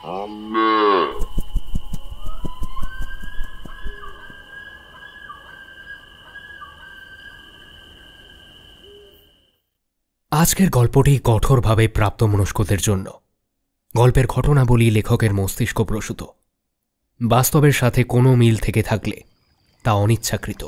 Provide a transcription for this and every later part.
আজকের গল্পটি কঠোরভাবে প্রাপ্তমনস্কদের জন্য। গল্পের ঘটনাবলী লেখকের মস্তিষ্ক প্রসূত। বাস্তবের সাথে কোনো মিল থেকে থাকলে তা অনিচ্ছাকৃত।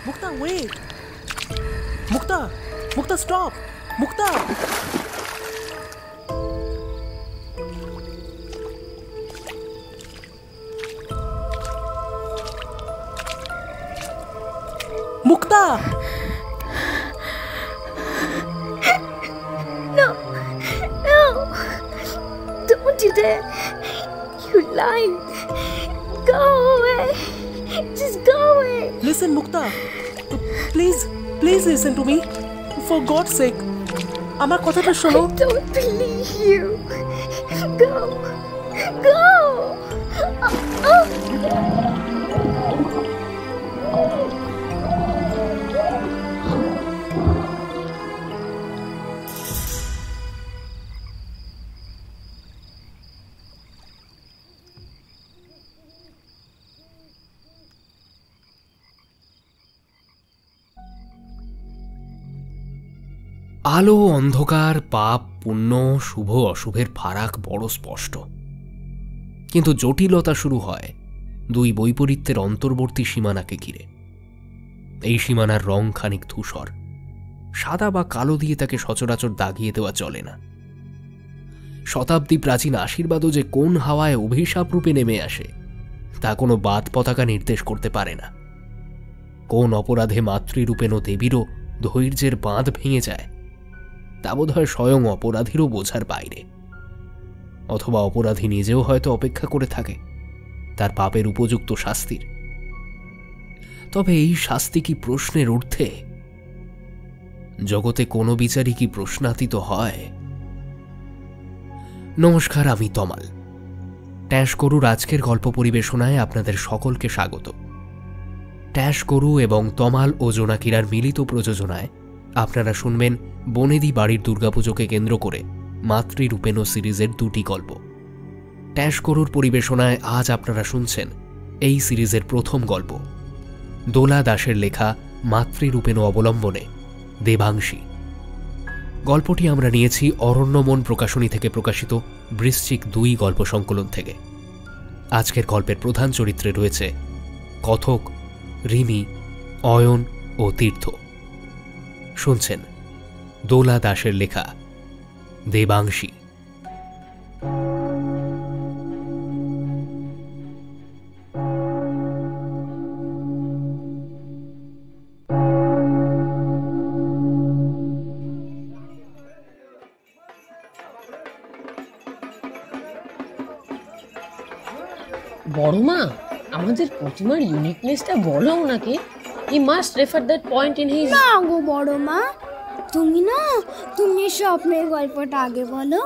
Mukta, wait! Mukta! Mukta, stop! Mukta! Mukta! No! No! Don't you dare! You lied! Go away! Just go away! Listen, Mukta! Please listen to me. For God's sake. আমার কথাটা শোনো। I don't believe you. Go! Go! আলো অন্ধকার, পাপ পুণ্য, শুভ অশুভের ফারাক বড় স্পষ্ট। কিন্তু জটিলতা শুরু হয় দুই বৈপরীত্যের অন্তর্বর্তী সীমানাকে ঘিরে। এই সীমানার রং খানিক ধূসর, সাদা বা কালো দিয়ে তাকে সচরাচর দাগিয়ে দেওয়া চলে না। শতাব্দী প্রাচীন আশীর্বাদও যে কোন হাওয়ায় অভিশাপ রূপে নেমে আসে তা কোনো বাদ পতাকা নির্দেশ করতে পারে না। কোন অপরাধে মাতৃরূপেণ দেবীরও ধৈর্যের বাঁধ ভেঙে যায় তা বোধ হয় স্বয়ং অপরাধীরও বোঝার বাইরে। অথবা অপরাধী নিজেও হয়তো অপেক্ষা করে থাকে তার পাপের উপযুক্ত শাস্তির। তবে এই শাস্তি কি প্রশ্নের ঊর্ধ্বে? জগতে কোনো বিচারই কি প্রশ্নাতীত হয়? নমস্কার, আমি তমাল। ট্যাশ গরুর আজকের গল্প পরিবেশনায় আপনাদের সকলকে স্বাগত। ট্যাশ গরু এবং তমাল ও জোনাকিরার মিলিত প্রযোজনায় আপনারা শুনবেন বনেদি বাড়ির দুর্গাপুজোকে কেন্দ্র করে মাতৃরূপেণ সিরিজের দুটি গল্প। ট্যাশ গরুর পরিবেশনায় আজ আপনারা শুনছেন এই সিরিজের প্রথম গল্প, দোলা দাসের লেখা মাতৃরূপেণ অবলম্বনে দেবাংশী। গল্পটি আমরা নিয়েছি অরণ্যমন প্রকাশনী থেকে প্রকাশিত বৃশ্চিক 2 গল্প সংকলন থেকে। আজকের গল্পের প্রধান চরিত্রে রয়েছে কথক, রিমি, অয়ন ও তীর্থ। শুনছেন দোলা দাসের লেখা দেবাংশী। বড়মা, আমাদের প্রতিমার ইউনিকনেসটা বলো ওনাকে। He must refer that point in his. না গো বড় মা, তুমি স্বপ্নের গল্পটা আগে বলো।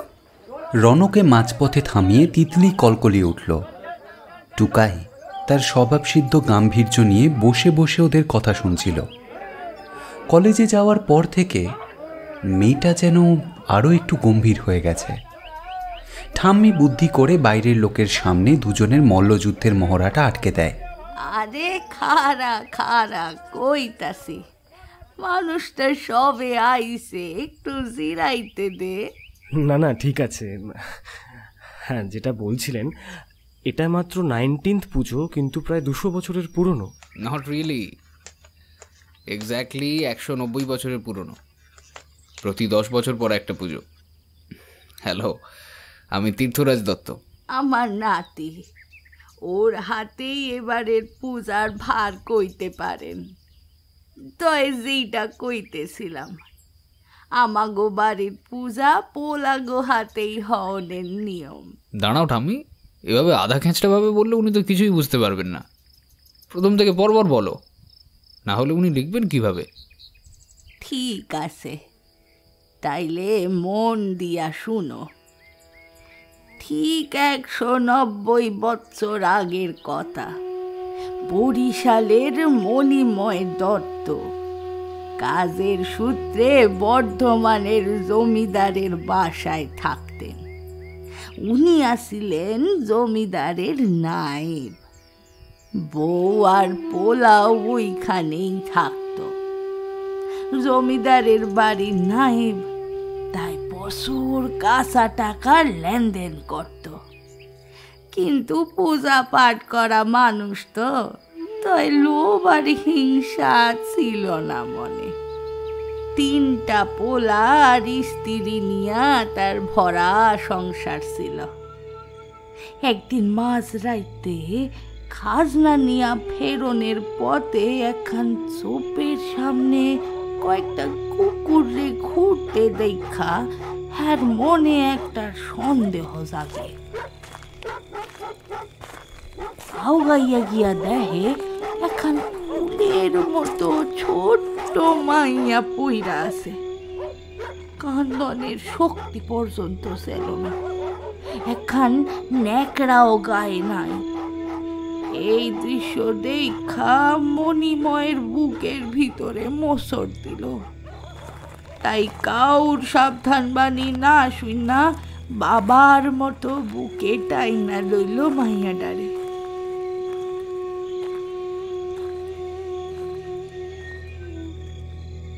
রনকে মাঝপথে থামিয়ে তিতলি কলকলিয়ে উঠল। টুকাই তার স্বভাবসিদ্ধ গাম্ভীর্য নিয়ে বসে বসে ওদের কথা শুনছিল। কলেজে যাওয়ার পর থেকে মেয়েটা যেন আরও একটু গম্ভীর হয়ে গেছে। ঠাম্মি বুদ্ধি করে বাইরের লোকের সামনে দুজনের মল্লযুদ্ধের মহড়াটা আটকে দেয়। আরে খারা খারা কইতাছি, মানুষটা সবে আইছে, একটু জিরাইতে দে। না না, ঠিক আছে। হ্যাঁ, যেটা বলছিলেন, এটা মাত্র 19th পুজো, কিন্তু প্রায় 200 বছরের পুরনো। নট রিয়েলি, এক্স্যাক্টলি 190 বছরের পুরনো। প্রতি 10 বছর পর একটা পুজো। হ্যালো, আমি তীর্থরাজ দত্ত। আমার নাতি, ওর হাতেই এবারের পূজার ভার কইতে পারেন। তয় যেইটা কইতেছিলাম, আমাগো বাড়ির পূজা পোলাগো হাতেই হওনের নিয়ম। দাঁড়াও ঠাম্মি, এভাবে আধা খেঁচড়াভাবে বললে উনি তো কিছুই বুঝতে পারবেন না। প্রথম থেকে পরপর বলো, না হলে উনি লিখবেন কিভাবে? ঠিক আছে, তাইলে মন দিয়া শুনো। ঠিক 190 বছর আগের কথা। বরিশালের মণিময় দত্ত কাজের সূত্রে বর্ধমানের জমিদারের বাসায় থাকতেন। উনি আসিলেন জমিদারের নায়েব। বউ আর পোলাও ওইখানেই থাকত। জমিদারের বাড়ির নায়েব, তাই প্রচুর কাঁচা টাকার লেনদেন করত। কিন্তু পূজা পাঠ করা মানুষ তো, তাই লোভ আর হিংসা ছিল না মনে। 3টা পোলা আর স্ত্রী নিয়া তার ভরা সংসার ছিল। একদিন মাঝরাইতে খাজনা নিয়া ফেরনের পথে একখান চোপের সামনে কয়েকটা কুকুরে ঘুরতে দেখা আর মনে একটা সন্দেহ জাগে। আউগাইয়া গিয়া দেখে একখান ফুলের মতো ছোট্ট মাইয়া পইরা আছে। কান্দনের শক্তি পর্যন্ত ছিল না, একখান ন্যাকড়াও গায়ে নাই। এই দৃশ্য দেখা মণিময়ের বুকের ভিতরে মোচড় দিল। তাই কাউর সাবধান বাণী না শুইনা বাবার মতো বুকে টাইনা লইল মাইয়াডারে।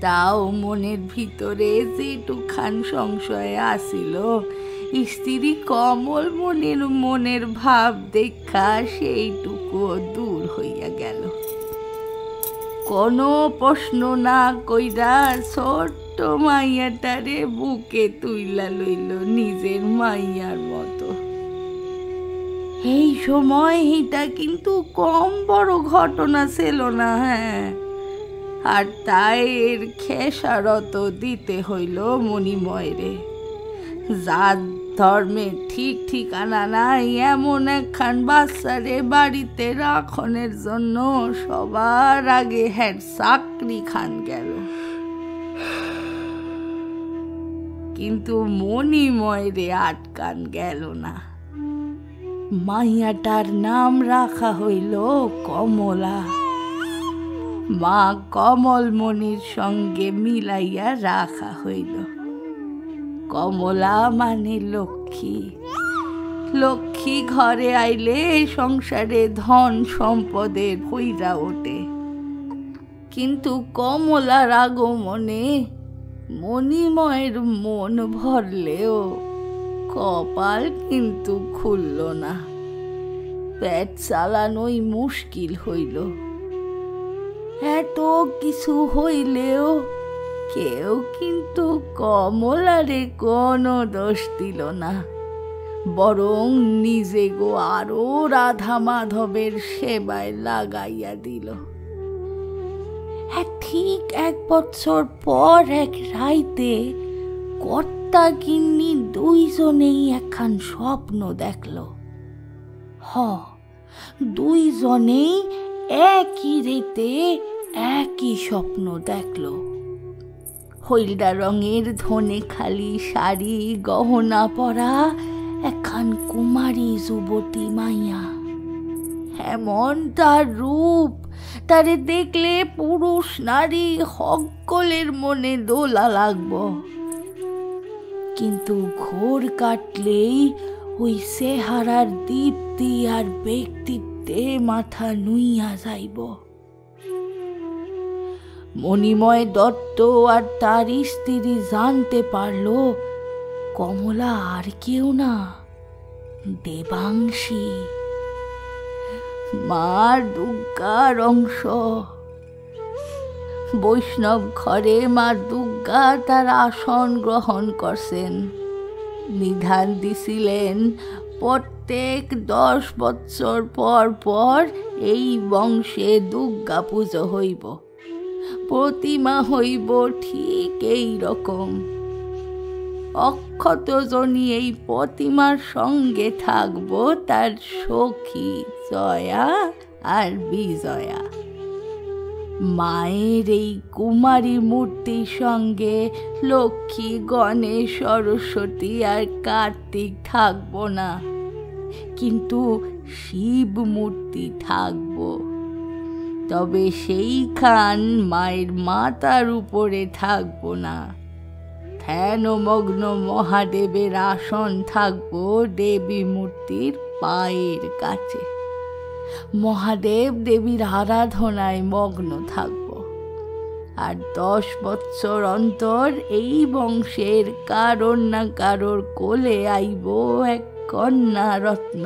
তাও মনের ভিতরে যেটুখান সংশয় আসিল, স্ত্রী কমল মনের ভাব দেখা সেইটুকু দূর হইয়া গেল। কোনো প্রশ্ন না কইরা ছোট্ট মাইয়াটারে বুকে তুইলা লইল নিজের মাইয়ার মতো। এই সময় এটা কিন্তু কম বড় ঘটনা ছিল না। হ্যাঁ, আর তাই এর খেসারত দিতে হইল মণিময়রে। জাত ধর্মে ঠিক ঠিকানা নাই এমন একখান বাচ্চারে বাড়িতে রাখনের জন্য সবার আগে হেড চাকরি খান গেল। কিন্তু মণিময়রে আটকান গেল না। মাইয়াটার নাম রাখা হইল কমলা। মা কমলমণির সঙ্গে মিলাইয়া রাখা হইল। কমলা মানে লক্ষ্মী। লক্ষ্মী ঘরে আইলে সংসারে ধন সম্পদের ভইরা ওঠে। কিন্তু কমলার আগমনে মণিময়ের মন ভরলেও কপাল কিন্তু খুলল না। পেট চালানোই মুশকিল হইল। এত কিছু হইলেও কেউ কিন্তু কমলারে কোনো দোষ দিল না, বরং নিজে গো আরো রাধা মাধবের সেবায় লাগাইয়া দিল। ঠিক 1 বছর পর এক রাইতে কর্তা গিন্নি দুইজনেই একখান স্বপ্ন দেখল। দুইজনেই একই রেতে একই স্বপ্ন দেখল। হলদা রঙের ধনে খালি শাড়ি গহনা পরা একখান কুমারী যুবতী মাইয়া। এমন তার রূপ, তারে দেখলে পুরুষ নারী সকলের মনে দোলা লাগব। কিন্তু ঘোর কাটলেই ওই চেহারার দীপ্তি আর ব্যক্তিত্বে মাথা নুইয়া যাইব। মণিময় দত্ত আর তার স্ত্রী জানতে পারল কমলা আর কেউ না, দেবাংশী, মার দুর্গার অংশ। বৈষ্ণব ঘরে মা দুর্গা তার আসন গ্রহণ করছেন। নিধান দিছিলেন প্রত্যেক 10 বছর পর পর এই বংশে দুর্গা পুজো হইব, প্রতিমা হইব ঠিক এই রকম। অক্ষতজনী এই প্রতিমার সঙ্গে থাকবো তার সখী জয়া আর বিজয়া। মায়ের এই কুমারী মূর্তির সঙ্গে লক্ষ্মী, গণেশ, সরস্বতী আর কার্তিক থাকবো না, কিন্তু শিব মূর্তি থাকবো। তবে সেইখান মায়ের মাথার উপরে থাকবো না। ধ্যানমগ্ন মহাদেবের আসন থাকবো দেবী মূর্তির পায়ের কাছে। মহাদেব দেবীর আরাধনায় মগ্ন থাকব। আর 10 বৎসর অন্তর এই বংশের কারোর না কারোর কোলে আইব এক কন্যা রত্ন,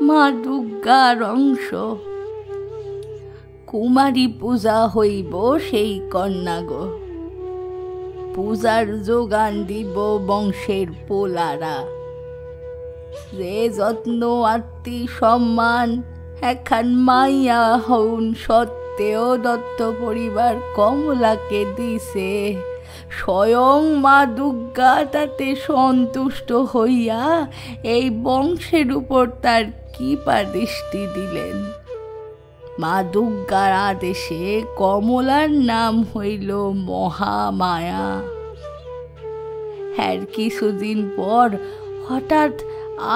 মা দুর্গার অংশ। কুমারী পূজা হইব সেই কন্যা গো। পূজার যোগান দিব বংশের পোলারা। যে যত্ন আত্মি সম্মান এখন মাইয়া হউন সত্ত্বেও দত্ত পরিবার কমলাকে দিছে, স্বয়ং মা দুর্গা তাতে সন্তুষ্ট হইয়া এই বংশের উপর তার কৃপা দৃষ্টি দিলেন। মা দুর্গার আদেশে কমলার নাম হইল মহামায়া। হ্যাঁ, কিছুদিন পর হঠাৎ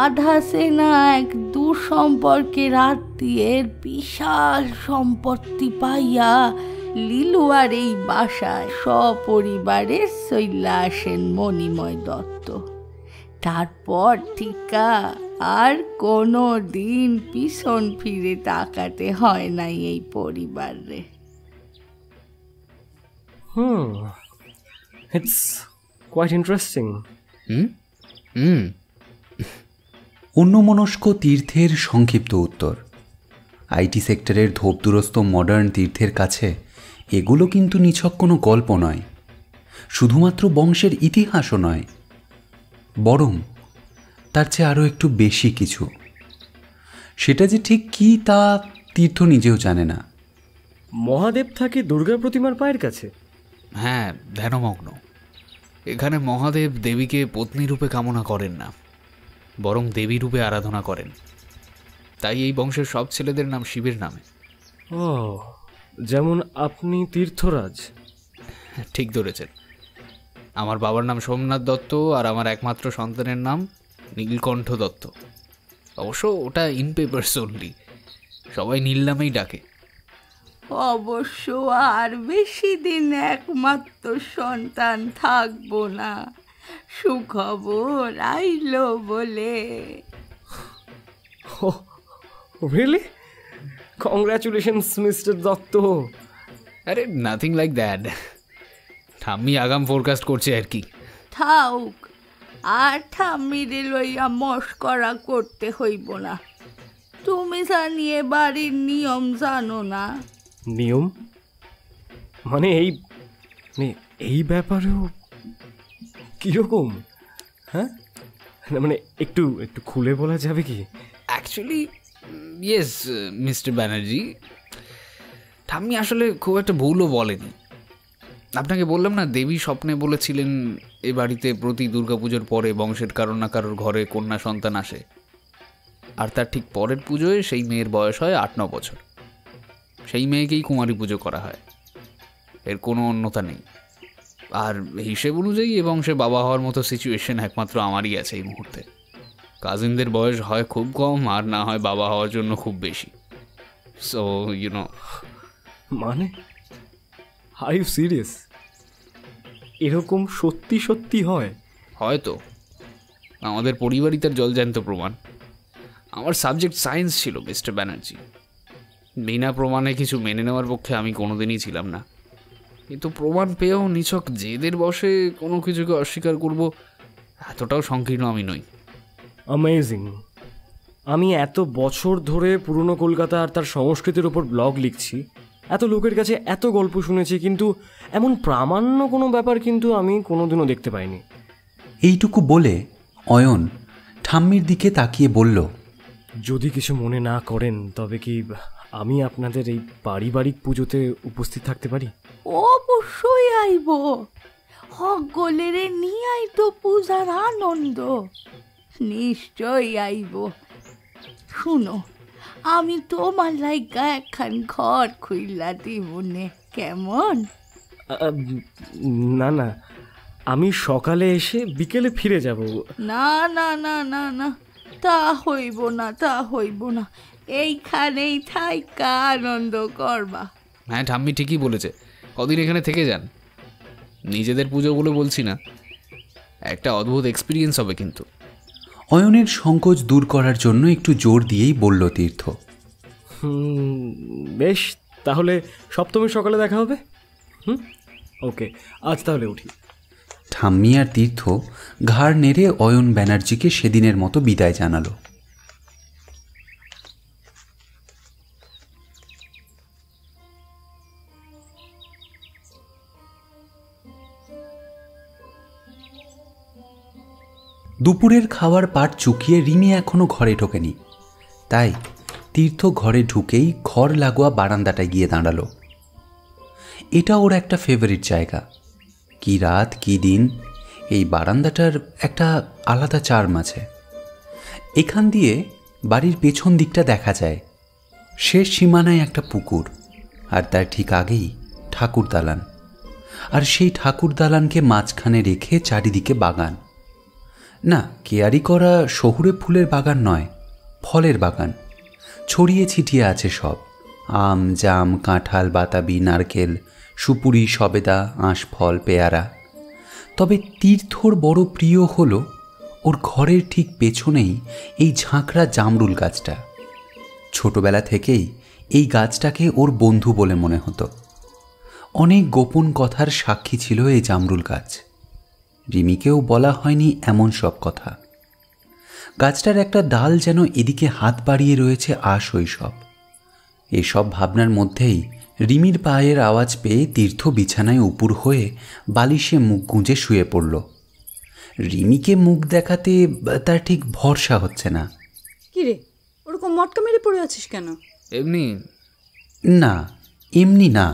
আধা সেনা এক দুঃসম্পর্কের আত্মীয়ের বিশাল সম্পত্তি পাইয়া লিলুয়ার এই বাসায় সপরিবারে চইলা আসেন মণিময় দত্ত। তারপর টিকা আর কোনো দিন পিছন ফিরে তাকাতে হয় নাই এই পরিবারে। It's quite interesting. অন্যমনস্ক তীর্থের সংক্ষিপ্ত উত্তর। আইটি সেক্টরের ধোপদুরস্ত মডার্ন তীর্থের কাছে এগুলো কিন্তু নিছক কোনো গল্প নয়, শুধুমাত্র বংশের ইতিহাসও নয়, বরং তার চেয়ে আরও একটু বেশি কিছু। সেটা যে ঠিক কী তা তীর্থ নিজেও জানে না। মহাদেব থাকে দুর্গা প্রতিমার পায়ের কাছে? হ্যাঁ, ধ্যানমগ্ন। এখানে মহাদেব দেবীকে পত্নী রূপে কামনা করেন না, বরং দেবী রূপে আরাধনা করেন। তাই এই বংশের সব ছেলেদের নাম শিবের নামে। ও, যেমন আপনি তীর্থরাজ। ঠিক ধরেছেন। আমার বাবার নাম সোমনাথ দত্ত আর আমার একমাত্র সন্তানের নাম নীলকণ্ঠ দত্ত। অবশ্য ওটা ইন পেপারস অনলি, সবাই নীল নামেই ডাকে। অবশ্য আর বেশি দিন একমাত্র সন্তান থাকবো না, সুখবর আইলো বলে। রিয়েলি? Congratulations mister Dutta. আরে নাথিং লাইক দ্যাট, ঠাম্মি আগাম ফোরকাস্ট করছে আর কি। থাউক, আর ঠাম্মিরে লইয়া মস্করা করতে হইব না। তুমি জানিয়ে বাড়ির নিয়ম জানো না? নিয়ম মানে এই ব্যাপারেও কিরকম? হ্যাঁ, মানে একটু একটু খুলে বলা যাবে কি? অ্যাকচুয়ালি ইয়েস মিস্টার ব্যানার্জি, ঠাম্মি আসলে খুব একটা ভুলও বলেনি। আপনাকে বললাম না, দেবী স্বপ্নে বলেছিলেন এ বাড়িতে প্রতি দুর্গাপুজোর পরে বংশের কারোর না কারোর ঘরে কন্যা সন্তান আসে। আর তার ঠিক পরের পুজোয় সেই মেয়ের বয়স হয় 8-9 বছর। সেই মেয়েকেই কুমারী পুজো করা হয়, এর কোনো অন্যতা নেই। আর হিসেব অনুযায়ী এ বংশে বাবা হওয়ার মতো সিচুয়েশন একমাত্র আমারই আছে এই মুহূর্তে। কাজিনদের বয়স হয় খুব কম, আর না হয় বাবা হওয়ার জন্য খুব বেশি। So YONO. মানে আর ইউ সিরিয়াস? এরকম সত্যি সত্যি হয়? হয়তো, আমাদের পরিবারই তার জলজ্যান্ত প্রমাণ। আমার সাবজেক্ট সায়েন্স ছিল মিস্টার ব্যানার্জি। বিনা প্রমাণে কিছু মেনে নেওয়ার পক্ষে আমি কোনোদিনই ছিলাম না, কিন্তু প্রমাণ পেয়েও নিছক জেদের বসে কোনো কিছুকে অস্বীকার করব এতটাও সংকীর্ণ আমি নই। অ্যামেজিং। আমি এত বছর ধরে পুরনো কলকাতা আর তার সংস্কৃতির ওপর ব্লগ লিখছি, এত লোকের কাছে এত গল্প শুনেছি, কিন্তু এমন প্রামাণ্য কোনো ব্যাপার কিন্তু আমি কোনোদিনও দেখতে পাইনি। এইটুকু বলে অয়ন ঠাম্মির দিকে তাকিয়ে বলল, যদি কিছু মনে না করেন তবে কি আমি আপনাদের এই পারিবারিক পুজোতে উপস্থিত থাকতে পারি? অবশ্যই আইব। হকগলেরে নিয়ে আইতো তার আনন্দ নিশ্চয়ই আইব। শুনো, আমি তোমার লাইগা একখান ঘর খুইলা দিবনে, কেমন? না না, আমি সকালে এসে বিকেলে ফিরে যাব। না না না না না, তা হইব না, তা হইব না। এইখানেই থাইকা আনন্দ করবা। হ্যাঁ, ঠাম্মি ঠিকই বলেছে, কদিন এখানে থেকে যান। নিজেদের পুজো বলে বলছি না, একটা অদ্ভুত এক্সপিরিয়েন্স হবে কিন্তু। অয়নের সংকোচ দূর করার জন্য একটু জোর দিয়েই বলল তীর্থ। বেশ, তাহলে সপ্তমীর সকালে দেখা হবে। ওকে, আজ তাহলে উঠি। ঠাম্মি আর তীর্থ ঘাড় নেড়ে অয়ন ব্যানার্জিকে সেদিনের মতো বিদায় জানালো। দুপুরের খাওয়ার পাট চুকিয়ে রিমি এখনো ঘরে ঢোকেনি, তাই তীর্থ ঘরে ঢুকেই ঘর লাগোয়া বারান্দাটায় গিয়ে দাঁড়ালো। এটা ওর একটা ফেভারিট জায়গা। কি রাত কি দিন, এই বারান্দাটার একটা আলাদা চার্ম আছে। এখান দিয়ে বাড়ির পেছন দিকটা দেখা যায়। শেষ সীমানায় একটা পুকুর, আর তার ঠিক আগেই ঠাকুর দালান, আর সেই ঠাকুর দালানকে মাঝখানে রেখে চারিদিকে বাগান। না, কেয়ারি করা শহুরে ফুলের বাগান নয়, ফলের বাগান। ছড়িয়ে ছিটিয়ে আছে সব, আম, জাম, কাঁঠাল, বাতাবি, নারকেল, সুপুরি, সবেদা, আঁশফল, পেয়ারা। তবে তীর্থর বড় প্রিয় হলো ওর ঘরের ঠিক পেছনেই এই ঝাঁকড়া জামরুল গাছটা। ছোটবেলা থেকেই এই গাছটাকে ওর বন্ধু বলে মনে হতো। অনেক গোপন কথার সাক্ষী ছিল এই জামরুল গাছ। রিমিকেও বলা হয়নি এমন সব কথা। গাছটার একটা ডাল যেন এদিকে হাত বাড়িয়ে রয়েছে আশৈশব। এসব ভাবনার মধ্যেই রিমির পায়ের আওয়াজ পেয়ে তীর্থ বিছানায় উপুর হয়ে বালিশে মুখ গুঁজে শুয়ে পড়ল। রিমিকে মুখ দেখাতে তার ঠিক ভরসা হচ্ছে না। কিরে, ওরকম মটকা মেরে পড়ে আছিস কেন? এমনি না, এমনি না,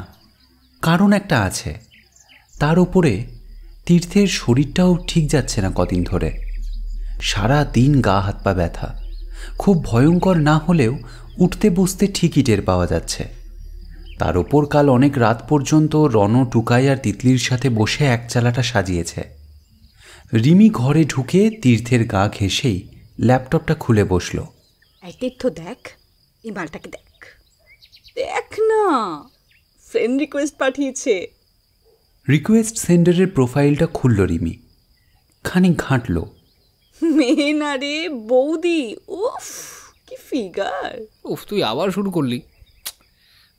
কারণ একটা আছে। তার উপরে তীর্থের শরীরটাও ঠিক যাচ্ছে না কদিন ধরে। সারা দিন গা হাত পা ব্যথা, খুব ভয়ঙ্কর না হলেও উঠতে বসতে ঠিকই টের পাওয়া যাচ্ছে। তার ওপর কাল অনেক রাত পর্যন্ত রণ, টুকাই আর তিতলির সাথে বসে এক চালাটা সাজিয়েছে। রিমি ঘরে ঢুকে তীর্থের গা ঘেঁষেই ল্যাপটপটা খুলে বসল। এই তীর্থ, দেখ এই মালটাকে, দেখ দেখ না, ফ্রেন্ড রিকোয়েস্ট পাঠিয়েছে। রিকোয়েস্ট সেন্ডারের প্রোফাইলটা খুলল রিমি, খানিক ঘাঁটল। মেয়ে না রে, বৌদি। উফ, কি ফিগার। উফ, তুই আবার শুরু করলি,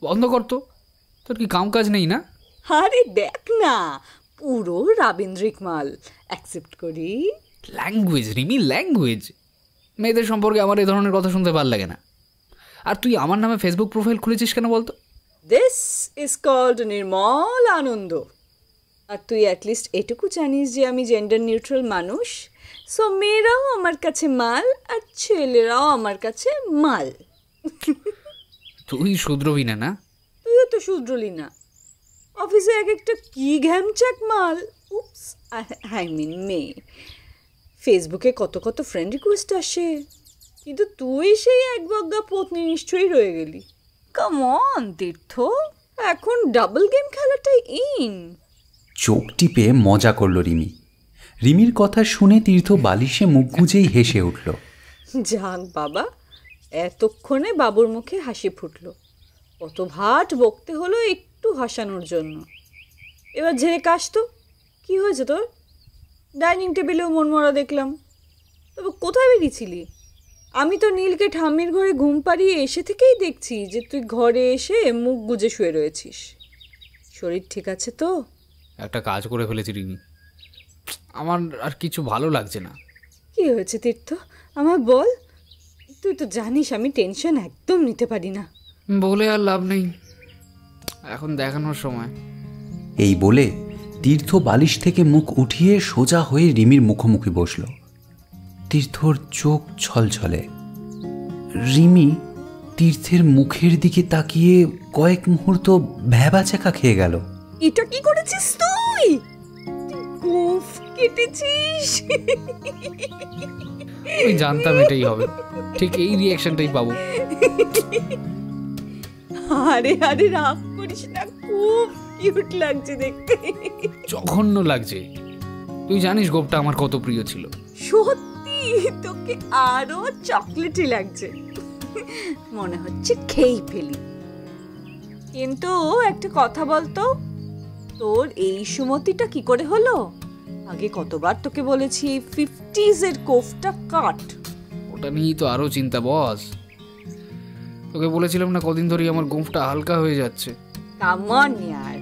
বন্ধ কর তো, তোর কি কাম কাজ নেই না? আরে দেখ না, পুরো রাবীন্দ্রিক মাল। অ্যাকসেপ্ট করি। Language Rimi, language. মেয়েদের সম্পর্কে আমার এই ধরনের কথা শুনতে ভালো লাগে না। আর তুই আমার নামে ফেসবুক প্রোফাইল খুলেছিস কেন বলতো? দিস ইজ কল্ড নির্মল আনন্দ। আর তুই অ্যাটলিস্ট এটুকু জানিস যে আমি জেন্ডার নিউট্রাল মানুষ। সো মেয়েরাও আমার কাছে মাল, আর ছেলেরাও আমার কাছে মাল। তুই শুধরবি না? না, তুইও তো শুধরলি না। অফিসে এক একটা কি ঘ্যামচাক মাল। উপস, আই মিন মেয়ে। ফেসবুকে কত কত ফ্রেন্ড রিকোয়েস্ট আসে, কিন্তু তুই সেই এক বজ্ঞা পত্নী নিশ্চয়ই রয়ে গেলি। কাম অন তীর্থ, এখন ডাবল গেম খেলাটাই ইন। চোখ টিপে মজা করল রিমি। রিমির কথা শুনে তীর্থ বালিশে মুখ গুঁজেই হেসে উঠল। যাক বাবা, এতক্ষণে বাবুর মুখে হাসি ফুটল। কত ভাট বকতে হলো একটু হাসানোর জন্য। এবার ঝেড়ে কাশ তো, কী হয়েছে তোর? ডাইনিং টেবিলেও মনমরা দেখলাম। তবে কোথায় বেরিয়েছিলি? আমি তো নীলকে ঠাম্মির ঘরে ঘুম পাড়িয়ে এসে থেকেই দেখছি যে তুই ঘরে এসে মুখ গুজে শুয়ে রয়েছিস। শরীর ঠিক আছে তো? একটা কাজ করে ফেলেছি রিমি, আমার আর কিছু ভালো লাগছে না। কি হয়েছে তীর্থ, আমার বল। তুই তো জানিস আমি টেনশন একদম নিতে পারি না। বলে আর লাভ নেই, এখন দেখানোর সময়। এই বলে তীর্থ বালিশ থেকে মুখ উঠিয়ে সোজা হয়ে রিমির মুখোমুখি বসল। তীর্থর চোখ ছলছলে। রিমি তীর্থের মুখের দিকে তাকিয়ে কয়েক মুহূর্ত ভ্যাবাচাকা খেয়ে গেল। এটা কি করেছিস তুই? কেটেছিস? ওই জানতাম এটাই হবে, ঠিক এই রিয়াকশনটাই পাবো। আরে আরে রাগ করিস না, খুব কিউট লাগছে দেখতে। জঘন্য লাগছে। তুই জানিস গোপটা আমার কত প্রিয় ছিল। সত্যি তোকে আরো চকলেটই লাগছে, মনে হচ্ছে খেয়েই ফেলি। কিন্তু একটা কথা বলতো, তোর এই সুমতিটা কি করে হলো? আগে কতবার তোকে বলেছি 50s এর কোফটা কাট। ওটা নিয়েই তো আরো চিন্তা বস। তোকে বলেছিলাম না কদিন ধরেই আমার গোঁফটা হালকা হয়ে যাচ্ছে। কাম অন ইয়ার,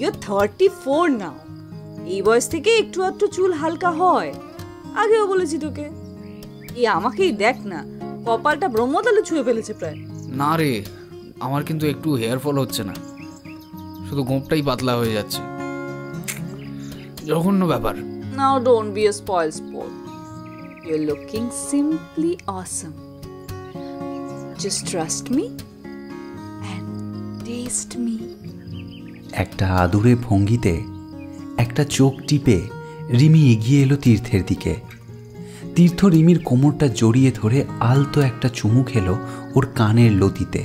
ইউ 34 নাও। এই বয়স থেকে একটু একটু চুল হালকা হয়। আগেও বলেছি তোকে। এই আমাকেই দেখ না, কপালটা ব্রহ্মতলে ছুঁয়ে ফেলেছে প্রায়। না রে, আমার কিন্তু একটু হেয়ার ফল হচ্ছে না, শুধু গোঁফটাই পাতলা হয়ে যাচ্ছে। জঘন্য ব্যাপার। Now don't be a spoil sport. You're looking simply awesome. Just trust me and taste me. একটা আদুরে ভঙ্গিতে একটা চোখ টিপে রিমি এগিয়ে এলো তীর্থের দিকে। তীর্থ রিমির কোমরটা জড়িয়ে ধরে আলতো একটা চুমু খেলো ওর কানের লতিতে।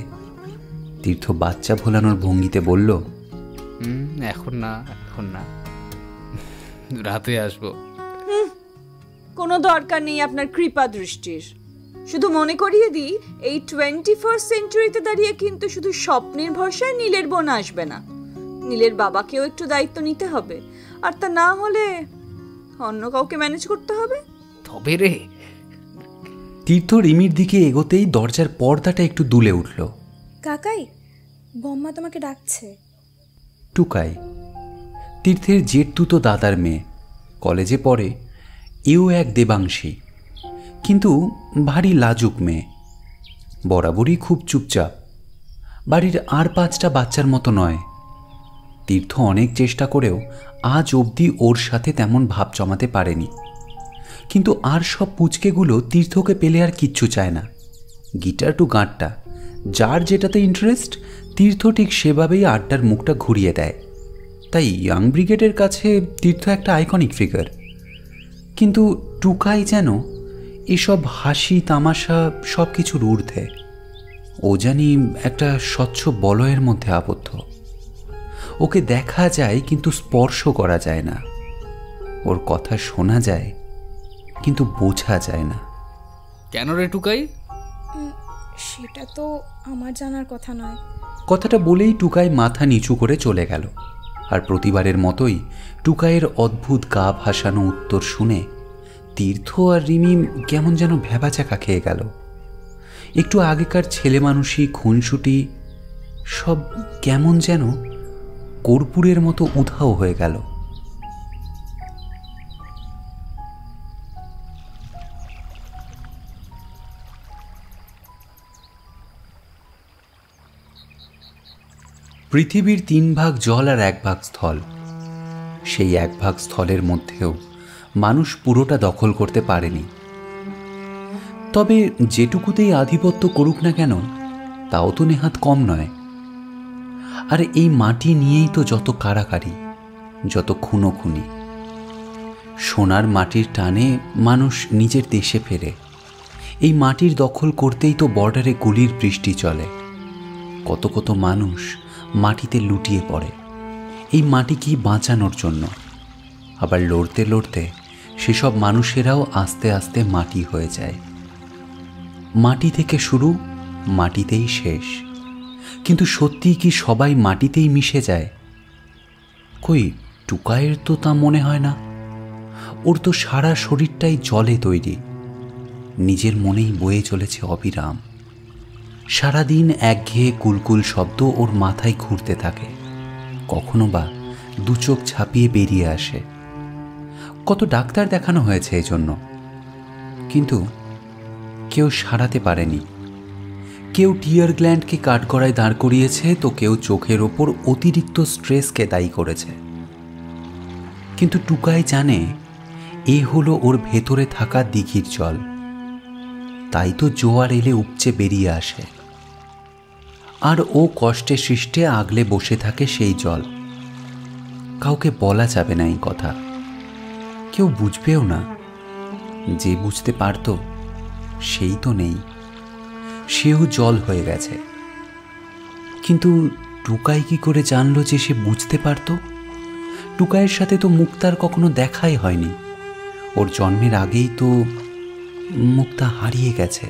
তীর্থ বাচ্চা ভোলানোর ভঙ্গিতে বলল, এখন না, এখন না, রাতে আসবো। কোনো দরকার নেই আপনার কৃপা দৃষ্টির। শুধু মনে করিয়ে দিই, এই 21st সেঞ্চুরিতে দাঁড়িয়ে কিন্তু শুধু স্বপ্নের ভরসায় নীলের বোন আসবে না। নীলের বাবাকেও একটু দায়িত্ব নিতে হবে, আর তা না হলে অন্য কাউকে ম্যানেজ করতে হবে। তবে রে। তীর্থ রিমির দিকে এগোতেই দরজার পর্দাটা একটু দুলে উঠল। কাকাই, বম্মা তোমাকে ডাকছে। টুকাই, তীর্থের জেঠতুতো দাদার মেয়ে, কলেজে পড়ে। এও এক দেবাংশী, কিন্তু ভারী লাজুক মেয়ে। বরাবরই খুব চুপচাপ, বাড়ির আর 5টা বাচ্চার মতো নয়। তীর্থ অনেক চেষ্টা করেও আজ অবধি ওর সাথে তেমন ভাব জমাতে পারেনি। কিন্তু আর সব পুচকেগুলো তীর্থকে পেলে আর কিচ্ছু চায় না। গিটার টু গাঁটটা, যার যেটাতে ইন্টারেস্ট, তীর্থ ঠিক সেভাবেই আড্ডার মুখটা ঘুরিয়ে দেয়। তাই ইয়াং ব্রিগেডের কাছে তীর্থ একটা আইকনিক ফিগার। কিন্তু টুকাই যেন এসব হাসি তামাশা সব কিছুর ঊর্ধ্বে। ও জানি একটা স্বচ্ছ বলয়ের মধ্যে আবদ্ধ। ওকে দেখা যায় কিন্তু স্পর্শ করা যায় না। ওর কথা শোনা যায় কিন্তু বোঝা যায় না। কেন রে টুকাই? সেটা তো আমার জানার কথা নয়। কথাটা বলেই টুকাই মাথা নিচু করে চলে গেল। আর প্রতিবারের মতোই টুকাইয়ের অদ্ভুত গা ভাসানো উত্তর শুনে তীর্থ আর রিমি কেমন যেন ভ্যাবাচাকা খেয়ে গেল। একটু আগেকার ছেলে মানুষই খুনসুটি সব কেমন যেন কর্পূরের মতো উধাও হয়ে গেল। পৃথিবীর 3 ভাগ জল আর 1 ভাগ স্থল। সেই 1 ভাগ স্থলের মধ্যেও মানুষ পুরোটা দখল করতে পারেনি। তবে যেটুকুতেই আধিপত্য করুক না কেন, তাও তো নেহাত কম নয়। আর এই মাটি নিয়েই তো যত কাড়াকাড়ি, যত খুনোখুনি। সোনার মাটির টানে মানুষ নিজের দেশে ফেরে। এই মাটির দখল করতেই তো বর্ডারে গুলির বৃষ্টি চলে। কত কত মানুষ মাটিতে লুটিয়ে পড়ে এই মাটিকেই বাঁচানোর জন্য। আবার লড়তে লড়তে সেসব মানুষেরাও আস্তে আস্তে মাটি হয়ে যায়। মাটি থেকে শুরু, মাটিতেই শেষ। কিন্তু সত্যিই কি সবাই মাটিতেই মিশে যায়? কই, টুকাইয়ের তো তা মনে হয় না। ওর তো সারা শরীরটাই জলে তৈরি, নিজের মনেই বয়ে চলেছে অবিরাম। সারাদিন একঘেয়ে কুলকুল শব্দ ওর মাথায় ঘুরতে থাকে, কখনো বা 2 চোখ ছাপিয়ে বেরিয়ে আসে। কত ডাক্তার দেখানো হয়েছে এই জন্য, কিন্তু কেউ সারাতে পারেনি। কেউ টিয়ার গ্ল্যান্ডকে কাঠগড়ায় দাঁড় করিয়েছে, তো কেউ চোখের ওপর অতিরিক্ত স্ট্রেসকে দায়ী করেছে। কিন্তু টুকাই জানে এ হলো ওর ভেতরে থাকা দিঘির জল, তাই তো জোয়ার এলে উপচে বেরিয়ে আসে। আর ও কষ্টে সৃষ্টে আগলে বসে থাকে সেই জল। কাউকে বলা যাবে না এই কথা, কেউ বুঝবেও না। যে বুঝতে পারত সেই তো নেই, সেও জল হয়ে গেছে। কিন্তু টুকাই কি করে জানলো যে সে বুঝতে পারত? টুকাইয়ের সাথে তো মুক্তার কখনো দেখাই হয়নি। ওর জন্মের আগেই তো মুক্তা হারিয়ে গেছে।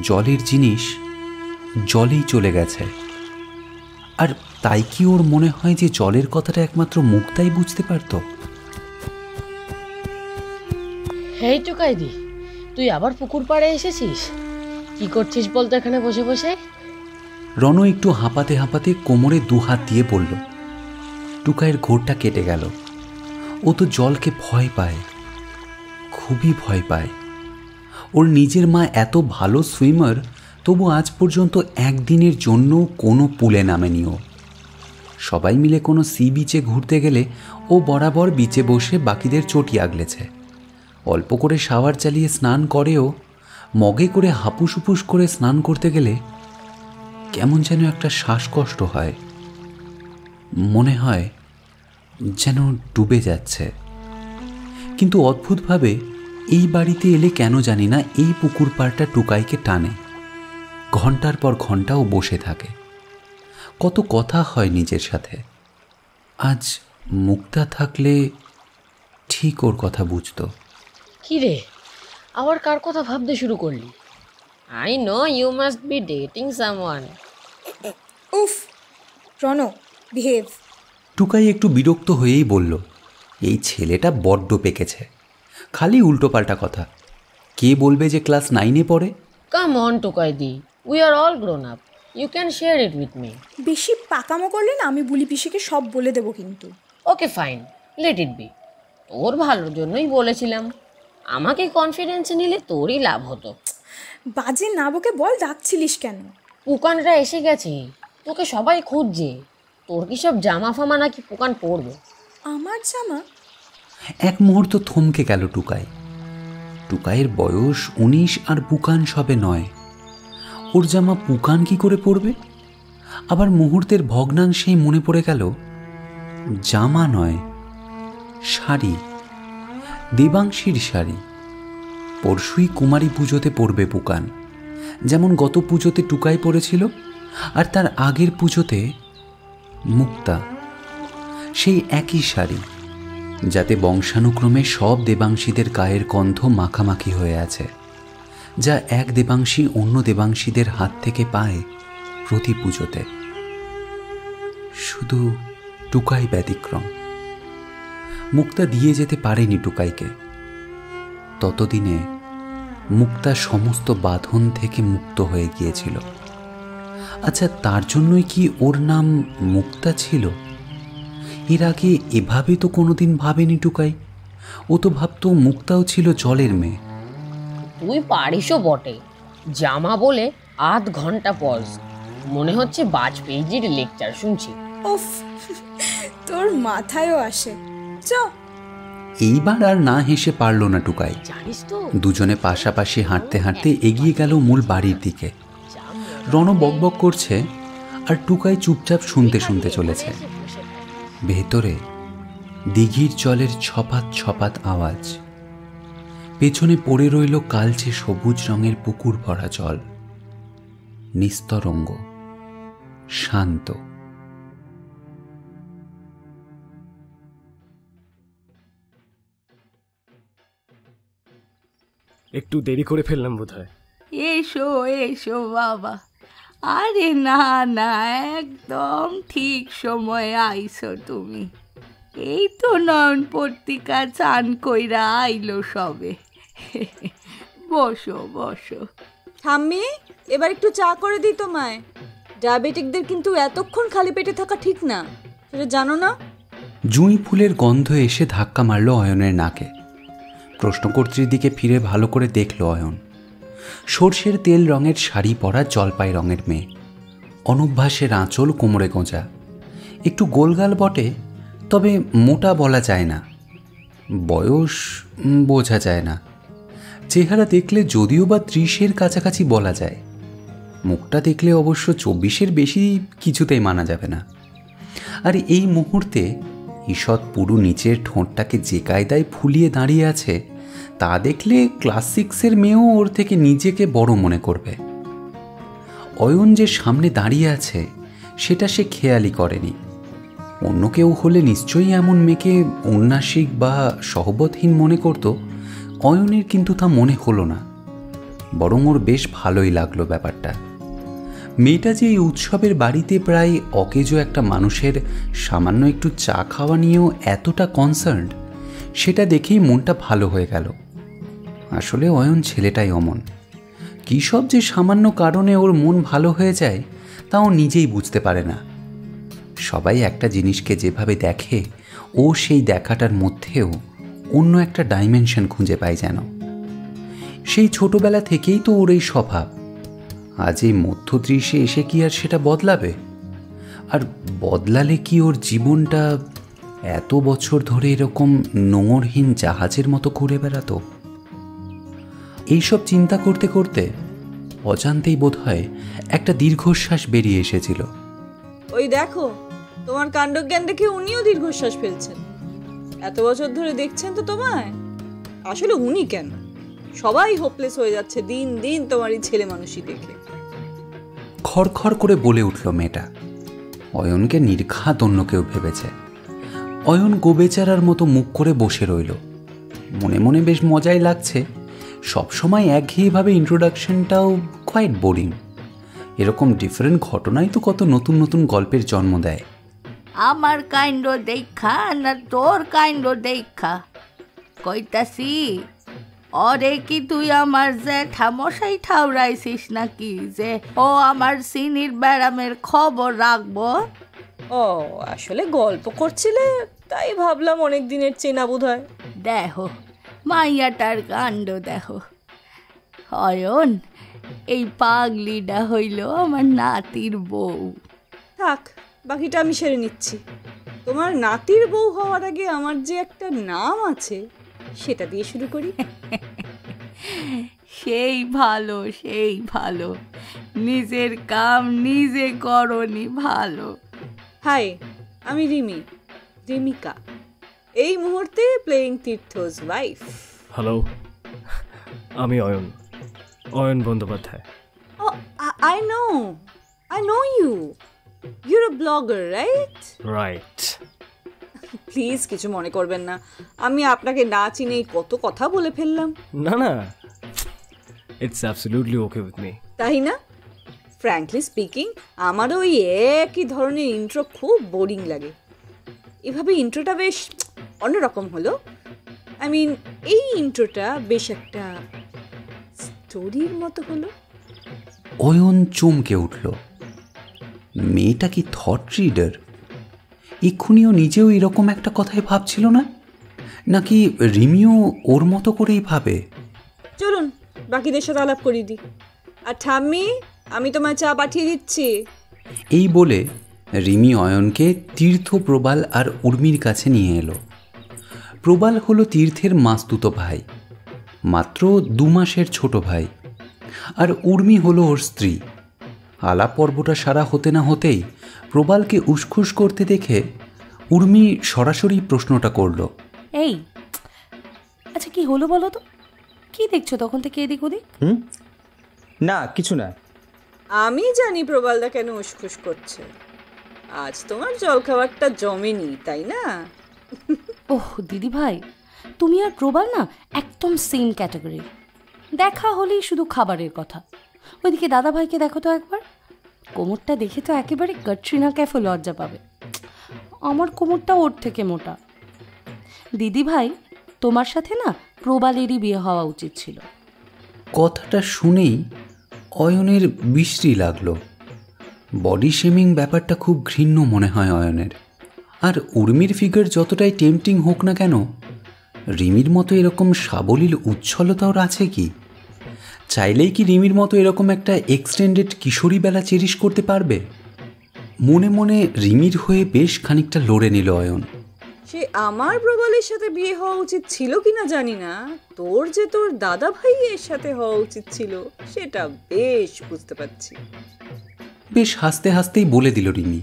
জলের জিনিস জলেই চলে গেছে। আর তাই কি ওর মনে হয় যে জলের কথাটা একমাত্র মুক্তাই বুঝতে পারত? হেই টুকাইদি, তুই আবার পুকুর পাড়ে এসেছিস? কি করছিস বলতো এখানে বসে বসে? রণ একটু হাঁপাতে হাঁপাতে কোমরে দুহাত দিয়ে বলল। টুকাইয়ের ঘোরটা কেটে গেল। ও তো জলকে ভয় পায়, খুবই ভয় পায়। ওর নিজের মা এত ভালো সুইমার, তবু আজ পর্যন্ত একদিনের জন্য কোনো পুলে নামেনি ও। সবাই মিলে কোনো সি বিচে ঘুরতে গেলে ও বরাবর বিচে বসে বাকিদের চটি আগলেছে। অল্প করে শাওয়ার চালিয়ে স্নান করেও মগে করে হাপুস হুপুস করে স্নান করতে গেলে কেমন যেন একটা শ্বাসকষ্ট হয়। মনে হয় যেন ডুবে যাচ্ছে। কিন্তু অদ্ভুতভাবে এই বাড়িতে এলে কেন জানি না এই পুকুর পাড়টা টুকাইকে টানে। ঘন্টার পর ঘন্টা ও বসে থাকে, কত কথা হয় নিজের সাথে। আজ মুক্তা থাকলে ঠিক ওর কথা বুঝতো। কি রে, আবার কার কথা ভাবতে শুরু করলি? I know you must be dating someone. উফ রণ, বিহেভ। টুকাই একটু বিরক্ত হয়েই বলল, এই ছেলেটা বড্ড পেকেছে, খালি উল্টোপাল্টা কথা। কে বলবে যে ক্লাস 9-এ পড়ে? কাম অন টুকাইদি, we are all grown up, you can share it with me. বেশি পাকামো করলে না আমি বুলি পিসিকে সব বলে দেবো কিন্তু। Okay fine, let it be. তোর ভালোর জন্যই বলেছিলাম। আমাকে কনফিডেন্সে নিলে তোরই লাভ হতো। বাজে না বকে বল, ডাকছিলিস কেন? পুকানরা এসে গেছে, তোকে সবাই খুঁজছে। তোর কি সব জামা ফামা নাকি পুকান পড়বে? আমার জামা? এক মুহূর্ত থমকে গেল টুকাই। টুকাইয়ের বয়স 19 আর পুকান সবে 9। ওর জামা পুকান কি করে পড়বে? আবার মুহূর্তের ভগ্নাংশেই মনে পড়ে গেল জামা নয়, শাড়ি, দেবাংশীর শাড়ি। পরশুই কুমারী পুজোতে পড়বে পুকান, যেমন গত পুজোতে টুকাই পড়েছিল, আর তার আগের পুজোতে মুক্তা। সেই একই শাড়ি, যাতে বংশানুক্রমে সব দেবাংশীদের গায়ের গন্ধ মাখামাখি হয়ে আছে, যা এক দেবাংশী অন্য দেবাংশীদের হাত থেকে পায় প্রতি পুজোতে। শুধু টুকাই ব্যতিক্রম। মুক্তা দিয়ে যেতে পারেনি টুকাইকে। ততদিনে মুক্তা সমস্ত বাঁধন থেকে মুক্ত হয়ে গিয়েছিল। আচ্ছা, তার জন্যই কি ওর নাম মুক্তা ছিল? এর আগে এভাবে তো কোনোদিন ভাবেনি টুকাই। ও তো ভাবতো মুক্তাও ছিল জলের মেয়ে। তুই পারিসও বটে, জামা বলে আধ ঘন্টা পজ। মনে হচ্ছে বাজপেয়ীজির লেকচার শুনছি। উফ, তোর মাথায়ও আসে। চ। এইবার আর না হেসে পারল না টুকাই। জানিস তো, দুজনে পাশাপাশি হাঁটতে হাঁটতে এগিয়ে গেল মূল বাড়ির দিকে। রণ বকবক করছে আর টুকাই চুপচাপ শুনতে শুনতে চলেছে। ভেতরে দিঘির জলের ছপাত ছপাত আওয়াজ। পেছনে পড়ে রইল কালচে সবুজ রঙের পুকুর ভরা জল, নিস্তরঙ্গ, শান্ত। একটু দেরি করে ফেললাম বোধহয়। এসো এসো বাবা। আরে না না, একদম ঠিক সময় আইছো তুমি। এই তো নয়ন পত্রিকা চান কইরা আইলো সবে। বসো বসো। ঠাম্মি, এবার একটু চা করে দিই তোমায়। ডায়াবেটিকদের কিন্তু এতক্ষণ খালি পেটে থাকা ঠিক না, সেটা জানো না? জুঁই ফুলের গন্ধ এসে ধাক্কা মারল অয়নের নাকে। প্রশ্নকর্ত্রীর দিকে ফিরে ভালো করে দেখল অয়ন। সর্ষের তেল রঙের শাড়ি পরা জলপাই রঙের মেয়ে, অনভ্যাসের আঁচল কোমরে গোঁজা, একটু গোলগাল বটে, তবে মোটা বলা যায় না। বয়স বোঝা যায় না। চেহারা দেখলে যদিও বা 30-এর কাছাকাছি বলা যায়। মুখটা দেখলে অবশ্য 24-এর বেশি কিছুতেই মানা যাবে না। আর এই মুহূর্তে ঈষৎ পুরো নিচের ঠোঁটটাকে যে কায়দায় ফুলিয়ে দাঁড়িয়ে আছে তা দেখলে ক্লাস 6-এর মেয়েও ওর থেকে নিজেকে বড় মনে করবে। অয়ন যে সামনে দাঁড়িয়ে আছে সেটা সে খেয়ালই করেনি। অন্য কেউ হলে নিশ্চয়ই এমন মেয়েকে উন্নাসিক বা সহবতহীন মনে করত। অয়নের কিন্তু তা মনে হলো না, বরং ওর বেশ ভালোই লাগলো ব্যাপারটা। মেয়েটা যে এই উৎসবের বাড়িতে প্রায় অকেজো একটা মানুষের সামান্য একটু চা খাওয়া নিয়েও এতটা কনসার্নড, সেটা দেখেই মনটা ভালো হয়ে গেল। আসলে অয়ন ছেলেটাই অমন, কী সব যে সামান্য কারণে ওর মন ভালো হয়ে যায় তা ও নিজেই বুঝতে পারে না। সবাই একটা জিনিসকে যেভাবে দেখে ও সেই দেখাটার মধ্যেও অন্য একটা ডাইমেনশন খুঁজে পায় যেন। সেই ছোটবেলা থেকেই তো ওর এই স্বভাব। আজ এই মধ্য 30-এ এসে কি আর সেটা বদলাবে? আর বদলালে কি ওর জীবনটা এত বছর ধরে এরকম নোঙরহীন জাহাজের মতো ঘুরে বেড়াতো? এইসব চিন্তা করতে করতে অজান্তেই বোধহয় একটা দীর্ঘশ্বাস বেরিয়ে এসেছিল। ওই দেখো, তোমার কাণ্ডজ্ঞান দেখে উনিও দীর্ঘশ্বাস ফেলছেন। এত বছর ধরে দেখছেন তো তোমায়। আসলে উনি কেন, সবাই হোপলেস হয়ে যাচ্ছে দিন দিন তোমার এই ছেলে মানুষই দেখে। খড়খড় করে বলে উঠল মেয়েটা। অয়নকে নির্ঘাত অন্য কেউ ভেবেছে। অয়ন গোবেচারার মতো মুখ করে বসে রইল। মনে মনে বেশ মজাই লাগছে। সবসময় একঘেয়েভাবে ইন্ট্রোডাকশনটাও কোয়াইট বোরিং। এরকম ডিফারেন্ট ঘটনাই তো কত নতুন নতুন গল্পের জন্ম দেয়। আমার কাণ্ড দেখা না তোর কাণ্ড দেখা কইতাছি, অরে কি তুই আমার জ্যাঠামশাই ঠাউরাইছিস নাকি যে ও আমার চিনির ব্যারামের খবর রাখবো? ও আসলে গল্প করছিলে, তাই ভাবলাম অনেক দিনের চেনা বোধ হয়। দেখো মাইয়াটার কাণ্ড দেখো। অয়ন, এই পাগলিটা হইল আমার নাতির বউ। থাক, বাকিটা আমি সেরে নিচ্ছি। তোমার নাতির বউ হওয়ার আগে আমার যে একটা নাম আছে সেটা দিয়ে শুরু করি। সেই ভালো, সেই ভালো, নিজের কাম নিজে করনি ভালো। হাই, আমি রিমি, রিমিকা, এই মুহূর্তে প্লেইং তীর্থস ওয়াইফ। হ্যালো, আমি Ayan, Ayan Bandyopadhyay. I know you. You're a blogger, right? Right. Please কিছু মনে করবেন না, আমি আপনাকে না চিনেই কত কথা বলে ফেললাম। না না, it's absolutely okay with me. তাই না? ফ্র্যাঙ্কলি স্পিকিং, আমারও ওই একই ধরনের ইন্ট্রো খুব বোরিং লাগে। এভাবে ইন্ট্রোটা বেশ অন্যরকম হলো। আই মিন, এই ইন্ট্রোটা বেশ একটা স্টোরির মতো হলো। অয়ন চমকে উঠল। মেয়েটা কি থট রিডার? এক্ষুনিও নিজেও এরকম একটা কথাই ভাবছিল না? নাকি রিমিও ওর মতো করেই ভাবে? চলুন বাকিদের সাথে আলাপ করিয়ে দিই। আর ঠাম্মি, আমি তোমার চা পাঠিয়ে দিচ্ছি। এই বলে রিমি অয়নকে তীর্থ, প্রবাল আর উর্মির কাছে নিয়ে এলো। প্রবাল হলো তীর্থের মাসতুতো ভাই, মাত্র 2 মাসের ছোট ভাই। আর উর্মি হলো ওর স্ত্রী। আলাপ পর্বটা সারা হতে না হতেই প্রবালকে উসখুস করতে দেখে উর্মি সরাসরি প্রশ্নটা করল। এই আচ্ছা, কি হলো বলো তো? কি দেখছো তখন থেকে এদিক ওদিক? না কিছু না। আমি জানি প্রবালদা কেন উসখুস করছে। আজ তোমার জলখাবারটা জমেনি, তাই না? ওহ দিদি ভাই, তুমি আর প্রবাল না একদম সেম ক্যাটাগরি। দেখা হলেই শুধু খাবারের কথা। ওইদিকে দাদা ভাইকে দেখো তো একবার, কোমরটা দেখে তো একেবারে ক্যাটরিনা ক্যাফে লজ্জা পাবে। আমার কোমরটা ওর থেকে মোটা। দিদি ভাই, তোমার সাথে না প্রবালেরই বিয়ে হওয়া উচিত ছিল। কথাটা শুনেই অয়নের বিশ্রী লাগলো। বডি শেমিং ব্যাপারটা খুব ঘৃণ্য মনে হয় অয়নের। আর উর্মির ফিগার যতটাই টেম্পটিং হোক না কেন, রিমির মতো এরকম সাবলীল উচ্ছলতা ওর আছে কি? চাইলেই কি রিমির মতো এরকম একটা এক্সটেন্ডেড কিশোরী বেলা চেরিশ করতে পারবে? মনে মনে রিমির হয়ে বেশ খানিকটা লড়ে নিল অয়ন। সে আমার প্রবালের সাথে বিয়ে হওয়া উচিত ছিল কিনা জানি না, তোর যে তোর দাদা ভাইয়ের সাথে হওয়া উচিত ছিল সেটা বেশ বুঝতে পারছি। বেশ হাসতে হাসতেই বলে দিল রিমি।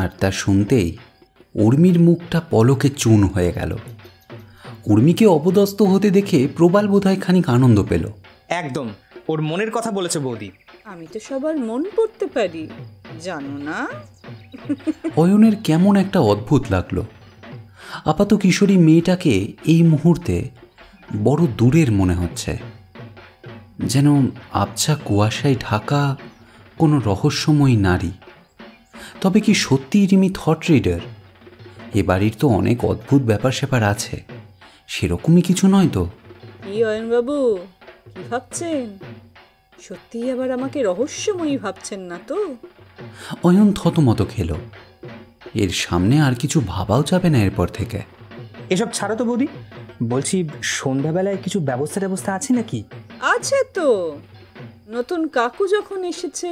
আর তা শুনতেই উর্মির মুখটা পলকে চুন হয়ে গেল। উর্মিকে অপদস্থ হতে দেখে প্রবাল বোধহয় খানিক আনন্দ পেল। একদম ওর মনের কথা বলেছে বৌদি। আমি তো সবার মন পড়তে পারি, জানো না? অয়নের কেমন একটা অদ্ভুত লাগলো। আপাত কিশোরী মেয়েটাকে এই মুহূর্তে বড় দূরের মনে হচ্ছে, যেন আবছা কুয়াশায় ঢাকা কোনো রহস্যময়ী নারী। তবে কি সত্যিই রিমি থট রিডার? এ বাড়ির তো অনেক অদ্ভুত ব্যাপার স্যাপার আছে, সেরকমই কিছু নয় তো? কি অয়নবাবু, কি ভাবছেন? সত্যিই আবার আমাকে রহস্যময়ী ভাবছেন না তো? অয়ন থতমত খেল। এর সামনে আর কিছু ভাবাও যাবে না এরপর থেকে। এসব ছাড়ো তো বৌদি, বলছি সন্ধ্যাবেলায় কিছু ব্যবস্থা আছে নাকি? আছে তো, নতুন কাকু যখন এসেছে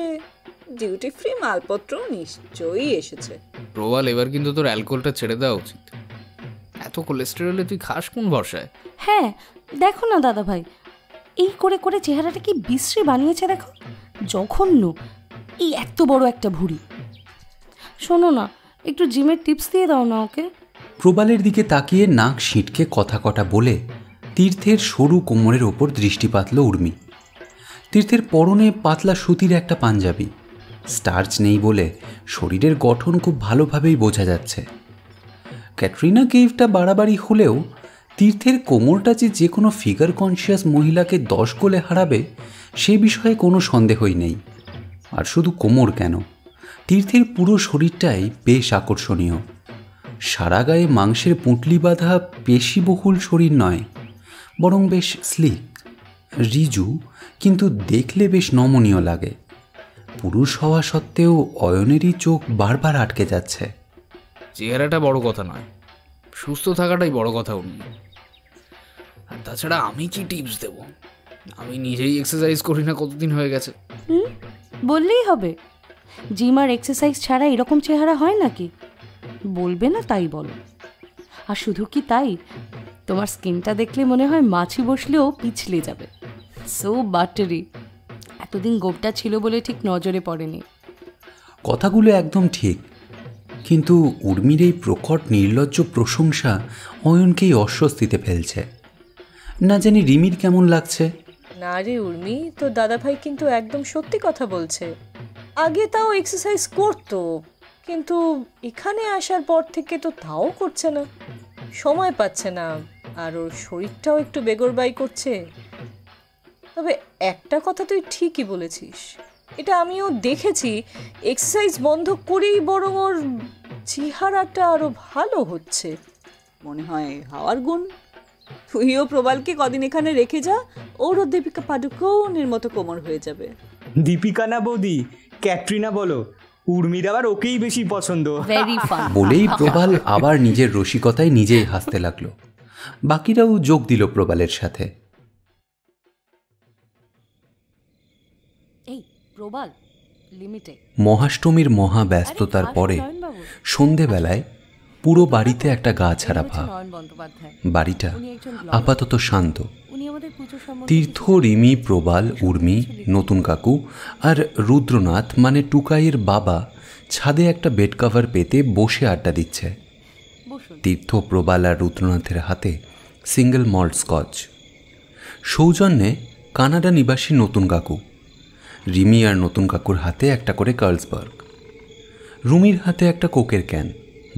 ডিউটি ফ্রি মালপত্র নিশ্চয়ই এসেছে। প্রবাল, এবার কিন্তু তোর অ্যালকোহলটা ছেড়ে দেওয়া উচিত। এত কোলেস্টেরলে তুই খাস কোন ভরসায়? হ্যাঁ দেখো না দাদা ভাই, এই করে করে চেহারাটা কি বিশ্রী বানিয়েছে দেখো, জঘন্য। এই এত বড় একটা ভুঁড়ি। শোনো না, একটু জিমের টিপস দিয়ে দাও না ওকে। প্রবালের দিকে তাকিয়ে নাক সিঁটকে কথা কটা বলে তীর্থের সরু কোমরের ওপর দৃষ্টি পাতল উর্মি। তীর্থের পরনে পাতলা সুতির একটা পাঞ্জাবি, স্টার্চ নেই বলে শরীরের গঠন খুব ভালোভাবেই বোঝা যাচ্ছে। ক্যাটরিনা কেইফটা বাড়াবাড়ি হলেও তীর্থের কোমরটা যে কোনো ফিগার কনসিয়াস মহিলাকে 10 গোলে হারাবে সে বিষয়ে কোনো সন্দেহই নেই। আর শুধু কোমর কেন, তীর্থের পুরো শরীরটাই বেশ আকর্ষণীয়। সারা গায়ে মাংসের পুঁটলি বাঁধা পেশিবহুল শরীর নয়, বরং বেশ স্লিক, রিজু, কিন্তু দেখলে বেশ নমনীয় লাগে। পুরুষ হওয়া সত্ত্বেও অয়নেরই চোখ বারবার আটকে যাচ্ছে। চেহারাটা বড় কথা নয়, সুস্থ থাকাটাই বড় কথা উনি। আর তাছাড়া আমি কি টিপস দেব? আমি নিজেই এক্সারসাইজ করি না কতদিন হয়ে গেছে। বললেই হবে, জিম আর এক্সারসাইজ ছাড়া এরকম চেহারা হয় নাকি? বলবে না তাই বলো। আর শুধু কি তাই, তোমার স্কিনটা দেখলে মনে হয় মাছি বসলেও পিছলে যাবে, সো বাটারি। এতদিন গোপটা ছিল বলে ঠিক নজরে পড়েনি। কথাগুলো একদম ঠিক, কিন্তু উর্মির এই প্রকট নির্লজ্জ প্রশংসা অয়নকেই অস্বস্তিতে ফেলছে। না জানি রিমির কেমন লাগছে। না রে উর্মি, তো দাদাভাই কিন্তু একদম সত্যি কথা বলছে। আগে তাও এক্সারসাইজ করতো, কিন্তু এখানে আসার পর থেকে তো তাও করছে না, সময় পাচ্ছে না, আর ওর শরীরটাও একটু বেগরবাই করছে। তবে একটা কথা তুই ঠিকই বলেছিস, এটা আমিও দেখেছি, এক্সারসাইজ বন্ধ করেই বরং ওর চেহারাটা আরো ভালো হচ্ছে। মনে হয় হাওয়ার গুণ। তুইও প্রবালকে কদিন এখানে রেখে যা, ওরও দীপিকা পাডুকোনের মতো কোমর হয়ে যাবে। দীপিকা না বৌদি, ক্যাটরিনা বলো, উর্মির আবার ওকেই বেশি পছন্দ। বলেই প্রবাল আবার নিজের রসিকতায় নিজেই হাসতে লাগলো। বাকিরাও যোগ দিল প্রবালের সাথে। এই প্রবাল, লিমিটে। মহাষ্টমীর মহা ব্যস্ততার পরে সন্ধেবেলায় পুরো বাড়িতে একটা গা ছাড়া ভাব। বাড়িটা আপাতত শান্ত। তীর্থ, রিমি, প্রবাল, উর্মি, নতুন কাকু আর রুদ্রনাথ মানে টুকাইয়ের বাবা ছাদে একটা বেড কভার পেতে বসে আড্ডা দিচ্ছে। তীর্থ, প্রবাল আর রুদ্রনাথের হাতে সিঙ্গেল মল্ট স্কচ। সৌজন্যে কানাডা নিবাসী নতুন কাকু। রিমি আর নতুন কাকুর হাতে একটা করে কার্লসবার্গ। রুমির হাতে একটা কোকের ক্যান,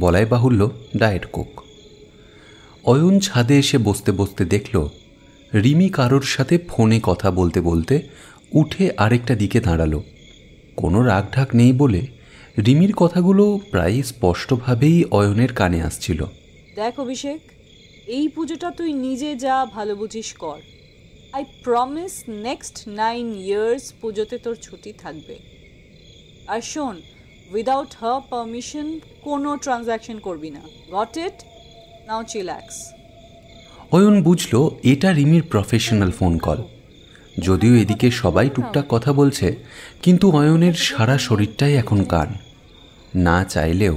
বলাই বাহুল্য ডায়েট কোক। অয়ন ছাদে এসে বসতে বসতে দেখল রিমি কারোর সাথে ফোনে কথা বলতে বলতে উঠে আরেকটা দিকে দাঁড়ালো। কোনো রাগঢাক নেই বলে রিমির কথাগুলো প্রায় স্পষ্টভাবেই অয়নের কানে আসছিল। দেখ অভিষেক, এই পুজোটা তুই নিজে যা ভালো বুঝিস কর। আই প্রমিস নেক্সট 9 years পুজোতে তোর ছুটি থাকবে। আর শোন, উইদাউট হার পারমিশন কোনো ট্রানজ্যাকশন করবি না। Got it? নাও চিল্যাক্স। অয়ন বুঝল এটা রিমির প্রফেশনাল ফোন কল। যদিও এদিকে সবাই টুকটাক কথা বলছে, কিন্তু অয়নের সারা শরীরটাই এখন কান। না চাইলেও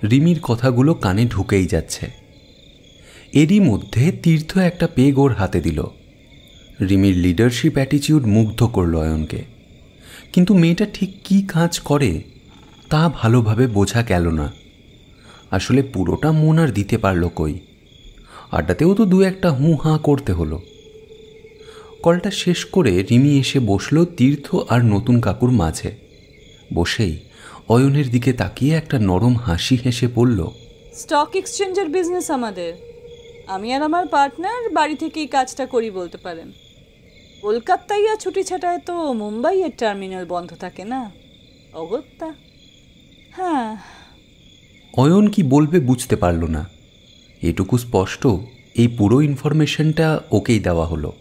রিমির কথাগুলো কানে ঢুকেই যাচ্ছে। এরই মধ্যে তীর্থ একটা পেগ ওর হাতে দিল। রিমির লিডারশিপ অ্যাটিটিউড মুগ্ধ করল অয়নকে, কিন্তু মেয়েটা ঠিক কী কাজ করে তা ভালোভাবে বোঝা গেল না। আসলে পুরোটা মন আর দিতে পারল কই, আড্ডাতেও তো দু একটা হুঁ হাঁ করতে হলো। কলটা শেষ করে রিমি এসে বসল তীর্থ আর নতুন কাকুর মাঝে। বসেই অয়নের দিকে তাকিয়ে একটা নরম হাসি হেসে পড়ল, স্টক এক্সচেঞ্জের বিজনেস আমাদের। আমি আর আমার পার্টনার বাড়ি থেকেই কাজটা করি বলতে পারেন। কলকাতায় আর ছুটি ছাটায় তো মুম্বাইয়ের টার্মিনাল বন্ধ থাকে না, অগত্যা। হ্যাঁ। অয়ন কি বলবে বুঝতে পারল না। এটুকু স্পষ্ট, এই পুরো ইনফরমেশনটা ওকেই দেওয়া হলো,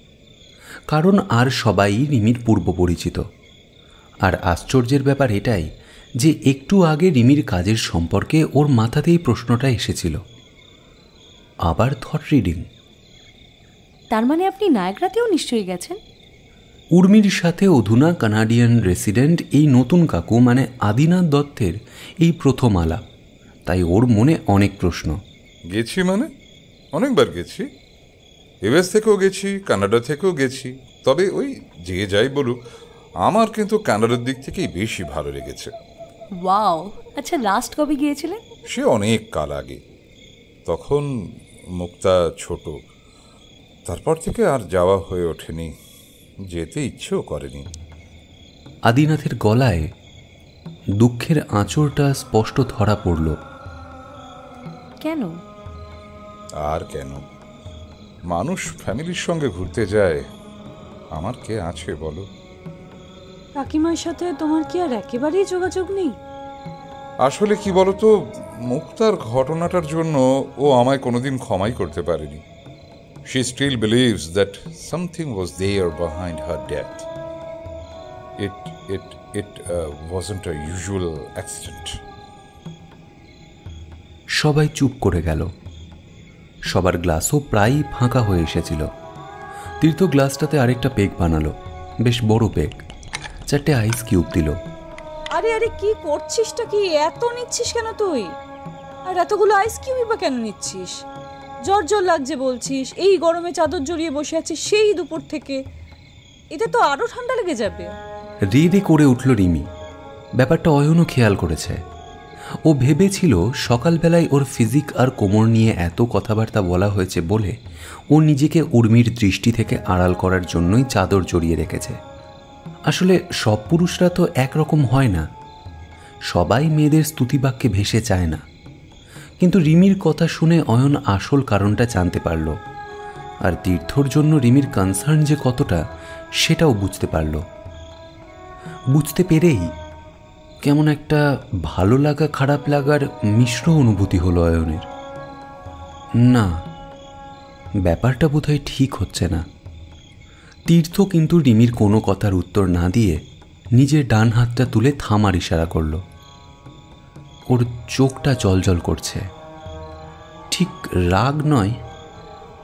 কারণ আর সবাই রিমির পূর্ব পরিচিত। আর আশ্চর্যের ব্যাপার এটাই যে একটু আগে রিমির কাজের সম্পর্কে ওর মাথাতেই প্রশ্নটা এসেছিল। আবার থট রিডিং। তার মানে আপনি নায়গ্রাতেও নিশ্চয়ই গেছেন? উর্মির সাথে অধুনা কানাডিয়ান রেসিডেন্ট এই নতুন কাকু মানে আদিনাথ দত্তের এই প্রথম আলাপ, তাই ওর মনে অনেক প্রশ্ন। গেছি মানে অনেকবার গেছি, ইউএস থেকেও গেছি, কানাডা থেকেও গেছি। তবে ওই যে যাই বলুক, আমার কিন্তু কানাডার দিক থেকেই বেশি ভালো লেগেছে। ওয়াও, আচ্ছা লাস্ট কবে গিয়েছিলেন? সে অনেক কাল আগে, তখন মুক্তা ছোট। তারপর থেকে আর যাওয়া হয়ে ওঠেনি, যেতে ইচ্ছেও করেনি। আদিনাথের গলায় দুঃখের আঁচড়টা স্পষ্ট ধরা পড়ল। কেন? আর কেন, মানুষ ফ্যামিলির সঙ্গে ঘুরতে যায়, আমার কে আছে বলো? কাকিমার সাথে তোমার কি আর একেবারেই যোগাযোগ নেই? আসলে কি বলতো, মুক্তার ঘটনাটার জন্য ও আমায় কোনোদিন ক্ষমাই করতে পারেনি। She still believes that something was there behind her death. It wasn't a usual accident. সবাই চুপ করে গেল। সবার গ্লাসও প্রায় ফাঁকা হয়ে এসেছিল। তীর্থ গ্লাসটাতে আরেকটা পেগ বানালো, বেশ বড় পেগ, 4টে আইস কিউব দিল। আরে আরে কি করছিসটা কি? এত নিচ্ছিস কেন তুই? আর এতগুলো আইস কিউবই বা কেন নিচ্ছিস? জ্বর জ্বর লাগছে বলছিস, এই গরমে চাদর জড়িয়ে বসে আছিস সেই দুপুর থেকে, এতে তো আরো ঠান্ডা লেগে যাবে। রে রে করে উঠল রিমি। ব্যাপারটা অয়নও খেয়াল করেছে। ও ভেবেছিল সকালবেলায় ওর ফিজিক আর কোমর নিয়ে এত কথাবার্তা বলা হয়েছে বলে ও নিজেকে উর্মির দৃষ্টি থেকে আড়াল করার জন্যই চাদর জড়িয়ে রেখেছে। আসলে সব পুরুষরা তো একরকম হয় না, সবাই মেয়েদের স্তুতিবাক্যে ভেসে যায় না। কিন্তু রিমির কথা শুনে অয়ন আসল কারণটা জানতে পারল, আর তীর্থর জন্য রিমির কনসার্ন যে কতটা সেটাও বুঝতে পারল। বুঝতে পেরেই কেমন একটা ভালো লাগা খারাপ লাগার মিশ্র অনুভূতি হলো অয়নের। না, ব্যাপারটা বোধহয় ঠিক হচ্ছে না। তীর্থ কিন্তু রিমির কোনো কথার উত্তর না দিয়ে নিজের ডান হাতটা তুলে থামার ইশারা করল। ওর চোখটা জলজল করছে, ঠিক রাগ নয়,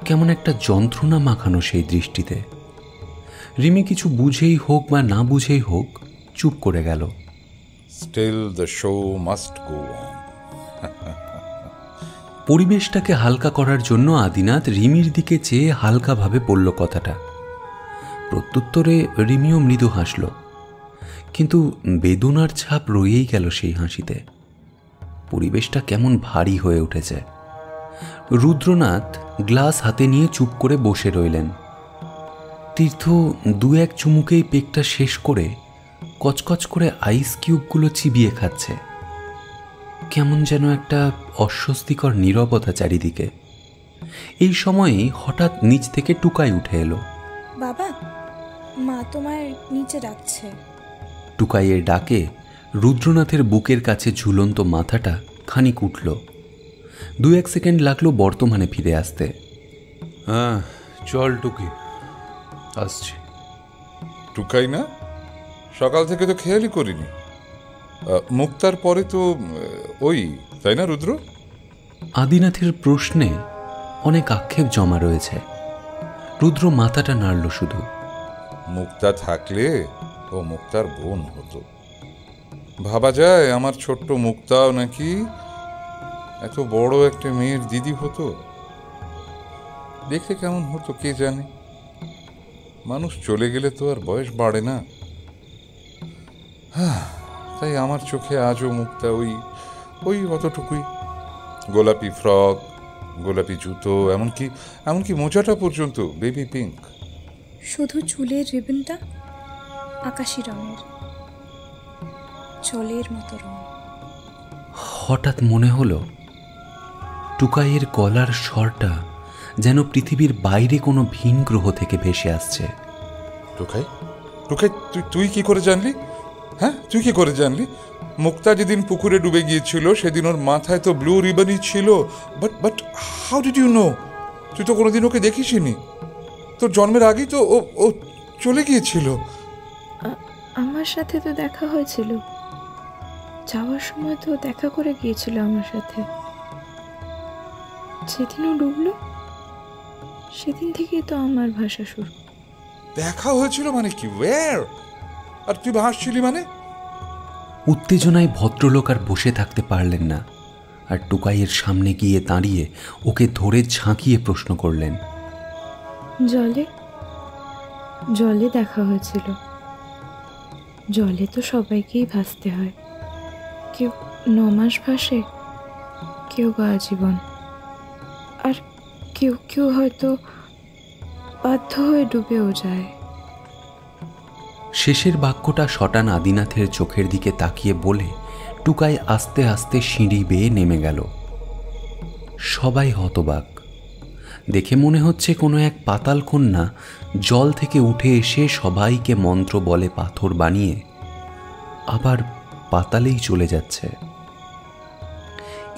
কেমন একটা যন্ত্রণা মাখানো সেই দৃষ্টিতে। রিমি কিছু বুঝেই হোক বা না বুঝেই হোক চুপ করে গেল। Still the show must go on. পরিবেশটাকে হালকা করার জন্য আদিনাথ রিমির দিকে চেয়ে হালকাভাবে বলল কথাটা। প্রত্যুত্তরে রিমিও মৃদু হাসল, কিন্তু বেদনার ছাপ রয়েই গেল সেই হাসিতে। পরিবেশটা কেমন ভারী হয়ে উঠেছে। রুদ্রনাথ গ্লাস হাতে নিয়ে চুপ করে বসে রইলেন। তীর্থ দু এক চুমুকেই পেকটা শেষ করে কচকচ করে আইস কিউবগুলো চিবিয়ে খাচ্ছে। কেমন যেন একটা অস্বস্তিকর নীরবতা চারিদিকে। এই সময়ে হঠাৎ নিচ থেকে টুকাই উঠে এলো। বাবা, মা তোমার নিচে ডাকছে। টুকাইয়ের ডাকে রুদ্রনাথের বুকের কাছে ঝুলন্ত মাথাটা খানিক উঠল। 2-1 সেকেন্ড লাগলো বর্তমানে ফিরে আসতে। হ্যাঁ চল টুকি, আসছি। টুকাই না, সকাল থেকে তো খেয়ালই করিনি। মুক্তার পরে তো ওই, তাই না রুদ্র? আদিনাথের প্রশ্নে অনেক আক্ষেপ জমা রয়েছে। রুদ্র মাথাটা নাড়ল শুধু। মুক্তা থাকলে ও মুক্তার বোন হতো। ভাবা যায় আমার ছোট্ট মুক্তাও নাকি এত বড় একটা মেয়ের দিদি হতো। দেখতে কেমন হতো কে জানে। মানুষ চলে গেলে তো আর বয়স বাড়ে না। তাই আমার চোখে আজও মুক্তা ওই অতটুকুই, গোলাপি ফ্রক, গোলাপি জুতো, এমনকি মোজাটা পর্যন্ত বেবি পিঙ্ক। শুধু চুলের রিবনটা আকাশি রঙের, জলের মতো রঙ। হঠাৎ মনে হলো টুকাইয়ের গলার স্বরটা যেন পৃথিবীর বাইরে কোনো ভিন গ্রহ থেকে ভেসে আসছে। টুকাই, টুকাই, তুই কি করে জানলি? হ্যাঁ, তুই কি করে জানলি? মুক্তা যেদিন পুকুরে ডুবে গিয়েছিল সেদিন ওর মাথায় তো ব্লু রিবনই ছিল। But how did you know? তুই তো কোনোদিন ওকে দেখিসনি। তোর জন্মের আগেই তো ও চলে গিয়েছিল। আমার সাথে তো দেখা হয়েছিল, যাওয়ার সময় তো দেখা করে গিয়েছিল আমার সাথে। যেদিনও ডুবলো সেদিন থেকেই তো আমার ভাষা শুরু। দেখা হয়েছিল মানে কি? ওয়্যার? আর তুই ভাসছিলি মানে? উত্তেজনায় ভদ্রলোক আর বসে থাকতে পারলেন না, আর টুকাইয়ের সামনে গিয়ে দাঁড়িয়ে ওকে ধরে ঝাঁকিয়ে প্রশ্ন করলেন। জলে দেখা হয়েছিল। জলে তো সবাইকেই ভাসতে হয়, কেউ 9 মাস ভাসে, কেউ বা আজীবন, আর কেউ হয়তো বাধ্য হয়ে ডুবেও যায়। শেষের বাক্যটা শটান আদিনাথের চোখের দিকে তাকিয়ে বলে টুকাই আস্তে আস্তে সিঁড়ি বেয়ে নেমে গেল। সবাই হতবাক। দেখে মনে হচ্ছে কোনো এক পাতাল কন্যা জল থেকে উঠে এসে সবাইকে মন্ত্র বলে পাথর বানিয়ে আবার পাতালেই চলে যাচ্ছে।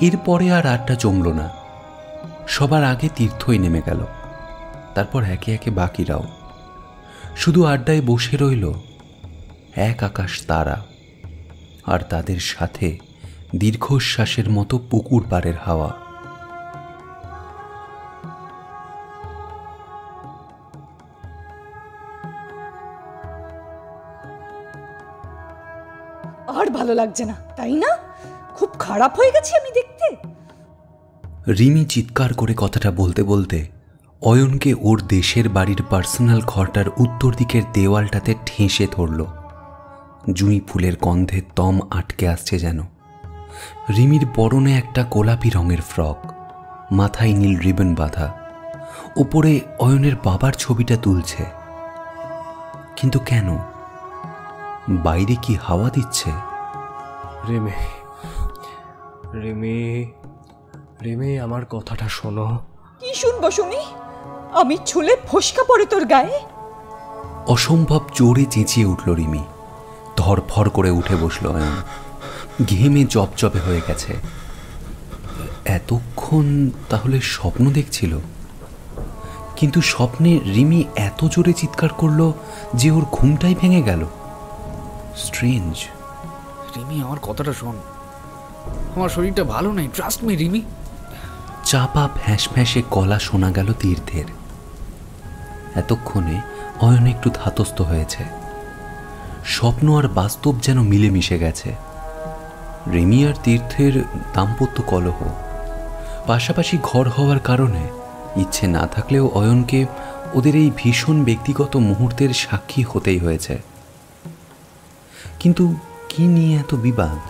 এরপরে আর আড্ডা জমল না। সবার আগে তীর্থই নেমে গেল, তারপর একে একে বাকিরাও। শুধু আড্ডায় বসে রইল এক আকাশ তারা, আর তাদের সাথে দীর্ঘশ্বাসের মতো পুকুর পাড়ের হাওয়া। আর ভালো লাগছে না, তাই না? খুব খারাপ হয়ে গেছে আমি দেখতে। রিমি চিৎকার করে কথাটা বলতে বলতে অয়নকে ওর দেশের বাড়ির পার্সোনাল ঘরটার উত্তর দিকের দেওয়ালটাতে ঠেসে ধরল। জুঁই ফুলের গন্ধে দম আটকে আসছে যেন। রিমির পরনে একটা গোলাপি রঙের ফ্রক, মাথায় নীল রিবন বাঁধা, ওপরে অয়নের বাবার ছবিটা তুলছে। কিন্তু কেন? বাইরে কি হাওয়া দিচ্ছে? রিমি, আমার কথাটা শোনো। কি শুনবো শুনি? আমি ছুলে ফসকা পড়ে তোর গায়ে। অসম্ভব জোরে চেঁচিয়ে উঠল রিমি। ধরফর করে উঠে বসল অয়ন। ঘেমে জপজপে হয়ে গেছে। এতক্ষণ তাহলে স্বপ্ন দেখছিল? কিন্তু স্বপ্নে রিমি এত জোরে চিৎকার করলো যে ওর ঘুমটাই ভেঙে গেল। স্ট্রেঞ্জ। রিমি, আমার কথাটা শোন। আমার শরীরটা ভালো নেই, ট্রাস্ট মি রিমি। চাপা ফ্যাঁস ফ্যাঁসে গলা শোনা গেল তীর্থের। এতক্ষণে অয়ন একটু ধাতস্থ হয়েছে। স্বপ্ন আর বাস্তব যেন মিলেমিশে গেছে। রিমি আর তীর্থের দাম্পত্য কলহ, পাশাপাশি ঘর হওয়ার কারণে ইচ্ছে না থাকলেও অয়নকে ওদের এই ভীষণ ব্যক্তিগত মুহূর্তের সাক্ষী হতেই হয়েছে। কিন্তু কি নিয়ে এত বিবাদ?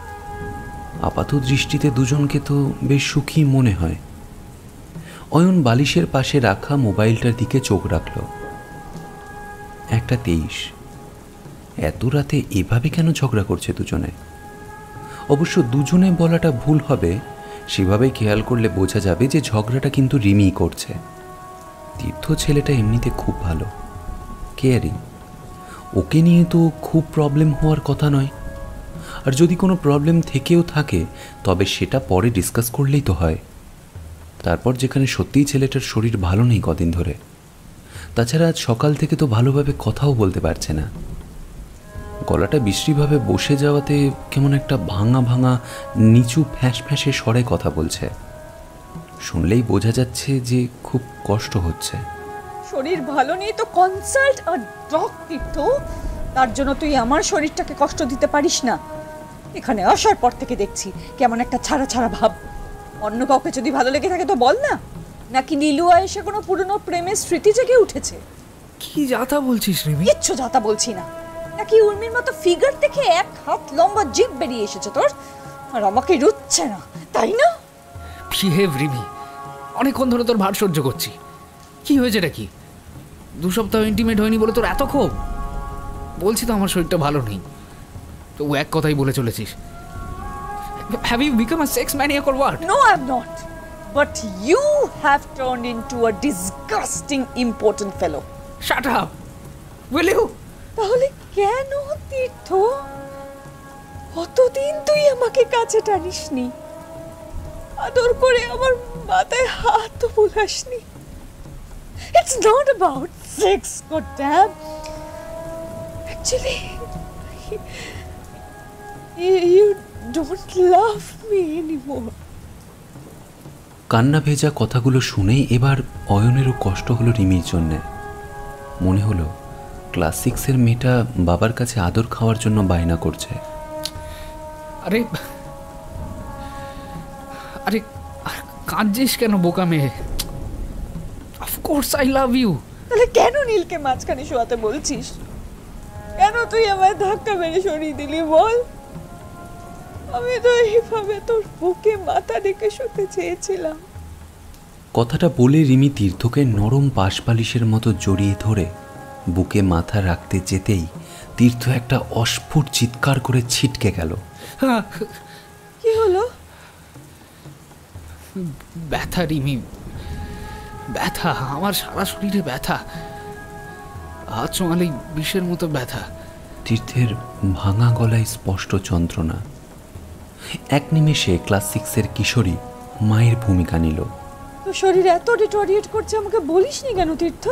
আপাত দৃষ্টিতে দুজনকে তো বেশ সুখী মনে হয়। অয়ন বালিশের পাশে রাখা মোবাইলটার দিকে চোখ রাখল। 1:23। এত রাতে এভাবে কেন ঝগড়া করছে দুজনে? অবশ্য দুজনে বলাটা ভুল হবে। সেভাবে খেয়াল করলে বোঝা যাবে যে ঝগড়াটা কিন্তু রিমিই করছে। তীর্থ ছেলেটা এমনিতে খুব ভালো, কেয়ারিং। ওকে নিয়ে তো খুব প্রবলেম হওয়ার কথা নয়। আর যদি কোনো প্রবলেম থেকেও থাকে তবে সেটা পরে ডিসকাস করলেই তো হয়। তারপর যেখানে সত্যিই ছেলেটার শরীর ভালো নেই কদিন ধরে, তাছাড়া আজ সকাল থেকে তো ভালোভাবে কথাও বলতে পারছে না। গলাটা বিশ্রীভাবে বসে যাওয়াতে কেমন একটা ভাঙা ভাঙা নিচু ফ্যাঁস ফ্যাঁসে স্বরে কথা বলছে। শুনলেই বোঝা যাচ্ছে যে খুব কষ্ট হচ্ছে। শরীর ভালো নেই তো কনসাল্ট আর ডক তীর্থ। তার জন্য তুই আমার শরীরটাকে কষ্ট দিতে পারিস না। এখানে আসার পর থেকে দেখছি কেমন একটা ছাড়া ছাড়া ভাব। অন্য কাউকে যদি ভালো লেগে থাকে তো বল না। নাকি নীলুয়া এসে কোনো পুরনো প্রেমের স্মৃতি জেগে উঠেছে? কি যাতা বলছিস রিমি? কিচ্ছু যাতা বলছি না। নাকি উর্মির মতো ফিগার থেকে 1 হাত লম্বা জিভ বেরিয়ে এসেছে তোর, আর আমাকে রুচ্ছে না, তাই না? বিহেভ রিমি, অনেকক্ষণ ধরে তোর ভার সহ্য করছি। কি হয়েছে এটা? কি 2 সপ্তাহ ইন্টিমেট হয়নি বলে তোর এত ক্ষোভ? বলছি তো আমার শরীরটা ভালো নেই, তো ও এক কথাই বলে চলেছিস। Have you become a sex maniac or what? No, I'm not. But you have turned into a disgusting important fellow. Shut up. Will you? তাহলে কেন তীর্থ অতদিন তুই আমাকে কাছে টানিসনি, আদর করে আমার মাথায় হাত বুলাসনি? It's not about sex, goddamn. Actually, you don't love me anymore. কান্না ভেজা কথাগুলো শুনে এবার অয়নেরও কষ্ট হলো রিমির জন্যে। মনে হলো ক্লাস 6-এর মেয়েটা বাবার কাছে আদর খাওয়ার জন্য বায়না করছে। আরে আরে কাঁদছিস কেন বোকা মেয়ে? Of course I love you. তাহলে কেন নীলকে মাঝখানে শোয়াতে বলছিস? কেন তুই আমায় ধাক্কা মেরে সরিয়ে দিলি বল? আমি তো এইভাবে তোর বুকে মাথা রেখে শুতে চেয়েছিলাম। কথাটা বলে রিমি তীর্থকে নরম পাশবালিশের মতো জড়িয়ে ধরে বুকে মাথা রাখতে যেতেই তীর্থ একটা অস্ফুট চিৎকার করে ছিটকে গেল। কি হলো? ব্যথা রিমি, ব্যথা, আমার সারা শরীরে ব্যথা, হাত ছোঁয়ালেই বিষের মতো ব্যথা। তীর্থের ভাঙা গলায় স্পষ্ট যন্ত্রণা। এক নিমেষে ক্লাস 6-এর কিশোরী মায়ের ভূমিকা নিল। তোর শরীর এত ডিটোরিয়েট করছে, আমাকে বলিসনি কেন তীর্থ?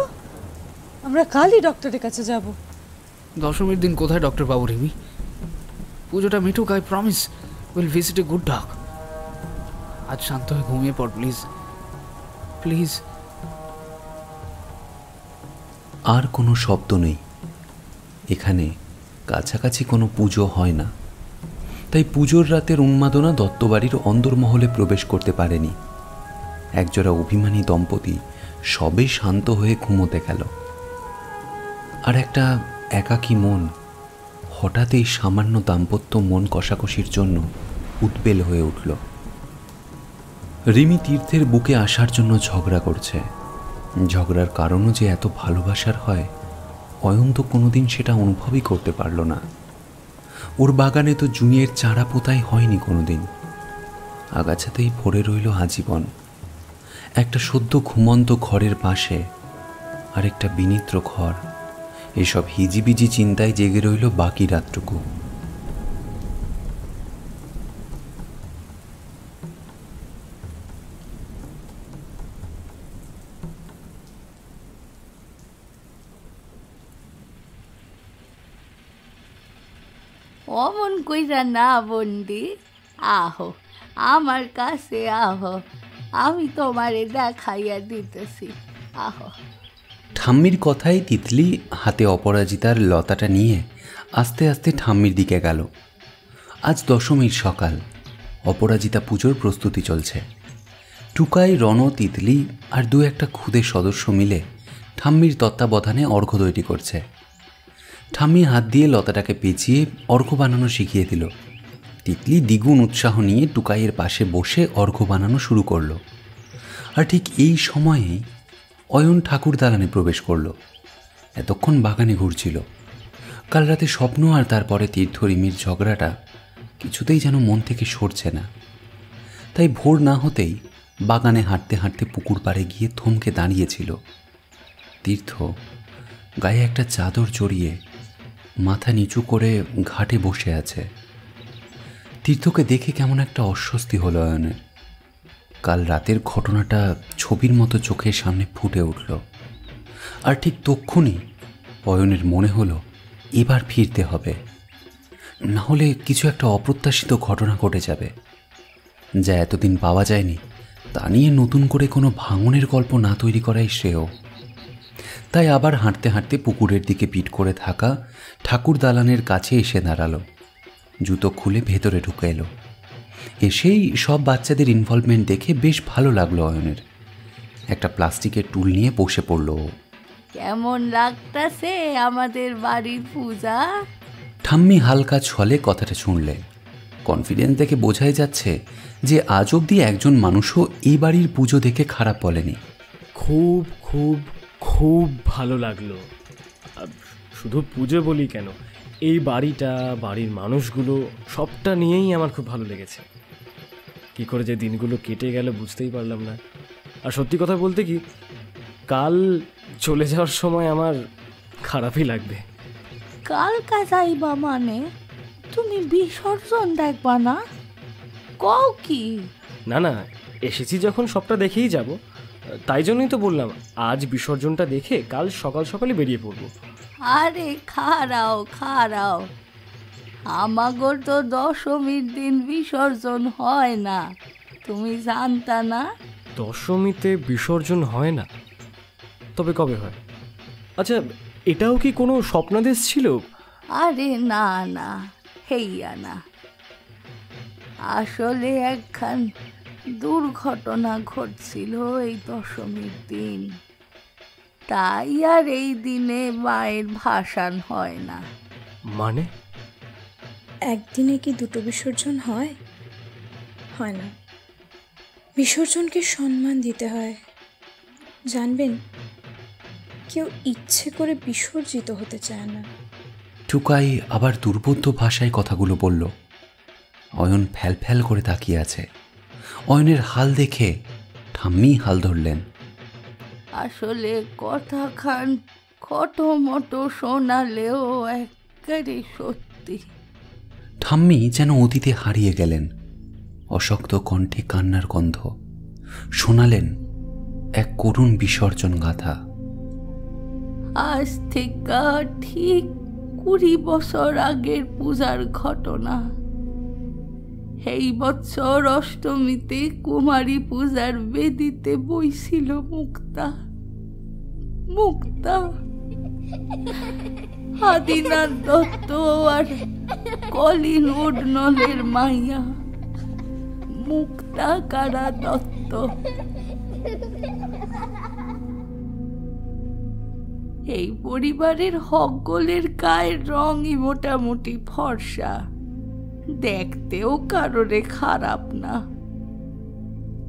আমরা কালই ডক্টরের কাছে যাব। দশমীর দিন কোথায় ডক্টর বাবু রিমি? পুজোটা মিটুক, I promise will visit a good dog. আজ শান্ত হয়ে ঘুমিয়ে পড় প্লিজ, প্লিজ। আর কোনো শব্দ নেই। এখানে কাছাকাছি কোনো পুজো হয় না, তাই পুজোর রাতের উন্মাদনা দত্তবাড়ির অন্দরমহলে প্রবেশ করতে পারেনি। একজোড়া অভিমানী দম্পতি সবে শান্ত হয়ে ঘুমোতে গেল, আর একটা একাকী মন হঠাৎ এই সামান্য দাম্পত্য মন কষাকষির জন্য উদ্বেল হয়ে উঠল। রিমি তীর্থের বুকে আসার জন্য ঝগড়া করছে। ঝগড়ার কারণও যে এত ভালোবাসার হয় অয়ন তো কোনোদিন সেটা অনুভবই করতে পারল না। ওর বাগানে তো জুঁইয়ের চারা পোতাই হয়নি কোনোদিন, আগাছাতেই ভরে রইল আজীবন। একটা সদ্য ঘুমন্ত ঘরের পাশে আরেকটা বিনিদ্র ঘর, এসব হিজিবিজি চিন্তায় জেগে রইল বাকি রাতটুকু। অমন কইরা না বন্দি, আহো আমার কাছে আহো, আমি তোমারে দেখাইয়া দিতেছি, আহো। ঠাম্মির কথায় তিতলি হাতে অপরাজিতার লতাটা নিয়ে আস্তে আস্তে ঠাম্মির দিকে গেল। আজ দশমীর সকাল, অপরাজিতা পুজোর প্রস্তুতি চলছে। টুকাই, রণ, তিতলি আর 2-1 খুদে সদস্য মিলে ঠাম্মির তত্ত্বাবধানে অর্ঘ্য তৈরি করছে। ঠাম্মি হাত দিয়ে লতাটাকে পেঁচিয়ে অর্ঘ্য বানানো শিখিয়ে দিল। তিতলি দ্বিগুণ উৎসাহ নিয়ে টুকাইয়ের পাশে বসে অর্ঘ্য বানানো শুরু করলো। আর ঠিক এই সময়েই অয়ন ঠাকুর দালানে প্রবেশ করল। এতক্ষণ বাগানে ঘুরছিল। কাল রাতে স্বপ্ন আর তারপরে তীর্থ রিমির ঝগড়াটা কিছুতেই যেন মন থেকে সরছে না। তাই ভোর না হতেই বাগানে হাঁটতে হাঁটতে পুকুর পাড়ে গিয়ে থমকে দাঁড়িয়েছিল। তীর্থ গায়ে একটা চাদর জড়িয়ে মাথা নিচু করে ঘাটে বসে আছে। তীর্থকে দেখে কেমন একটা অস্বস্তি হলো অয়নের। কাল রাতের ঘটনাটা ছবির মতো চোখের সামনে ফুটে উঠল। আর ঠিক তক্ষুনি অয়নের মনে হলো এবার ফিরতে হবে, না হলে কিছু একটা অপ্রত্যাশিত ঘটনা ঘটে যাবে, যা এতদিন পাওয়া যায়নি। তা নিয়ে নতুন করে কোনো ভাঙনের গল্প না তৈরি করাই শ্রেয়। তাই আবার হাঁটতে হাঁটতে পুকুরের দিকে পিঠ করে থাকা ঠাকুর দালানের কাছে এসে দাঁড়ালো। জুতো খুলে ভেতরে ঢুকে এলো। এসেই সব বাচ্চাদের ইনভলভমেন্ট দেখে বেশ ভালো লাগলো অয়নের। একটা প্লাস্টিকের টুল নিয়ে বসে পড়ল। কেমন লাগতাছে আমাদের বাড়ির পূজা? ঠাম্মি হালকা ছলে কথাটা শুনলে। কনফিডেন্স দেখে বোঝাই যাচ্ছে যে আজ অবধি একজন মানুষও এই বাড়ির পুজো দেখে খারাপ বলেনি। খুব খুব খুব ভালো লাগলো। শুধু পুজো বলি কেন, এই বাড়িটা, বাড়ির মানুষগুলো সবটা নিয়েই আমার খুব ভালো লেগেছে। কী করে যে দিনগুলো কেটে গেল বুঝতেই পারলাম না। আর সত্যি কথা বলতে কি, কাল চলে যাওয়ার সময় আমার খারাপই লাগবে। কালকা যাইবা মানে তুমি বিসর্জন দেখবা না? কও কি? না না, এসেছি যখন সবটা দেখেই যাব, তাই জন্যই তো বললাম আজ বিসর্জনটা দেখে কাল সকাল সকালে বেরিয়ে পড়বো। আরে খাড়াও খাড়াও, আমাগর তো দশমীর দিন বিসর্জন হয় না, তুমি জানতা না? দশমীতে বিসর্জন হয় না? তবে কবে হয়? আচ্ছা, এটাও কি কোনো স্বপ্নাদেশ ছিল? আরে না না, হেইয়া না, আসলে একখান দুর্ঘটনা ঘটছিল এই দশমীর দিন, তাই আর এই দিনে মায়ের ভাসান হয় না। মানে একদিনে কি দুটো বিসর্জন হয়? হয় না। বিসর্জনকে সম্মান দিতে হয়, জানবেন? কেউ ইচ্ছে করে বিসর্জিত হতে চায় না। টুকাই আবার দুর্বোধ্য ভাষায় কথাগুলো বলল। অয়ন ফ্যাল ফ্যাল করে তাকিয়ে আছে। অয়নের হাল দেখে ঠাম্মি হাল ধরলেন। আসলে কথাখান খটোমটো শোনালেও একেবারে সত্যি। ঠাম্মি যেন অতীতে হারিয়ে গেলেন। অশক্ত কণ্ঠে কান্নার গন্ধ শোনালেন এক করুণ বিসর্জন গাথা। আজ থেকে ঠিক 20 বছর আগের পূজার ঘটনা। এই বছর অষ্টমীতে কুমারী পূজার বেদিতে বইছিল মুক্তা। মুক্তা, আদিনাথ দত্ত আর কলিন উডনলের মাইয়া মুক্তা কারা দত্ত। এই পরিবারের সকলের গায়ের রঙই মোটামুটি ফর্সা, দেখতেও কারোরে খারাপ না,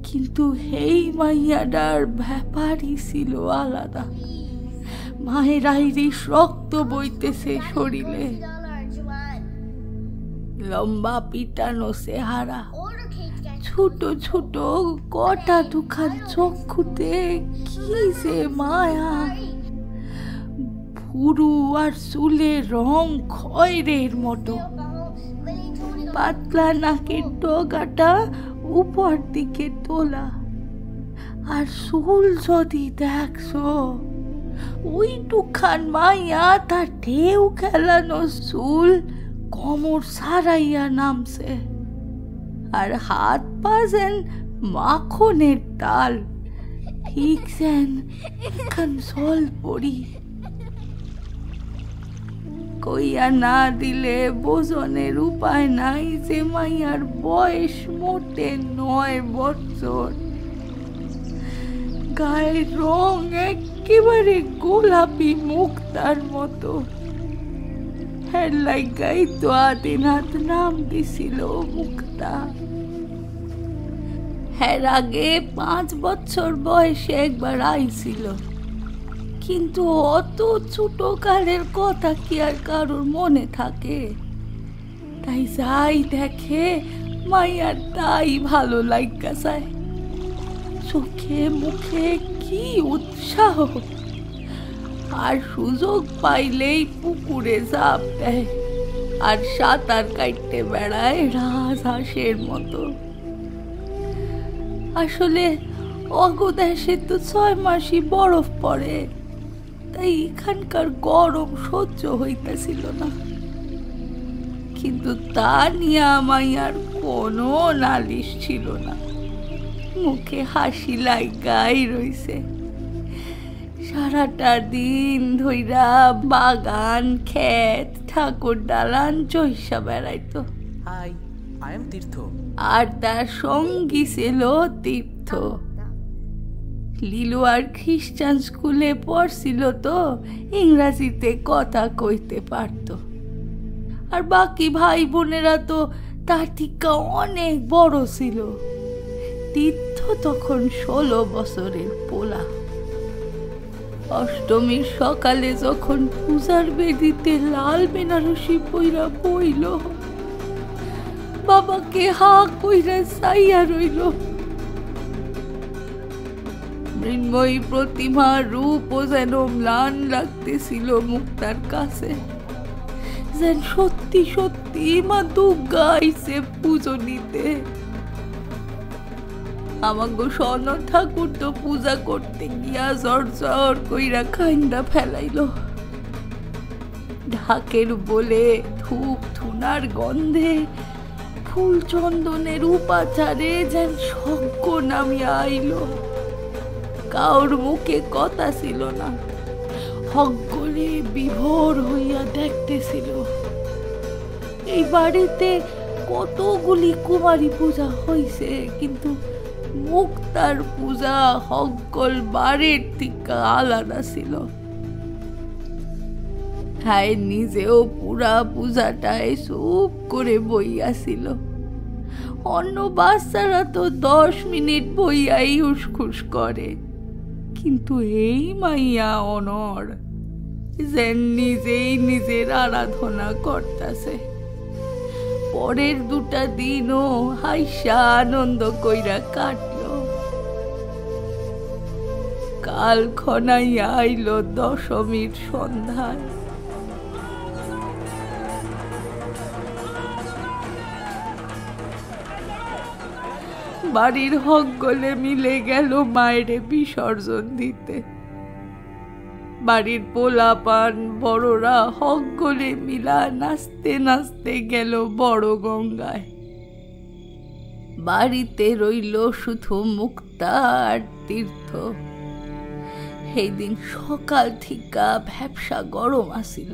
কিন্তু এই মাইয়াটার ব্যাপারই ছিল আলাদা। মায়ের আইরিশ রক্ত বইতেছে শরীরে, লম্বা পিটানো চেহারা, ছোট ছোট কটা দুখান চক্ষুতে কি যে মায়া, পুরু আর চুলের রং খয়েরের মতো, পাতলা নাকের ডগাটা উপর দিকে তোলা, আর চুল যদি দেখছো, ওই দুখান মাইয়া তার ঢেউ খেলানো চুল কোমর ছাড়াইয়া নামছে, আর হাত পা যেন মাখনের তাল, ঠিক যেন একখান জল পড়ি। কইয়া না দিলে বোঝনের উপায় নাই যে মাইয়ার বয়স মোটে 9 বছর। গায়ের রং একেবারে গোলাপি মুক্তার মতো। হের লাগাই তো আদিনাথ নাম দিছিল মুক্তা। হের আগে 5 বছর বয়সে একবার আইছিল, কিন্তু অত ছোট কালের কথা কি আর কারোর মনে থাকে? তাই যাই দেখে মাইয়ার তাই ভালো লাগা যায়। চোখে মুখে কি উৎসাহ, আর সুযোগ পাইলেই পুকুরে ঝাঁপ দেয়, আর সাঁতার কাটতে বেড়ায় রাজহাঁসের মতো। আসলে অগদেশে তো 6 মাসই বরফ পড়ে, তাই এখানকার গরম সহ্য হইতেছিল না, কিন্তু তা নিয়ে মাইয়ার কোনো নালিশ ছিল না। মুখে হাসি লাগাই রইছে। সারাটা দিন ধইরা বাগান, ক্ষেত, ঠাকুর দালান চইসা বেড়াইতো। হাই, আই এম তীর্থ। আর তার সঙ্গী ছিল তীর্থ। লিলু আর খ্রিস্টান স্কুলে পড়ছিল তো ইংরাজিতে কথা কইতে পারত, আর বাকি ভাই বোনেরা তো তার থেকে অনেক বড় ছিল। তীর্থ তখন 16 বছরের পোলা। অষ্টমীর সকালে যখন পূজার বেদিতে লাল বেনারসি পইরা বইল, বাবাকে হা কইরা চাইয়া রইল। মৃন্ময়ী প্রতিমার রূপও যেন ম্লান লাগতেছিল মুক্তার কাছে, যেন সত্যি সত্যি মা দুর্গা আইছে পুজো নিতে। আমাগো সন ঠাকুর তো পূজা করতে গিয়া জ্বর জ্বর কইরা কাইন্দা ফেলাইল। ঢাকের বলে ধূপ ধুনার গন্ধে ফুল চন্দনের উপাচারে যেন স্বর্গ নামিয়া আইল। কাউর মুখে কথা ছিল না, হকগলে বিভোর হইয়া দেখতেছিল। এই বাড়িতে কতগুলি কুমারী পূজা হইছে, কিন্তু মুক্তার পূজা হকগল বাড়ির থেকে আলাদা ছিল। হ্যাঁ, নিজেও পুরা পূজাটায় চুপ করে বইয়াছিল। অন্য বাচ্চারা তো 10 মিনিট বইয়াই উসখুস করে, কিন্তু এই মাইয়া অনর যেন নিজেই নিজের আরাধনা করতেছে। পরের 2টা দিনও হাইসা আনন্দ কইরা কাটল। কাল খনাইয়া আইল দশমীর সন্ধ্যায়। বাড়ির হকগলে মিলে গেল মায়ের বিসর্জন দিতে। বাড়ির পোলাপান বড়রা হকগলে মিলা নাচতে নাচতে গেল বড় গঙ্গায়। বাড়িতে রইল শুধু মুক্তা আর তীর্থ। সেই দিন সকাল থেকে ভ্যাপসা গরম আসিল।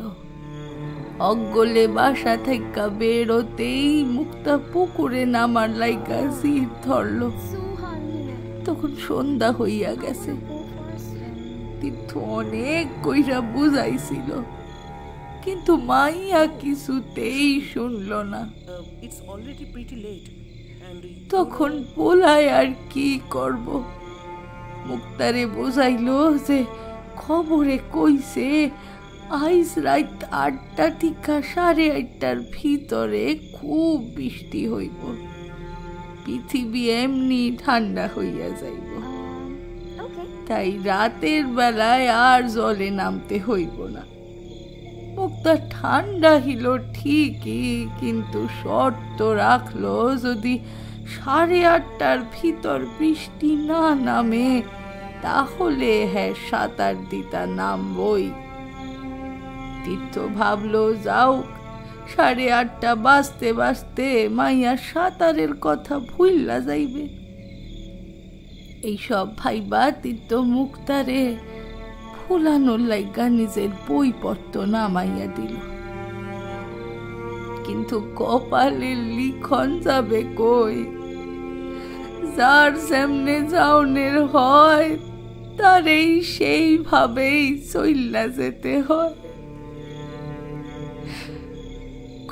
হকগলে বাসা থেকে বেরোতেই মুক্তা পুকুরে নামার লাইগা জিদ ধরল। তখন সন্ধ্যা হইয়া গেছে। তীর্থ অনেক কইরা বুঝাইছিল, কিন্তু মাইয়া কিছুতেই শুনল না। তখন পোলায় আর কি করব? মুক্তারে বুঝাইল যে খবরে কইছে আইজ রাত 8টা থেকে 8:30টার ভিতরে খুব বৃষ্টি হইব, পৃথিবী এমনি ঠান্ডা হইয়া যাইব, তাই রাতের বেলায় আর জলে নামতে হইব না। মুক্তা ঠান্ডা হইল ঠিকই, কিন্তু শর্ত রাখলো যদি 8:30টার ভিতর বৃষ্টি না নামে তাহলে হ্যাঁ সাঁতার দিতা নামবই। তীর্থ ভাবলো যাও, 8:30টা বাজতে বাজতে মাইয়া সাঁতারের কথা ভুইল্লা যাইবে। এইসব ভাইবা তীর্থ মুক্তারে ফুলানোর লাইগা নিজের বইপত্র নামাইয়া দিল। কিন্তু কপালের লিখন যাবে কই? যার যেমনে যাওনের হয় তার এই সেইভাবেই চইল্লা যেতে হয়।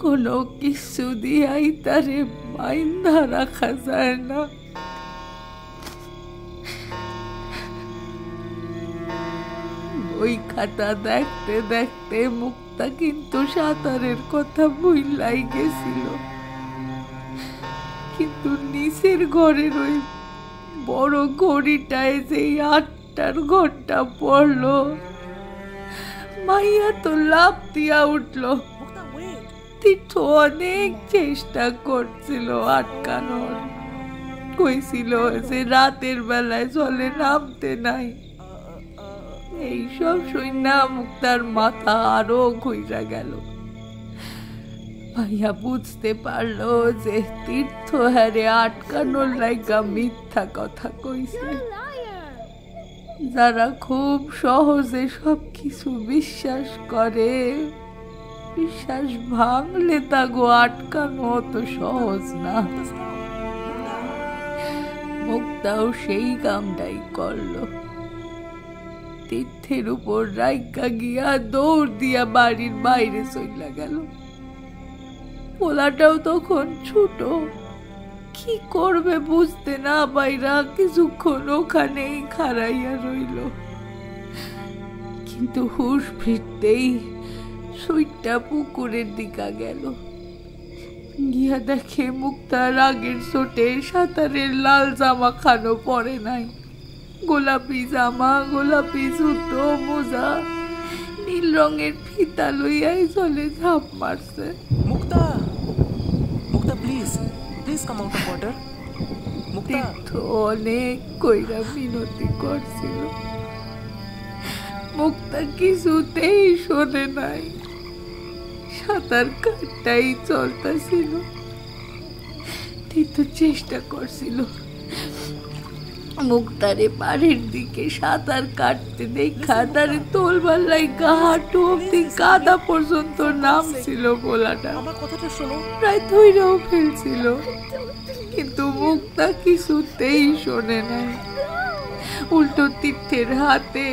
কোনো কিছু দিয়াই তারে বাইন্ধা রাখা যায় না। ওই খাতা দেখতে দেখতে মুক্তা কিন্তু সাঁতারের কথা ভুইলাই গেছিল। কিন্তু নিচের ঘরের ওই বড় ঘড়িটায় যেই 8টার ঘন্টা পড়ল, মাইয়া তো লাফ দিয়া উঠল। তীর্থ অনেক চেষ্টা করছিল আটকানোর, কইছিল যে রাতের বেলায় জলে নামতে নাই। এইসব শুইনা মুক্তার মাথা আরো ঘুইরা গেল। মাইয়া বুঝতে পারলো যে তীর্থ হারে আটকানোর লাইগা মিথ্যা কথা কইছে। যারা খুব সহজে সবকিছু বিশ্বাস করে, বিশ্বাস ভাঙলে তা গো আটকানো অত সহজ না। মুক্তাও সেই কামটাই করলো। তীর্থের উপর রাইকা গিয়া দৌড় দিয়া বাড়ির বাইরে চইলা গেল। পোলাটাও তখন ছোট, কি করবে বুঝতে না বাইরা কিছুক্ষণ ওখানেই খাড়াইয়া রইল। কিন্তু হুশ ফিরতেই সুইটটা পুকুরের দিকা গেল। গিয়া দেখে মুক্তার আগের চোটে সাঁতারের লাল জামা খানো পরে নাই, গোলাপি জামা, গোলাপি জুতো, মোজা, নীল রঙের ফিতা লইয়াই জলে ঝাঁপ মারছে। Mukta, Mukta please please come out of water. Tirtha অনেক কইরা মিনতি করছিল, মুক্তা কিছুতেই শোনে নাই। সাঁতার কাটটাই চলতেছিল। তীর্থ চেষ্টা করছিল মুক্তারে পাড়ের দিকে সাঁতার কাটতে দেখা তারে তোলবার লাইগা হাঁটু অব্দি কাদা পর্যন্ত নামছিল পোলাটা, প্রায় ধইরাও ফেলছিল, কিন্তু মুক্তা কিছুতেই শোনে নাই। উল্টো তীর্থের হাতে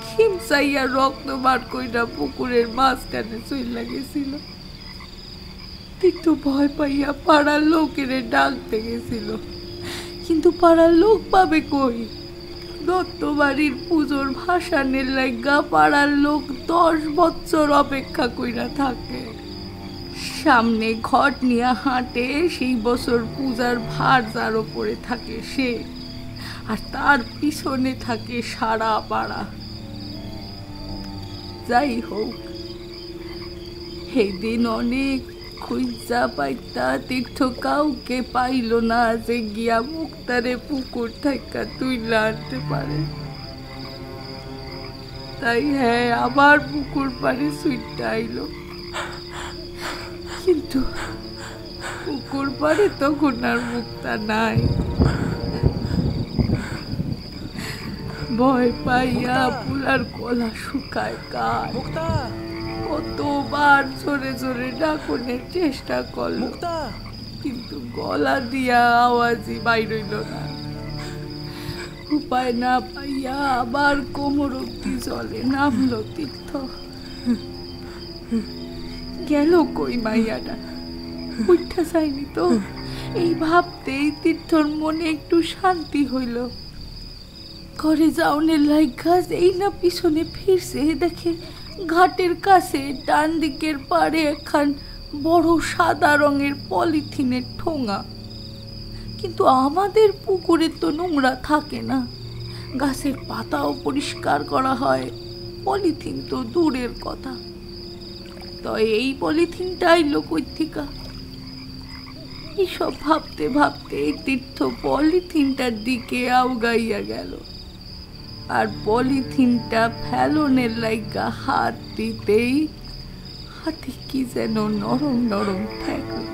খিমচাইয়া রক্ত বার কইরা পুকুরের মাঝখানে চইলা গেছিল। তীর্থ ভয় পাইয়া পাড়ার লোকের ডাকতে গেছিল, কিন্তু পাড়ার লোক পাবে কই? দত্ত বাড়ির পুজোর ভাসানের লাইগা পাড়ার লোক 10 বছর অপেক্ষা কইরা থাকে। সামনে ঘট নিয়ে হাঁটে, সেই বছর পূজার ভার যার ওপরে থাকে সে, আর তার পিছনে থাকে সারা পাড়া। যাই হোক, এই দিন অনেক খুঁজা পাইতা তীর্থ কাউকে পাইল না যে গিয়া মুক্তারে পুকুর থেকে তুইলা আনতে পারে। তাই হ্যাঁ, আবার পুকুর পাড়ে সুইটটা আইল, কিন্তু পুকুর পাড়ে তখন আর মুক্তা নাই। ভয় পাইয়া পুলার গলা শুকায় কার, কতবার জোরে জোরে ডাকনের চেষ্টা করলো, কিন্তু গলা দিয়া আওয়াজই বাইর হইল না। উপায় না পাইয়া আবার কোমর অব্দি জলে নামলো তীর্থ। গেল কই মাইয়াটা? উঠা যায়নি তো? এই ভাবতেই তীর্থর মনে একটু শান্তি হইল। ঘরে যাওনের লাইগা এই না পিছনে ফিরছে, দেখে ঘাটের কাছে ডান দিকের পাড়ে একখান বড় সাদা রঙের পলিথিনের ঠোঙা। কিন্তু আমাদের পুকুরে তো নোংরা থাকে না, গাছের পাতাও পরিষ্কার করা হয়, পলিথিন তো দূরের কথা। তো এই পলিথিনটা আইলো কই থিকা? এইসব ভাবতে ভাবতে তীর্থ পলিথিনটার দিকে আউগাইয়া গেল, আর পলিথিনটা ফেলনের লাইগা হাত দিতেই হাতে কি যেন নরম নরম ঠেকল।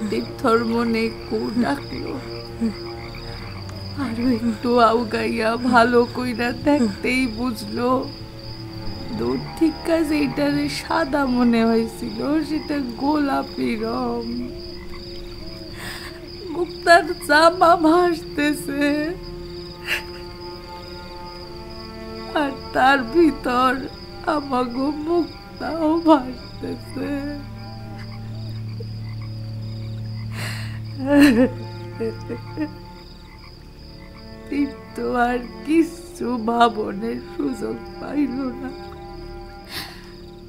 তীর্থর মনে কো ডাকলো, আরো একটু আউগাইয়া ভালো কইরা দেখতেই বুঝলো দূর থেকে যেটারে সাদা মনে হয়েছিল সেটা গোলাপি রং। মুক্তার জামা ভাসতেছে, আর তার ভিতর আমাগো মুক্তাও ভাসতেছে। তীর্থ আর কিছু ভাবনের সুযোগ পাইল না।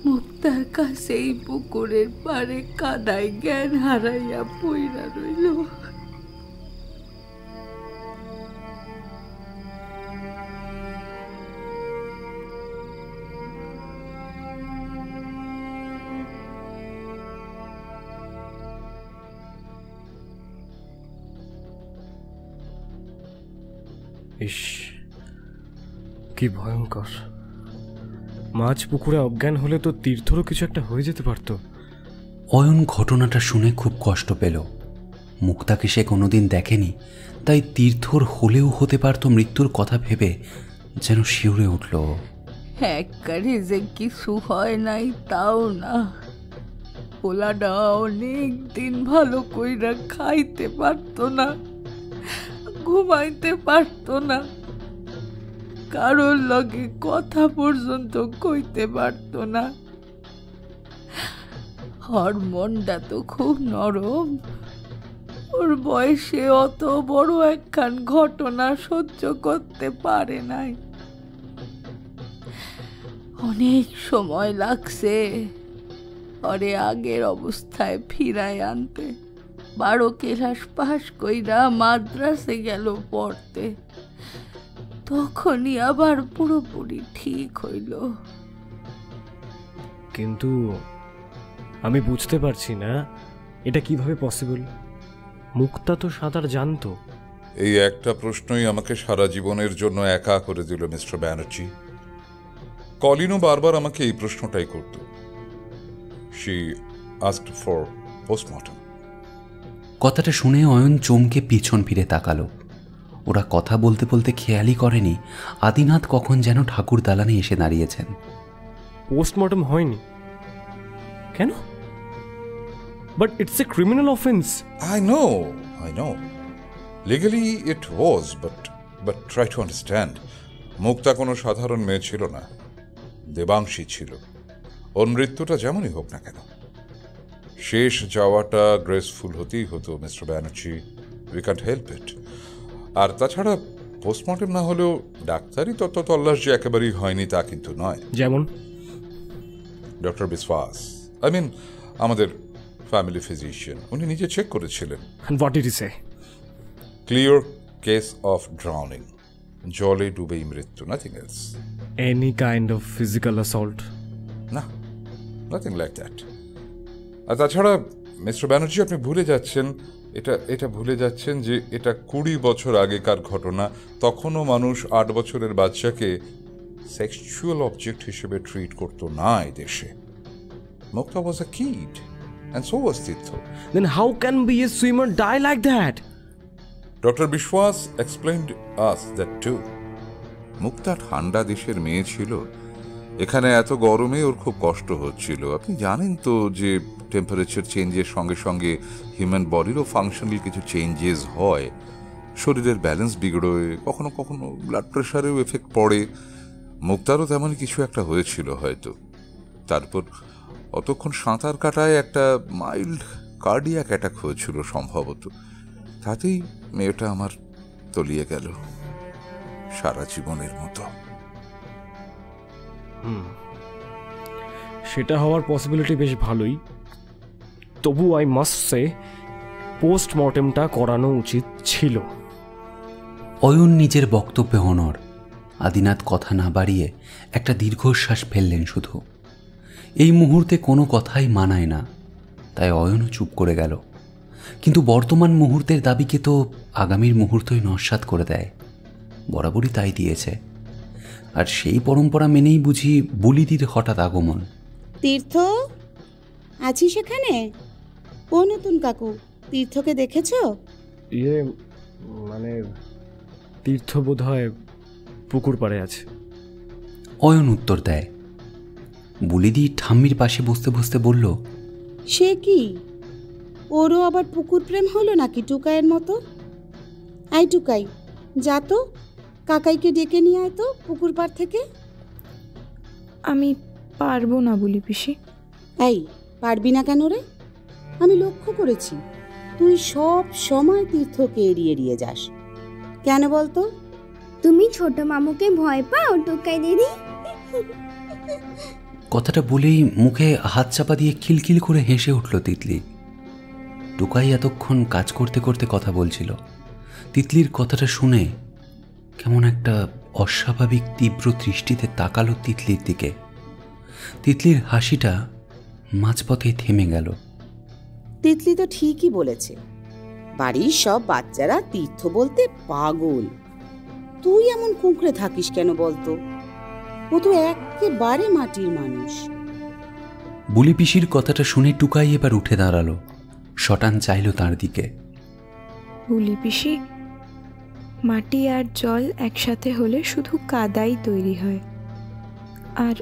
মুক্তার কাছেই পুকুরের পাড়ে কাদায় জ্ঞান হারাইয়া পইরা রইল। ইস, কি ভয়ঙ্কর! মাছ পুকুরে অজ্ঞান হলে তো তীর্থরও কিছু একটা হয়ে যেতে পারত। অয়ন ঘটনাটা শুনে খুব কষ্ট পেল। মুক্তাকে সে কোনোদিন দেখেনি, তাই তীর্থর হলেও হতে পারত মৃত্যুর কথা ভেবে যেন শিউরে উঠল। একবারে যে কিছু হয় নাই তাও না, পোলাটা অনেক দিন ভালো কইরা খাইতে পারতো না, ঘুমাইতে পারতো না, কারোর লগে কথা পর্যন্ত কইতে পারতো না। ওর মনটা তো খুব নরম, ওর বয়সে অত বড় একখান ঘটনা সহ্য করতে পারে নাই। অনেক সময় লাগছে ওরে আগের অবস্থায় ফিরায় আনতে। 12 ক্লাস পাস কইরা মাদ্রাসে গেল পড়তে, তখনই আবার পুরোপুরি ঠিক হইল। কিন্তু আমি বুঝতে পারছি না এটা কিভাবে পসিবল। মুক্তা তো সাঁতার জানতো। এই একটা প্রশ্নই আমাকে সারা জীবনের জন্য একা করে দিল মিস্টার ব্যানার্জি। কলিনও বারবার আমাকে এই প্রশ্নটাই করত। She asked for post-mortem. কথাটা শুনে অয়ন চমকে পিছন ফিরে তাকালো। ওরা কথা বলতে বলতে খেয়ালই করেনি আদিনাথ কখন যেন ঠাকুর দালানে এসে দাঁড়িয়েছেন। পোস্টমর্টম হয়নি কেন? But it's a criminal offence. I know. Legally it was, but try to understand. মুক্তা কোনো সাধারণ মেয়ে ছিল না, দেবাংশী ছিল। ওর মৃত্যুটা যেমনই হোক না কেন, শেষ যাওয়াটা গ্রেসফুল হতেই হতো mister Banerjee. We can't help it. আর তাছাড়া পোস্টমর্টম না হলেও ডাক্তারি তত্ত্ব তল্লাশ যে একেবারেই হয়নি তা কিন্তু নয়। যেমন ডক্টর বিশ্বাস, আই মিন আমাদের ফ্যামিলি ফিজিশিয়ান, উনি নিজে চেক করেছিলেন। What did he say? Clear case of drowning, জলে ডুবেই মৃত্যু, nothing else. Any kind of physical assault? না, নাথিং লাইক দ্যাট। আর তাছাড়া মিস্টার ব্যানার্জি আপনি ভুলে যাচ্ছেন, এটা ভুলে যাচ্ছেন যে এটা 20 বছর আগেকার ঘটনা। তখনও মানুষ 8 বছরের বাচ্চাকে সেক্সুয়াল অবজেক্ট হিসেবে ট্রিট করতো না এই দেশে। মুক্তা was a kid and so was Tirtho. Then how can be a swimmer die like that? Dr. Bishwas explained us that too. মুক্তা ঠান্ডা দেশের মেয়ে ছিল, এখানে এত গরমে ওর খুব কষ্ট হচ্ছিল। আপনি জানেন তো যে টেম্পারেচার চেঞ্জের সঙ্গে সঙ্গে হিউম্যান বডিরও ফাংশনাল কিছু চেঞ্জেস হয়, শরীরের ব্যালেন্স বিগড়োয়, কখনো কখনো ব্লাড প্রেশারেও এফেক্ট পড়ে। মুক্তারও তেমন কিছু একটা হয়েছিল হয়তো। তারপর অতক্ষণ সাঁতার কাটায় একটা মাইল্ড কার্ডিয়াক অ্যাটাক হয়েছিল সম্ভবত। তাতেই মেয়েটা আমার তলিয়ে গেল সারা জীবনের মতো। সেটা হওয়ার পসিবিলিটি বেশ ভালোই। তবু আই মাস্ট সে পোস্টমর্টেমটা করানো উচিত ছিল। অয়ন নিজের বক্তব্যে অনড়। আদিনাথ কথা না বাড়িয়ে একটা দীর্ঘশ্বাস ফেললেন শুধু। এই মুহূর্তে কোনো কথাই মানায় না, তাই অয়নও চুপ করে গেল। কিন্তু বর্তমান মুহূর্তের দাবিকে তো আগামীর মুহূর্তই নস্যাৎ করে দেয়, বরাবরই তাই দিয়েছে। আর সেই পরম্পরা মেনেই বুঝি বুলিদির হঠাৎ আগমন। তীর্থ, আছিস এখানে? ও নতুন কাকু, তীর্থকে দেখেছো? মানে তীর্থ বোধ হয় পুকুর পাড়ে আছে। অয়ন উত্তর দেয়। বুলিদি ঠাম্মির পাশে বসতে বসতে বলল, সে কি, ওরও আবার পুকুর প্রেম হলো নাকি টুকাইয়ের মতো? আই টুকাই, যা তো কাকাইকে ডেকে নিয়ে আয় তো পুকুর পাড় থেকে। আমি পারবো না বলি পিসি। এই, পারবি না কেন রে? আমি লক্ষ্য করেছি তুই সব সময় তীর্থকে এড়িয়ে এড়িয়ে যাস, কেন বলতো? তুমি ছোট মামুকে ভয় পাও টুকাই দিদি? কথাটা বলেই মুখে হাত চাপা দিয়ে খিলখিল করে হেসে উঠল তিতলি। টুকাই এতক্ষণ কাজ করতে করতে কথা বলছিল। তিতলির কথাটা শুনে কেমন একটা অস্বাভাবিক তীব্র দৃষ্টিতে তাকালো তিতলির দিকে। তিতলির হাসিটা মাঝপথে থেমে গেল। তিতলি তো ঠিকই বলেছে, বাড়ির সব বাচ্চারা তীর্থ বলতে পাগল। তুই এমন কুঁকড়ে থাকিস কেন বলতো? ও তো একেবারে মাটির মানুষ। বুলি পিসির কথাটা শুনে টুকাই এবার উঠে দাঁড়ালো, শটান চাইল তার দিকে। বুলি পিসি, মাটি আর জল একসাথে হলে শুধু কাদাই তৈরি হয়, আর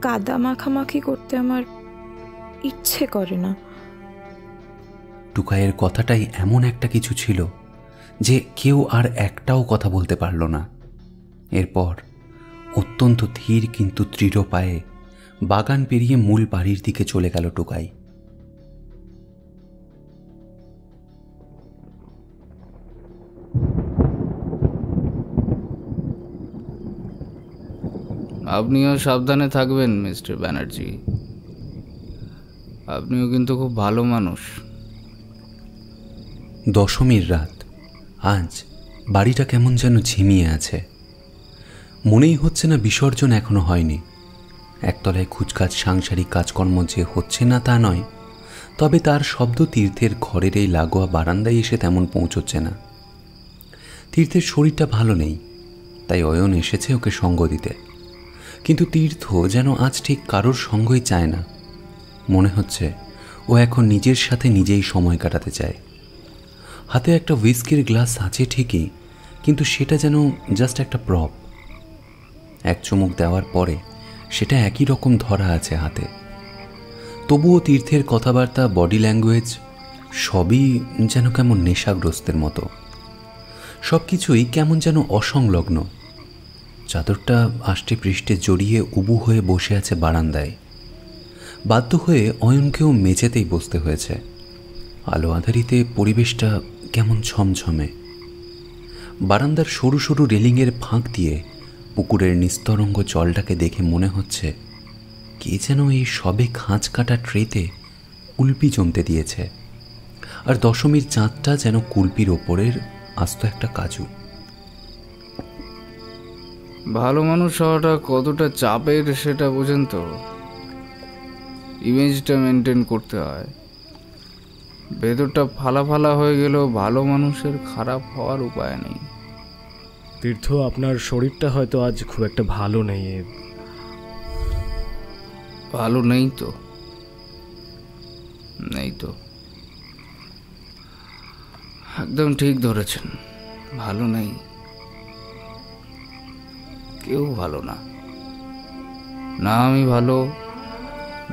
কাদা মাখামাখি করতে আমার ইচ্ছে করে না। টুকাইয়ের কথাটাই এমন একটা কিছু ছিল যে কেউ আর একটাও কথা বলতে পারল না। এরপর অত্যন্ত ধীর কিন্তু দৃঢ় পায়ে বাগান পেরিয়ে মূল বাড়ির দিকে চলে গেল টুকাই। আপনিও সাবধানে থাকবেন মিস্টার ব্যানার্জি। আপনিও কিন্তু খুব ভালো মানুষ। দশমীর রাত। আজ বাড়িটা কেমন যেন ঝিমিয়ে আছে। মনেই হচ্ছে না বিসর্জন এখনো হয়নি। একতলায় খুচকাচ সাংসারিক কাজকর্ম যে হচ্ছে না তা নয়, তবে তার শব্দ তীর্থের ঘরের এই লাগোয়া বারান্দায় এসে তেমন পৌঁছচ্ছে না। তীর্থের শরীরটা ভালো নেই, তাই অয়ন এসেছে ওকে সঙ্গ দিতে। কিন্তু তীর্থ যেন আজ ঠিক কারোর সঙ্গই চায় না। মনে হচ্ছে ও এখন নিজের সাথে নিজেই সময় কাটাতে চায়। হাতে একটা হুইস্কির গ্লাস আছে ঠিকই, কিন্তু সেটা যেন জাস্ট একটা প্রপ। এক চুমুক দেওয়ার পরে সেটা একই রকম ধরা আছে হাতে। তবুও তীর্থের কথাবার্তা, বডি ল্যাঙ্গুয়েজ সবই যেন কেমন নেশাগ্রস্তের মতো। সব কিছুই কেমন যেন অসংলগ্ন। চাদরটা আষ্টে পৃষ্ঠে জড়িয়ে উবু হয়ে বসে আছে বারান্দায়। বাধ্য হয়ে অয়নকেও মেঝেতেই বসতে হয়েছে। আলো আঁধারিতে পরিবেশটা কেমন ছমছমে। বারান্দার সরু সরু রেলিংয়ের ফাঁক দিয়ে পুকুরের নিস্তরঙ্গ জলটাকে দেখে মনে হচ্ছে কে যেন এই সবে খাঁজ কাটা ট্রেতে কুলপি জমতে দিয়েছে, আর দশমীর চাঁদটা যেন কুলপির ওপরের আস্ত একটা কাজু। ভালো মানুষ হওয়াটা কতটা চাপের সেটা বোঝেন তো। ইমেজটা মেনটেন করতে হয়। ভেতরটা ফালা ফালা হয়ে গেলেও ভালো মানুষের খারাপ হওয়ার উপায় নেই। তীর্থ, আপনার শরীরটা হয়তো আজ খুব একটা ভালো নেই। ভালো নেই তো, নেই তো, একদম ঠিক ধরেছেন। ভালো নেই, কেউ ভালো না। না আমি ভালো,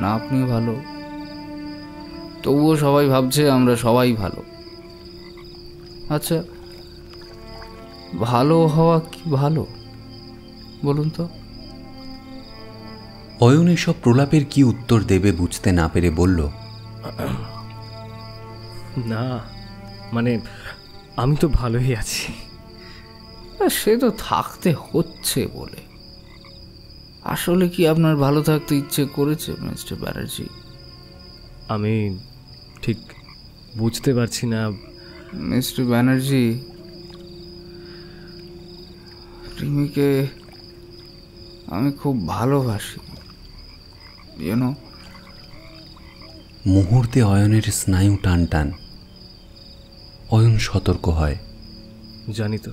না আপনি ভালো, তবুও সবাই ভাবছে আমরা সবাই ভালো। আচ্ছা, ভালো হওয়া কি ভালো বলুন তো? অয়ন এসব প্রলাপের কি উত্তর দেবে বুঝতে না পেরে বলল, না মানে আমি তো ভালোই আছি। সে তো থাকতে হচ্ছে বলে। আসলে কি আপনার ভালো থাকতে ইচ্ছে করেছে মিস্টার ব্যানার্জি? আমি ঠিক বুঝতে পারছি না মিস্টার ব্যানার্জি। রিমিকে আমি খুব ভালোবাসি, জানো। মুহূর্তে অয়নের স্নায়ু টান টান। অয়ন সতর্ক হয়, জানি তো।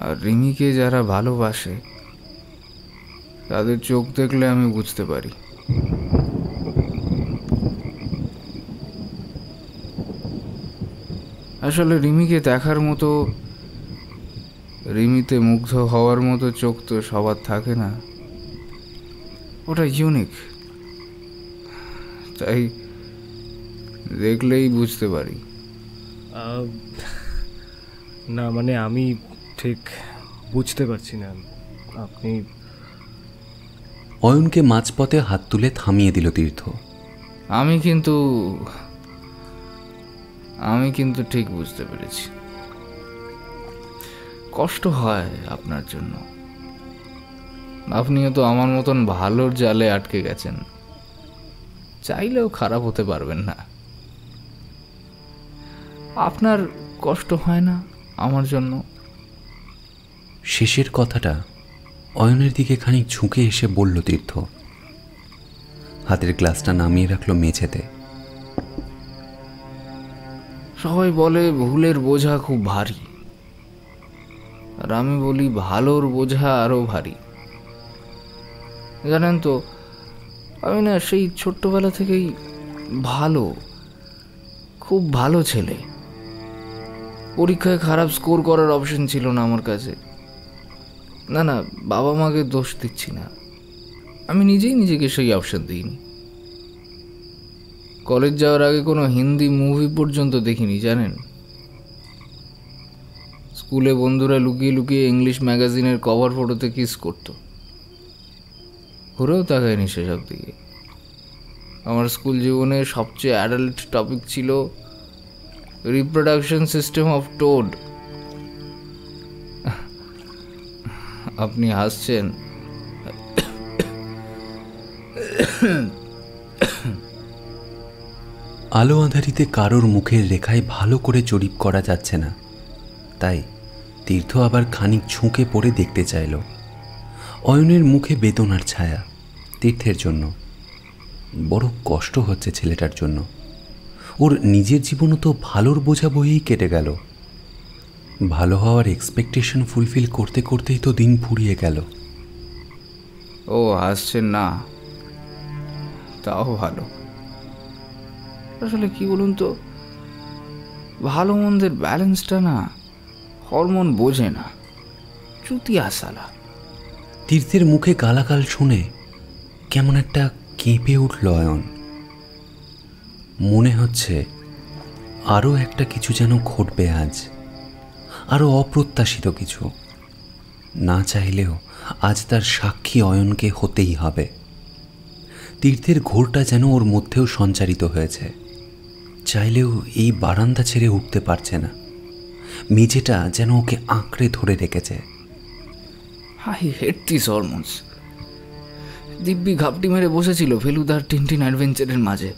আর রিমিকে যারা ভালোবাসে তাদের চোখ দেখলে আমি বুঝতে পারি। আসলে রিমিকে দেখার মতো, রিমিতে মুগ্ধ হওয়ার মতো চোখ তো সবার থাকে না। ওটা ইউনিক, তাই দেখলেই বুঝতে পারি। না মানে আমি ঠিক বুঝতে পারছি না। আপনি? অয়নকে মাঝপথে হাত তুলে থামিয়ে দিল তীর্থ। আমি কিন্তু ঠিক বুঝতে পেরেছি। কষ্ট হয় আপনার জন্য। আপনিও তো আমার মতন ভালোর জালে আটকে গেছেন। চাইলেও খারাপ হতে পারবেন না। আপনার কষ্ট হয় না আমার জন্য? শেষের কথাটা অয়নের দিকে খানিক ঝুঁকে এসে বলল তীর্থ। হাতের গ্লাসটা নামিয়ে রাখলো মেঝেতে। সবাই বলে ভুলের বোঝা খুব ভারী, আর আমি বলি ভালোর বোঝা আরো ভারী। জানেন তো, আমি না সেই ছোট্টবেলা থেকেই ভালো, খুব ভালো ছেলে। পরীক্ষায় খারাপ স্কোর করার অপশন ছিল না আমার কাছে। না না, বাবা মাকে দোষ দিচ্ছি না, আমি নিজেই নিজেকে সেই অপশন দিইনি। কলেজ যাওয়ার আগে কোনো হিন্দি মুভি পর্যন্ত দেখিনি, জানেন। স্কুলে বন্ধুরা লুকিয়ে লুকিয়ে ইংলিশ ম্যাগাজিনের কভার ফটোতে কিস করতো, ঘুরেও তাকায়নি সেসব দিকে। আমার স্কুল জীবনে সবচেয়ে অ্যাডাল্ট টপিক ছিল রিপ্রোডাকশন সিস্টেম অফ টোড। আপনি হাসছেন? আলো আঁধারিতে কারোর মুখের রেখায় ভালো করে জরিপ করা যাচ্ছে না, তাই তীর্থ আবার খানিক ঝুঁকে পড়ে দেখতে চাইল। অয়নের মুখে বেদনার ছায়া। তীর্থের জন্য বড় কষ্ট হচ্ছে ছেলেটার জন্য। ওর নিজের জীবনও তো ভালোর বোঝা বয়েই কেটে গেল। ভালো হওয়ার এক্সপেকটেশন ফুলফিল করতে করতেই তো দিন ফুরিয়ে গেল। ও হাসছেন না, তাও ভালো। আসলে কি বলুন তো, ভালো মন্দের ব্যালেন্সটা না হরমোন বোঝে না, চুতিয়া সালা। তীর্থের মুখে গালাগাল শুনে কেমন একটা কেঁপে উঠল অয়ন। মনে হচ্ছে আরও একটা কিছু যেন ঘটবে আজ, আরও অপ্রত্যাশিত কিছু। না চাইলেও আজ তার সাক্ষী অয়নকে হতেই হবে। তীর্থের ঘোরটা যেন ওর মধ্যেও সঞ্চারিত হয়েছে। চাইলেও এই বারান্দা ছেড়ে উঠতে পারছে না। মেঝেটা যেন ওকে আঁকড়ে ধরে রেখেছে। I hate this hormones. দিব্যি ঘাপটি মেরে বসেছিল ফেলুদার টিনটিন অ্যাডভেঞ্চারের মাঝে।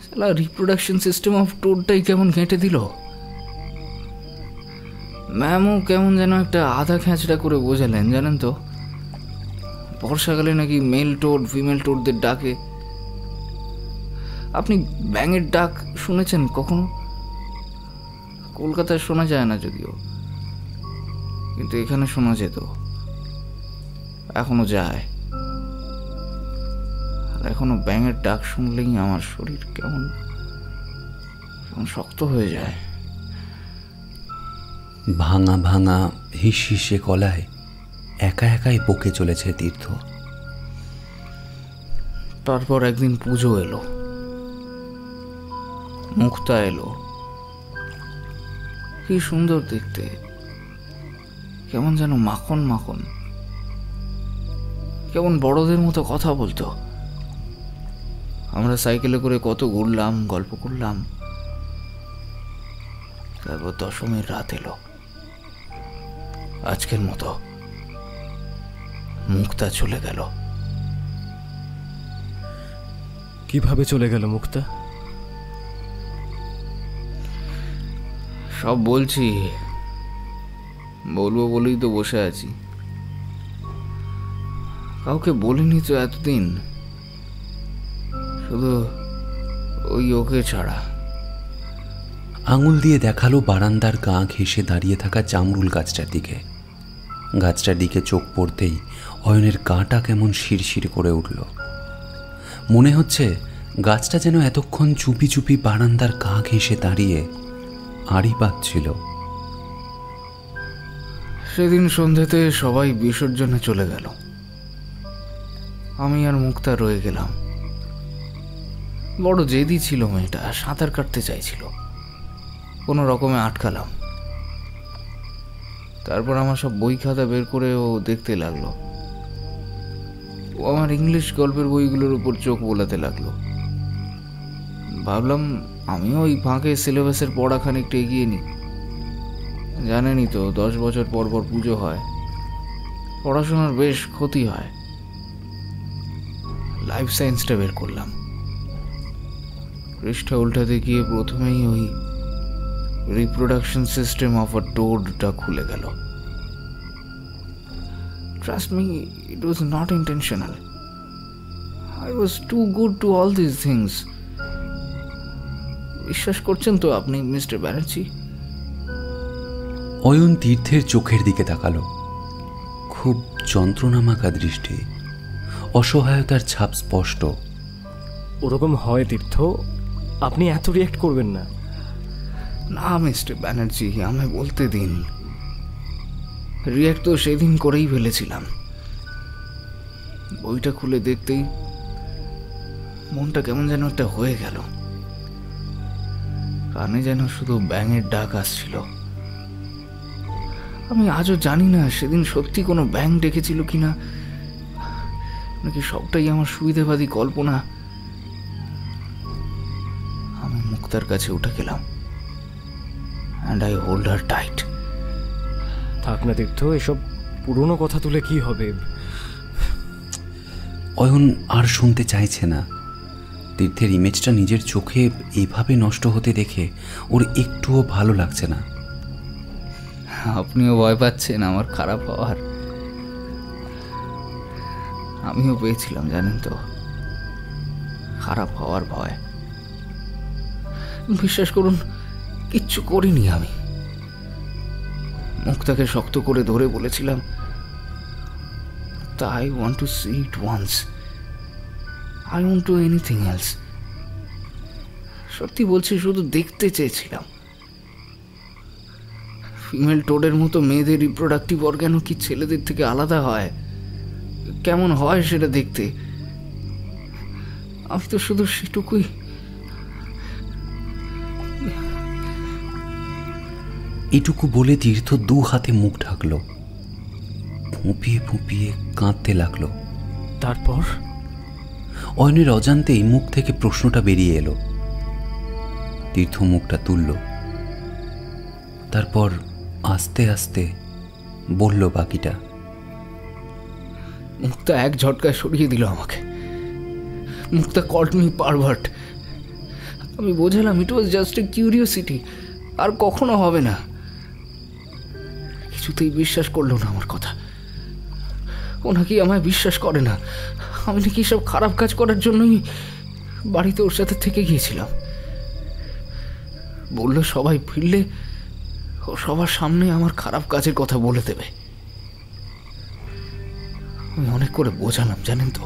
সালা রিপ্রোডাকশন সিস্টেম অফ টোডটাই কেমন ঘেঁটে দিল। ম্যামও কেমন যেন একটা আধা খেঁচড়া করে বোঝালেন, জানেন তো। বর্ষাকালে নাকি মেল টোড ফিমেল টোডদের ডাকে। আপনি ব্যাঙের ডাক শুনেছেন কখনো? কলকাতায় শোনা যায় না যদিও, কিন্তু এখানে শোনা যেত, এখনো যায়। আর এখনো ব্যাঙের ডাক শুনলেই আমার শরীর কেমন কেমন শক্ত হয়ে যায়। ভাঙা ভাঙা হিসে গলায় একা একাই বকে চলেছে তীর্থ। তারপর একদিন পুজো এলো, মুক্তা এলো। কি সুন্দর দেখতে, কেমন যেন মাখন মাখন, কেমন বড়দের মতো কথা বলতো। আমরা সাইকেলে করে কত ঘুরলাম, গল্প করলাম। তারপর দশমীর রাত এলো, আজকের মতো। মুক্তা চলে গেল। কিভাবে চলে গেল মুক্তা? সব বলছি, বলবো বলেই তো বসে আছি। কাউকে বলিনি তো এতদিন, শুধু ওই ওকে ছাড়া। আঙুল দিয়ে দেখালো বারান্দার গা ঘেঁষে দাঁড়িয়ে থাকা জামরুল গাছটার দিকে। গাছটার দিকে চোখ পড়তেই অয়নের গাটা কেমন শিরশির করে উঠল। মনে হচ্ছে গাছটা যেন এতক্ষণ চুপি চুপি বারান্দার গা ঘেঁষে দাঁড়িয়ে আড়ি পাচ্ছিল। সেদিন সন্ধ্যেতে সবাই বিসর্জনে চলে গেল, আমি আর মুক্তা রয়ে গেলাম। বড় জেদি ছিল মেয়েটা, সাঁতার কাটতে চাইছিল, কোনো রকমে আটকালাম। তারপর আমার সব বই খাতা বের করে ও দেখতে লাগলো। ও আমার ইংলিশ গল্পের বইগুলোর উপর চোখ বোলাতে লাগলো। ভাবলাম আমিও ওই ফাঁকে সিলেবাসের পড়া খানিকটা এগিয়ে নিই। জানেনই তো 10 বছর পর পর পুজো হয়, পড়াশোনার বেশ ক্ষতি হয়। লাইফ সায়েন্সটা বের করলাম। পৃষ্ঠা উল্টাতে গিয়ে প্রথমেই ওই রিপ্রোডাকশন সিস্টেম অফ আ টোডটা খুলে গেল। Trust me, it was not intentional. I was too good to all this things. বিশ্বাস করছেন তো আপনি মিস্টার ব্যানার্জি? অয়ন তীর্থের চোখের দিকে তাকালো। খুব যন্ত্রণামাখা দৃষ্টি, অসহায়তার ছাপ স্পষ্ট। ওরকম হয় তীর্থ, আপনি এত রিয়াক্ট করবেন না। না মিস্টার ব্যানার্জি, আমায় বলতে দিন। রিয়াক্ট তো সেদিন করেই ফেলেছিলাম। বইটা খুলে দেখতেই মনটা কেমন যেন একটা হয়ে গেল। কানে যেন শুধু ব্যাঙের ডাক আসছিল। আমি আজও জানি না সেদিন সত্যি কোনো ব্যাঙ ডেকেছিল কিনা, নাকি সবটাই আমার সুবিধাবাদী কল্পনা। আমি মুক্তার কাছে উঠে গেলাম, and I hold her tight. থাক না তীর্থ, এসব পুরনো কথা তুলে কি হবে? অয়ন আর শুনতে চাইছে না। তীর্থের ইমেজটা নিজের চোখে এইভাবে নষ্ট হতে দেখে ওর একটুও ভালো লাগছে না। আপনিও ভয় পাচ্ছেন আমার খারাপ হওয়ার? আমিও পেয়েছিলাম জানেন তো, খারাপ হওয়ার ভয়। বিশ্বাস করুন, কিচ্ছু করিনি আমি। মুখটাকে শক্ত করে ধরে বলেছিলাম, I want to see it once. I won't do anything else. সত্যি বলছি, শুধু দেখতে চেয়েছিলাম। ফিমেল টোডের মতো মেয়েদের রিপ্রোডাক্টিভ অর্গানও কি ছেলেদের থেকে আলাদা হয়, কেমন হয় সেটা দেখতে। আমি তো শুধু সেটুকুই। এটুকু বলে তীর্থ 2 হাতে মুখ ঢাকলো, ফুঁপিয়ে ফুঁপিয়ে কাঁদতে লাগলো। তারপর অয়নের অজান্তেই মুখ থেকে প্রশ্নটা বেরিয়ে এলো। তীর্থ মুখটা তুলল, তারপর আস্তে আস্তে বলল বাকিটা। মুক্তা এক ঝটকায় সরিয়ে দিল আমাকে। মুক্তা কল্ড মি পারভার্ট। আমি বোঝালাম ইট ওয়াজ জাস্ট এ কিউরিওসিটি, আর কখনো হবে না। কিছুতেই বিশ্বাস করলো না আমার কথা। ও নাকি আমায় বিশ্বাস করে না। আমি নাকি সব খারাপ কাজ করার জন্যই বাড়িতে ওর সাথে থেকে গিয়েছিলাম। বললো সবাই ফিরলে ও সবার সামনে আমার খারাপ কাজের কথা বলে দেবে। আমি অনেক করে বোঝালাম জানেন তো,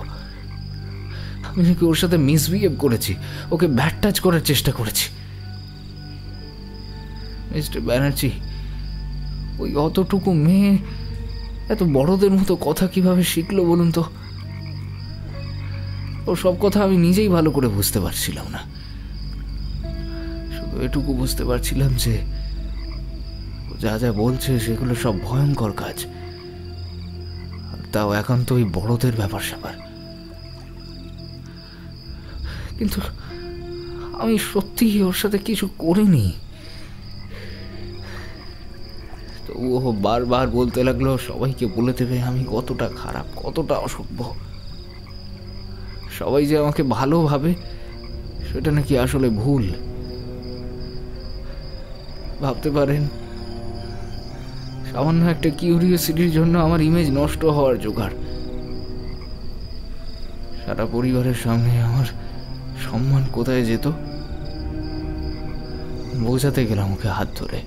আমি নাকি ওর সাথে মিসবিহেভ করেছি, ওকে ব্যাড টাচ করার চেষ্টা করেছি। মিস্টার ব্যানার্জি, ওই অতটুকু মেয়ে এত বড়দের মতো কথা কিভাবে শিখলো বলুন তো? ও সব কথা আমি নিজেই ভালো করে বুঝতে পারছিলাম না। শুধু এটুকু বুঝতে পারছিলাম যে ও যা যা বলছে সেগুলো সব ভয়ঙ্কর কাজ, আর তাও একান্ত ওই বড়দের ব্যাপার স্যাপার। কিন্তু আমি সত্যিই ওর সাথে কিছু করিনি। তো ও বারবার বলতে লাগলো সবাইকে বলে দেবে আমি কতটা খারাপ, কতটা অসভ্য। সবাই যে আমাকে ভালো ভাবে সেটা নাকি আসলে ভুল। ভাবতে পারেন, সামান্য একটা কিউরিওসিটির জন্য আমার ইমেজ নষ্ট হওয়ার জোগাড়। সারা পরিবারের সামনে আমার সম্মান কোথায় যেত? বোঝাতে গেলাম ওকে হাত ধরে,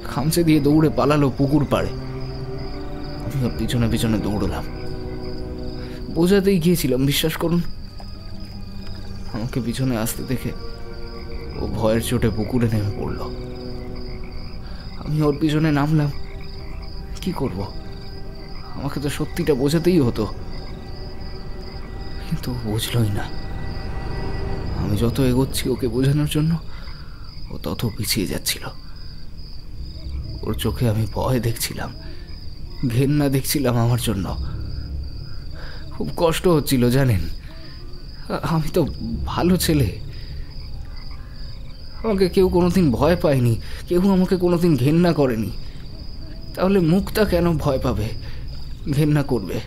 খামচে দিয়ে দৌড়ে পালালো পুকুর পাড়ে। আমি ওর পিছনে পিছনে দৌড়লাম। বোঝাতেই গিয়েছিলাম, বিশ্বাস করুন। আমাকে পিছনে আসতে দেখে ও ভয়ের চোটে পুকুরে নেমে পড়ল। আমি ওর পিছনে নামলাম। কি করব? আমাকে তো সত্যিটা বোঝাতেই হতো, কিন্তু বুঝলই না। আমি যত এগোচ্ছি ওকে বোঝানোর জন্য, ও তত পিছিয়ে যাচ্ছিল। ওর চোখে আমি ভয় দেখছিলাম, ঘেন্না দেখছিলাম আমার জন্য। খুব কষ্ট হচ্ছিল জানেন। আমি তো ভালো ছেলে, আমাকে কেউ কোনোদিন ভয় পায়নি, কেউ আমাকে কোনোদিন ঘেন্না করেনি। তাহলে মুক্তা কেন ভয় পাবে, ঘেন্না করবে?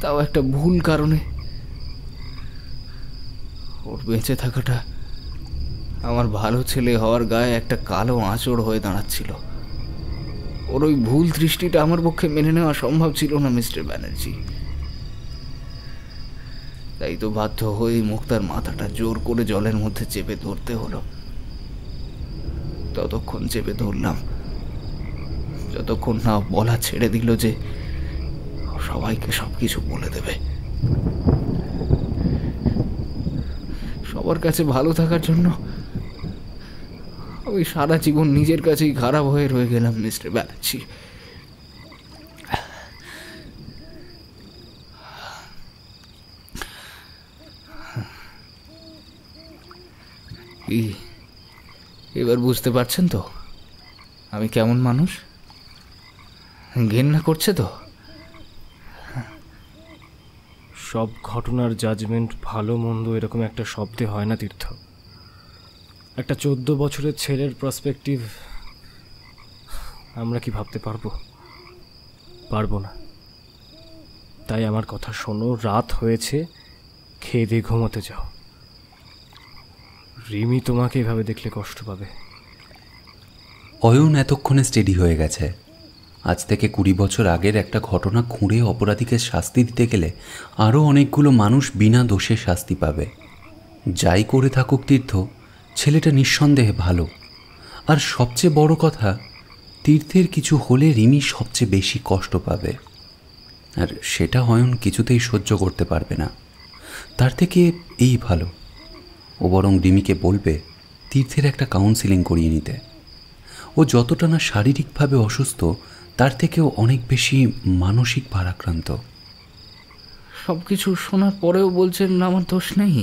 তাও একটা ভুল কারণে। ওর বেঁচে থাকাটা আমার ভালো ছেলে হওয়ার গায়ে একটা কালো আঁচড় হয়ে দাঁড়াচ্ছিল। ওর ওই ভুল দৃষ্টিটা আমার পক্ষে মেনে নেওয়া সম্ভব ছিল না মিস্টার ব্যানার্জি। তাই তো বাধ্য হয়ে মুক্তার মাথাটা জোর করে জলের মধ্যে চেপে ধরতে হলো। ততক্ষণ চেপে ধরলাম যতক্ষণ না বলা ছেড়ে দিল যে সবাইকে সবকিছু বলে দেবে। সবার কাছে ভালো থাকার জন্য আমি সারা জীবন নিজের কাছেই খারাপ হয়ে রয়ে গেলাম মিস্টার ব্যানার্জি। এবার বুঝতে পারছেন তো আমি কেমন মানুষ? ঘেন্না করছে তো? সব ঘটনার জাজমেন্ট ভালো মন্দ এরকম একটা শব্দে হয় না তীর্থ। একটা 14 বছরের ছেলের পার্সপেক্টিভ আমরা কি ভাবতে পারবো? পারবো না। তাই আমার কথা শোনো, রাত হয়েছে, খেয়ে দিয়ে ঘুমোতে যাও। রিমি তোমাকে এভাবে দেখলে কষ্ট পাবে। অয়ন এতক্ষণে স্টেডি হয়ে গেছে। আজ থেকে 20 বছর আগের একটা ঘটনা খুঁড়ে অপরাধীকে শাস্তি দিতে গেলে আরও অনেকগুলো মানুষ বিনা দোষে শাস্তি পাবে। যাই করে থাকুক তীর্থ, ছেলেটা নিঃসন্দেহে ভালো। আর সবচেয়ে বড় কথা, তীর্থের কিছু হলে রিমি সবচেয়ে বেশি কষ্ট পাবে, আর সেটা অয়ন কিছুতেই সহ্য করতে পারবে না। তার থেকে এই ভালো, ও বরং রিমিকে বলবে তীর্থের একটা কাউন্সিলিং করিয়ে নিতে। ও যতটা না শারীরিকভাবে অসুস্থ, তার থেকেও অনেক বেশি মানসিক ভারাক্রান্ত। সব কিছু শোনার পরেও বলছেন আমার দোষ নেই?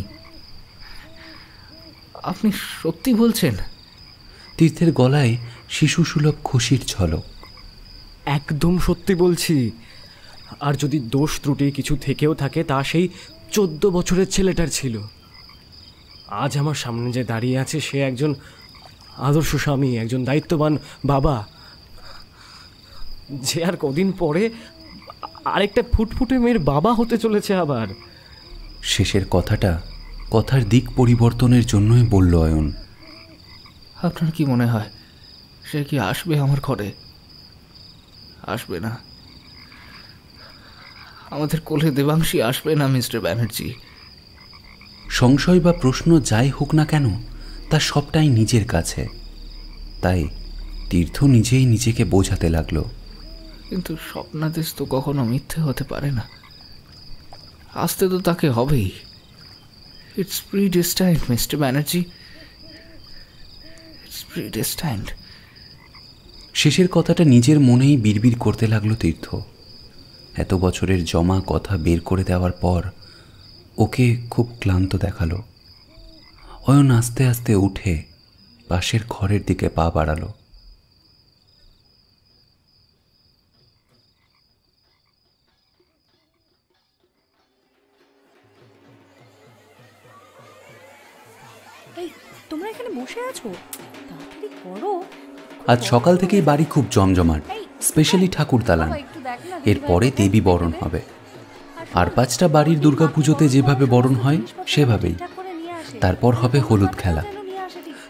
আপনি সত্যি বলছেন? তীর্থের গলায় শিশুসুলভ খুশির ঝলক। একদম সত্যি বলছি। আর যদি দোষ ত্রুটি কিছু থেকেও থাকে, তা সেই 14 বছরের ছেলেটার ছিল। আজ আমার সামনে যে দাঁড়িয়ে আছে, সে একজন আদর্শ স্বামী, একজন দায়িত্ববান বাবা, যে আর কদিন পরে আরেকটা ফুটফুটে মেয়ের বাবা হতে চলেছে আবার। শেষের কথাটা কথার দিক পরিবর্তনের জন্যই বলল অয়ন। আপনার কি মনে হয় সে কি আসবে আমার ঘরে? আসবে না। আমাদের কোলে দেবাংশী আসবে না মিস্টার ব্যানার্জি। সংশয় বা প্রশ্ন যাই হোক না কেন, তা সবটাই নিজের কাছে। তাই তীর্থ নিজেই নিজেকে বোঝাতে লাগলো। কিন্তু স্বপ্নাদেশ তো কখনো মিথ্যে হতে পারে না। আসতে তো তাকে হবেই। It's predestined mister Banerjee, it's predestined. শেষের কথাটা নিজের মনেই বিড়বিড় করতে লাগলো তীর্থ। এত বছরের জমা কথা বের করে দেওয়ার পর ওকে খুব ক্লান্ত দেখালো। অয়ন আস্তে আস্তে উঠে পাশের ঘরের দিকে পা বাড়ালো। তোমরা এখানে বসে আছো, তাড়াতাড়ি করো। আজ সকাল থেকেই বাড়ি খুব জমজমাট, স্পেশালি ঠাকুর দালান। এরপরে দেবী বরণ হবে। আর 5টা বাড়ির দুর্গাপুজোতে যেভাবে বরণ হয় সেভাবেই। তারপর হবে হলুদ খেলা।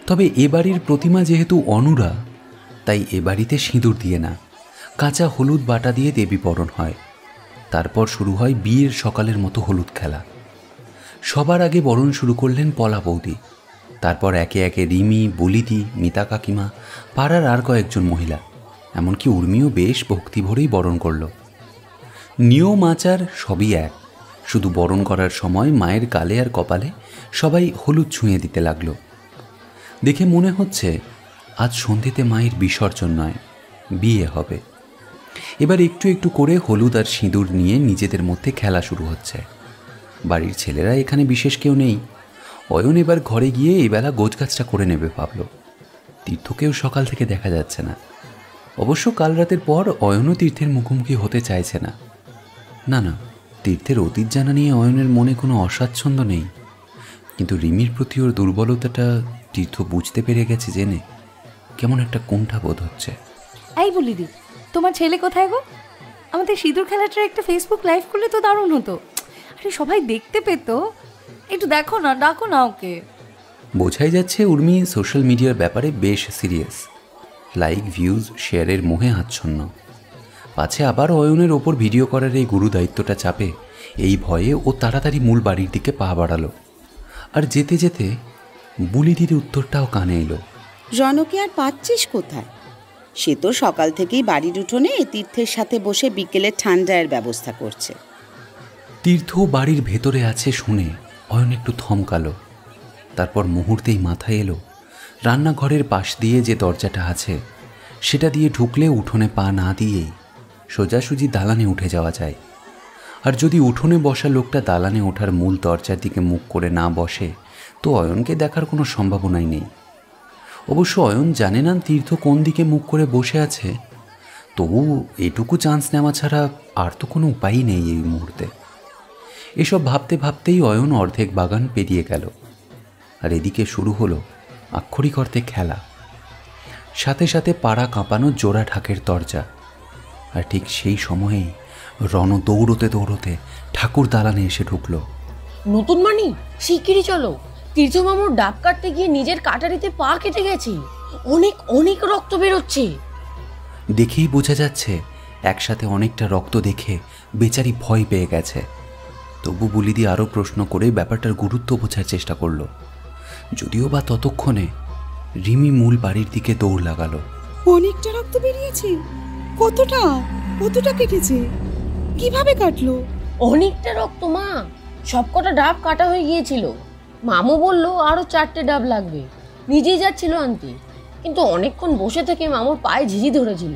তবে এ বাড়ির প্রতিমা যেহেতু অনুরা, তাই এ বাড়িতে সিঁদুর দিয়ে না, কাঁচা হলুদ বাটা দিয়ে দেবী বরণ হয়। তারপর শুরু হয় বিয়ের সকালের মতো হলুদ খেলা। সবার আগে বরণ শুরু করলেন পলা বৌদি, তারপর একে একে রিমি, বলিদি, মিতা কাকিমা, পাড়ার আর কয়েকজন মহিলা, এমনকি উর্মিও বেশ ভক্তি ভরেই বরণ করল। নিয়ম আচার সবই এক, শুধু বরণ করার সময় মায়ের গালে আর কপালে সবাই হলুদ ছুঁয়ে দিতে লাগলো। দেখে মনে হচ্ছে আজ সন্ধ্যেতে মায়ের বিসর্জন নয়, বিয়ে হবে। এবার একটু একটু করে হলুদ আর সিঁদুর নিয়ে নিজেদের মধ্যে খেলা শুরু হচ্ছে। বাড়ির ছেলেরা এখানে বিশেষ কেউ নেই। অয়ন এবার ঘরে গিয়ে এবেলা গোছগাছটা করে নেবে ভাবল। তীর্থকেও সকাল থেকে দেখা যাচ্ছে না। অবশ্য কাল রাতের পর অয়নও তীর্থের মুখোমুখি হতে চাইছে না। না না, তীর্থের অতীত জানা নিয়ে অয়নের মনে কোনো অস্বাচ্ছন্দ্য নেই, কিন্তু রিমির প্রতি ওর দুর্বলতাটা তীর্থ বুঝতে পেরে গেছে জেনে কেমন একটা কুণ্ঠা বোধ হচ্ছে। এই বলি দি, তোমার ছেলে কোথায় গো? আমাদের সিঁদুর খেলাটার একটা ফেসবুক লাইভ করলে তো দারুণ হতো। আরে সবাই দেখতে পেত। একটু দেখো না, ডাকো না ওকে। বোঝাই যাচ্ছে উর্মি সোশ্যাল মিডিয়ার ব্যাপারে বেশ সিরিয়াস। লাইক, ভিউজ, শেয়ারের মোহে আচ্ছন্ন। পাছে আবার অয়নের ওপর ভিডিও করার এই গুরু দায়িত্বটা চাপে, এই ভয়ে ও তাড়াতাড়ি মূল বাড়ির দিকে পা বাড়ালো। আর যেতে যেতে বুলিদির উত্তরটাও কানে এলো। জনকে আর পাচ্ছিস কোথায়? সে তো সকাল থেকেই বাড়ির উঠোনে তীর্থের সাথে বসে বিকেলে ঠান্ডার ব্যবস্থা করছে। তীর্থ বাড়ির ভেতরে আছে শুনে অয়ন একটু থমকালো। তারপর মুহূর্তেই মাথায় এলো রান্নাঘরের পাশ দিয়ে যে দরজাটা আছে সেটা দিয়ে ঢুকলে উঠোনে পা না দিয়েই সোজাসুজি দালানে উঠে যাওয়া যায়। আর যদি উঠোনে বসা লোকটা দালানে ওঠার মূল দরজার দিকে মুখ করে না বসে, তো অয়নকে দেখার কোনো সম্ভাবনাই নেই। অবশ্য অয়ন জানে না তীর্থ কোন দিকে মুখ করে বসে আছে, তবু এটুকু চান্স নেওয়া ছাড়া আর তো কোনো উপায়ই নেই এই মুহূর্তে। এসব ভাবতে ভাবতেই অয়ন অর্ধেক বাগান পেরিয়ে গেল। আর এদিকে শুরু হলো আক্ষরিক অর্থে খেলা। সাথে সাথে পাড়া কাঁপানো জোড়া ঢাকের দরজা। আর ঠিক সেই সময়েই রণ দৌড়তে দৌড়তে ঠাকুর দালানে এসে ঢুকলো। নতুন মানি, শিগগিরই চলো। তীর্থমামুর ডাব কাটতে গিয়ে নিজের কাটারিতে পা কেটে গেছে, অনেক অনেক রক্ত বেরোচ্ছে। দেখেই বোঝা যাচ্ছে একসাথে অনেকটা রক্ত দেখে বেচারি ভয় পেয়ে গেছে। তবু বুলিদি আরও প্রশ্ন করে ব্যাপারটার গুরুত্ব বোঝার চেষ্টা করলো। যদিও বা ততক্ষণে রিমি মূল বাড়ির দিকে দৌড় লাগালো। অনেকটা রক্ত বেরিয়েছে? কতটা কতটা কেটেছে? কিভাবে কাটলো? অনেকটা রক্ত মা, সবকটা ডাব কাটা হয়ে গিয়েছিল। মামু বলল আরো 4টে ডাব লাগবে, নিজেই যাচ্ছিল আনতে, কিন্তু অনেকক্ষণ বসে থেকে মামুর পায়ে ঝিঝি ধরেছিল,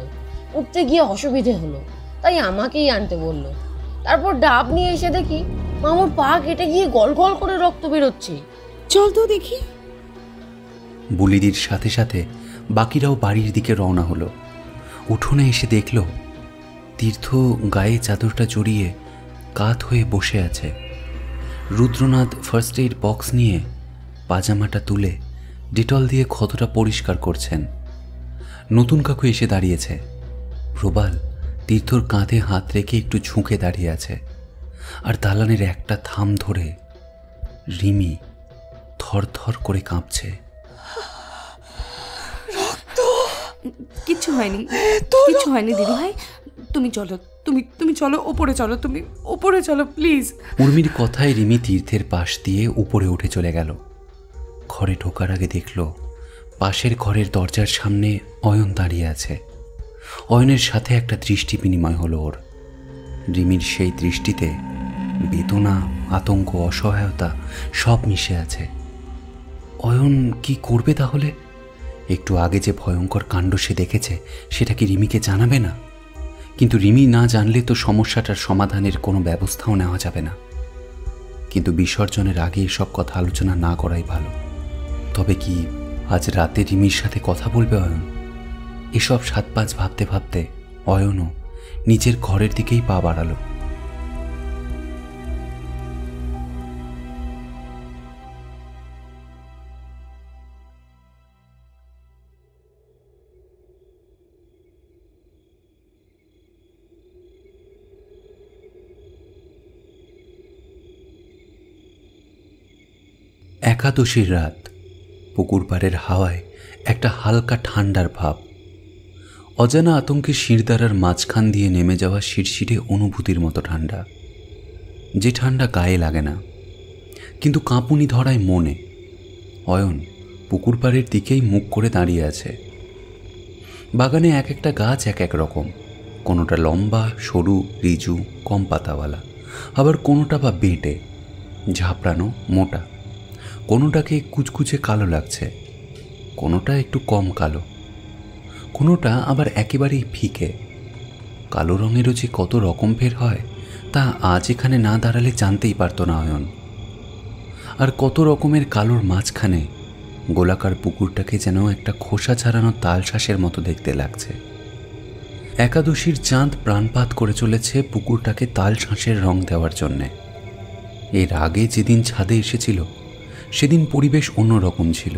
উঠতে গিয়ে অসুবিধে হলো, তাই আমাকেই আনতে বলল। তারপর ডাব নিয়ে এসে দেখি মামুর পা কেটে গিয়ে গল গল করে রক্ত বেরোচ্ছে। চল তো দেখি। বুলিদির সাথে সাথে বাকিরাও বাড়ির দিকে রওনা হলো। উঠোনে এসে দেখল তীর্থ গায়ে চাদরটা জড়িয়ে কাত হয়ে বসে আছে। রুদ্রনাথ ফার্স্ট এইড বক্স নিয়ে পাজামাটা তুলে ডেটল দিয়ে ক্ষতটা পরিষ্কার করছেন। নতুন কাকু এসে দাঁড়িয়েছে। প্রবাল তীর্থর কাঁধে হাত রেখে একটু ঝুঁকে দাঁড়িয়ে আছে। আর দালানের একটা থাম ধরে রিমি থরথর করে কাঁপছে। কিচ্ছু হয়নি, কিচ্ছু হয়নি দিদি ভাই, তুমি চলো, তুমি চলো, ওপরে চলো, তুমি ওপরে চলো প্লিজ। উর্মির কথায় রিমি তীর্থের পাশ দিয়ে উপরে উঠে চলে গেল। ঘরে ঢোকার আগে দেখল পাশের ঘরের দরজার সামনে অয়ন দাঁড়িয়ে আছে। অয়নের সাথে একটা দৃষ্টি বিনিময় হলো ওর। রিমির সেই দৃষ্টিতে বেদনা, আতঙ্ক, অসহায়তা সব মিশে আছে। অয়ন কি করবে তাহলে? একটু আগে যে ভয়ঙ্কর কাণ্ড সে দেখেছে সেটা কি রিমিকে জানাবে না? কিন্তু রিমি না জানলে তো সমস্যাটার সমাধানের কোনো ব্যবস্থাও নেওয়া যাবে না। কিন্তু বিসর্জনের আগে এসব কথা আলোচনা না করাই ভালো। তবে কি আজ রাতে রিমির সাথে কথা বলবে অয়ন? এসব 7-5 ভাবতে ভাবতে অয়নও নিজের ঘরের দিকেই পা বাড়ালো। একাদশীর রাত। পুকুর পাড়ের হাওয়ায় একটা হালকা ঠান্ডার ভাব। অজানা আতঙ্কে শিরদাঁড়ার মাঝখান দিয়ে নেমে যাওয়া শিরশিরে অনুভূতির মতো ঠান্ডা, যে ঠান্ডা গায়ে লাগে না কিন্তু কাঁপুনি ধরায় মনে। অয়ন পুকুর পাড়ের দিকেই মুখ করে দাঁড়িয়ে আছে। বাগানে এক একটা গাছ এক এক রকম, কোনোটা লম্বা, সরু, রিজু, কম পাতাওয়ালা, আবার কোনোটা বা বেঁটে, ঝাপড়ানো, মোটা। কোনোটাকে কুচকুচে কালো লাগছে, কোনোটা একটু কম কালো, কোনোটা আবার একেবারেই ফিকে। কালো রঙেরও যে কত রকম ফের হয় তা আজ এখানে না দাঁড়ালে জানতেই পারত না অয়ন। আর কত রকমের কালোর মাঝখানে গোলাকার পুকুরটাকে যেন একটা খোসা ছাড়ানো তালশাঁসের মতো দেখতে লাগছে। একাদশীর চাঁদ প্রাণপাত করে চলেছে পুকুরটাকে তালশাঁসের রং দেওয়ার জন্যে। এর আগে যেদিন ছাদে এসেছিল সেদিন পরিবেশ অন্যরকম ছিল।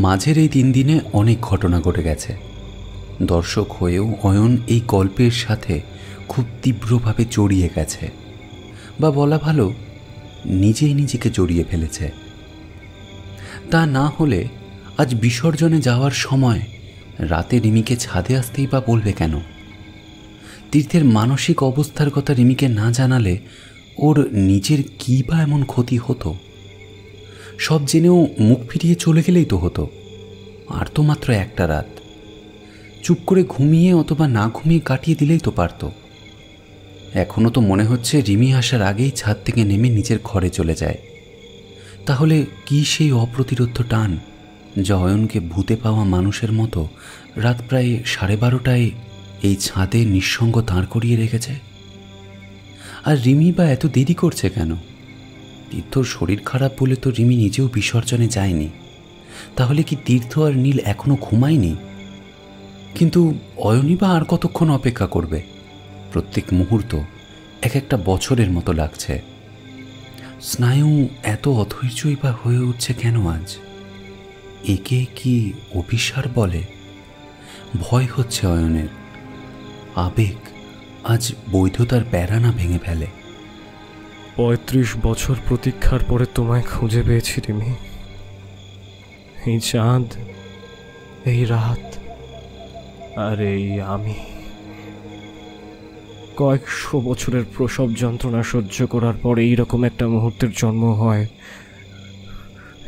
মাঝের এই 3 দিনে অনেক ঘটনা ঘটে গেছে। দর্শক হয়েও অয়ন এই গল্পের সাথে খুব তীব্রভাবে জড়িয়ে গেছে, বা বলা ভালো নিজেই নিজেকে জড়িয়ে ফেলেছে। তা না হলে আজ বিসর্জনে যাওয়ার সময় রাতে রিমিকে ছাদে আসতেই বা বলবে কেন? তীর্থের মানসিক অবস্থার কথা রিমিকে না জানালে ওর নিজের কী বা এমন ক্ষতি হতো? সব জেনেও মুখ ফিরিয়ে চলে গেলেই তো হতো। আর তো মাত্র একটা রাত, চুপ করে ঘুমিয়ে অথবা না ঘুমিয়ে কাটিয়ে দিলেই তো পারত। এখনও তো মনে হচ্ছে রিমি আসার আগেই ছাদ থেকে নেমে নিজের ঘরে চলে যায়। তাহলে কি সেই অপ্রতিরোধ্য টান যা অয়নকে ভূতে পাওয়া মানুষের মতো রাত প্রায় 12:30টায় এই ছাদে নিঃসঙ্গ দাঁড় করিয়ে রেখেছে? আর রিমি বা এত দেরি করছে কেন? তীর্থর শরীর খারাপ বলে তো রিমি নিজেও বিসর্জনে যায়নি। তাহলে কি তীর্থ আর নীল এখনো ঘুমায়নি? কিন্তু অয়নই বা আর কতক্ষণ অপেক্ষা করবে? প্রত্যেক মুহূর্ত এক একটা বছরের মতো লাগছে। স্নায়ু এত অধৈর্যই বা হয়ে উঠছে কেন আজ? একে কি অভিসার বলে? ভয় হচ্ছে অয়নের। আবেগ আজ বৈধতার প্যারা না ভেঙে ফেলে। 35 বছর প্রতীক্ষার পরে তোমায় খুঁজে পেয়েছি রিমি। এই চাঁদ, এই রাত, আর এই আমি কয়েকশো বছরের প্রসব যন্ত্রণা সহ্য করার পর এইরকম একটা মুহূর্তের জন্ম হয়।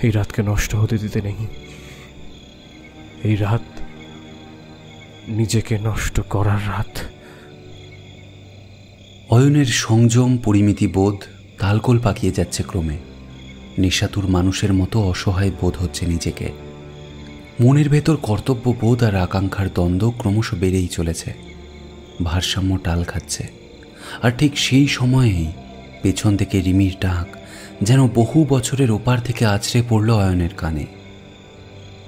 এই রাতকে নষ্ট হতে দিতে নেই। এই রাত নিজেকে নষ্ট করার রাত। অয়নের সংযম পরিমিতি বোধ তালগোল পাকিয়ে যাচ্ছে ক্রমে। নেশাতুর মানুষের মতো অসহায় বোধ হচ্ছে নিজেকে। মনের ভেতর কর্তব্য বোধ আর আকাঙ্ক্ষার দ্বন্দ্ব ক্রমশ বেড়েই চলেছে, ভারসাম্য টাল খাচ্ছে। আর ঠিক সেই সময়েই পেছন থেকে রিমির ডাক যেন বহু বছরের ওপার থেকে আছড়ে পড়ল অয়নের কানে,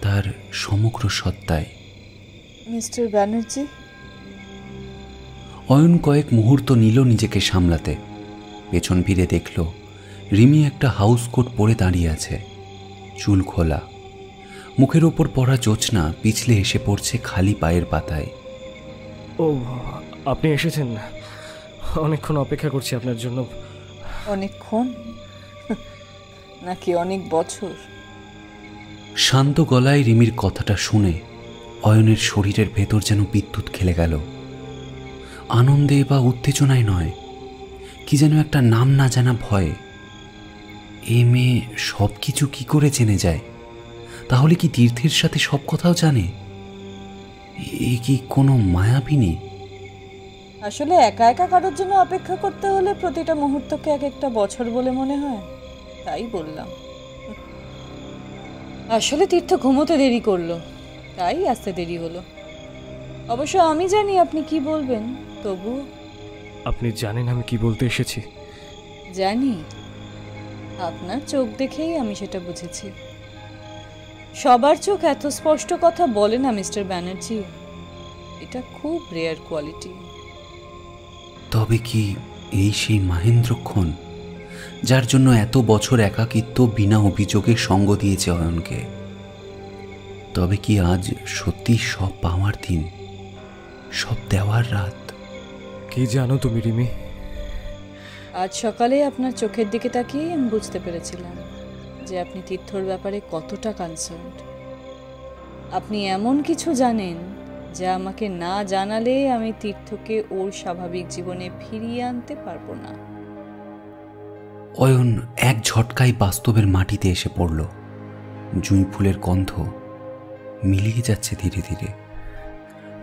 তার সমগ্র সত্তায়। মিস্টার ব্যানার্জি। অয়ন কয়েক মুহূর্ত নিল নিজেকে সামলাতে। পেছন ফিরে দেখল রিমি একটা হাউস কোট পরে দাঁড়িয়ে আছে, চুল খোলা, মুখের ওপর পড়া জোছনা পিছলে এসে পড়ছে খালি পায়ের পাতায়। ও, আপনি এসেছেন? অনেকক্ষণ অপেক্ষা করছি আপনার জন্য। অনেকক্ষণ নাকি অনেক বছর? শান্ত গলায় রিমির কথাটা শুনে অয়নের শরীরের ভেতর যেন বিদ্যুৎ খেলে গেল। আনন্দে বা উত্তেজনায় নয়, কি যেন একটা নাম না জানা ভয়। এ মেয়ে সব কিছু কি করে জেনে যায়? তাহলে কি তীর্থের সাথে সব কথাও জানে? এ কি কোনো মায়াবিনী? আসলে একা একা কারোর জন্য অপেক্ষা করতে হলে প্রতিটা মুহূর্তকে এক একটা বছর বলে মনে হয়, তাই বললাম। আসলে তীর্থ ঘুমোতে দেরি করলো, তাই আসতে দেরি হলো। অবশ্য আমি জানি আপনি কি বলবেন, তবু। আপনি জানেন আমি কি বলতে এসেছি? জানি, আপনার চোখ দেখেই আমি সেটা বুঝেছি। সবার চোখ এত স্পষ্ট কথা বলে না মিস্টার ব্যানার্জি, এটা খুব রেয়ার কোয়ালিটি। তবে কি এই সেই মহেন্দ্রক্ষণ যার জন্য এত বছর একাকিত্ব বিনা অভিযোগে সঙ্গ দিয়েছে অয়নকে? তবে কি আজ সত্যি সব পাওয়ার দিন, সব দেওয়ার রাত? কি জানো তুমি রিমি? আজ সকালে আপনার চোখের দিকে তাকিয়ে আমি বুঝতে পেরেছিলাম যে আপনি তীর্থর ব্যাপারে কতটা কনসার্নড। আপনি এমন কিছু জানেন যা আমাকে না জানালে আমি তীর্থকে ওর স্বাভাবিক জীবনে ফিরিয়ে আনতে পারবো না। অয়ন এক ঝটকায় বাস্তবের মাটিতে এসে পড়ল। জুঁই ফুলের গন্ধ মিলিয়ে যাচ্ছে ধীরে ধীরে।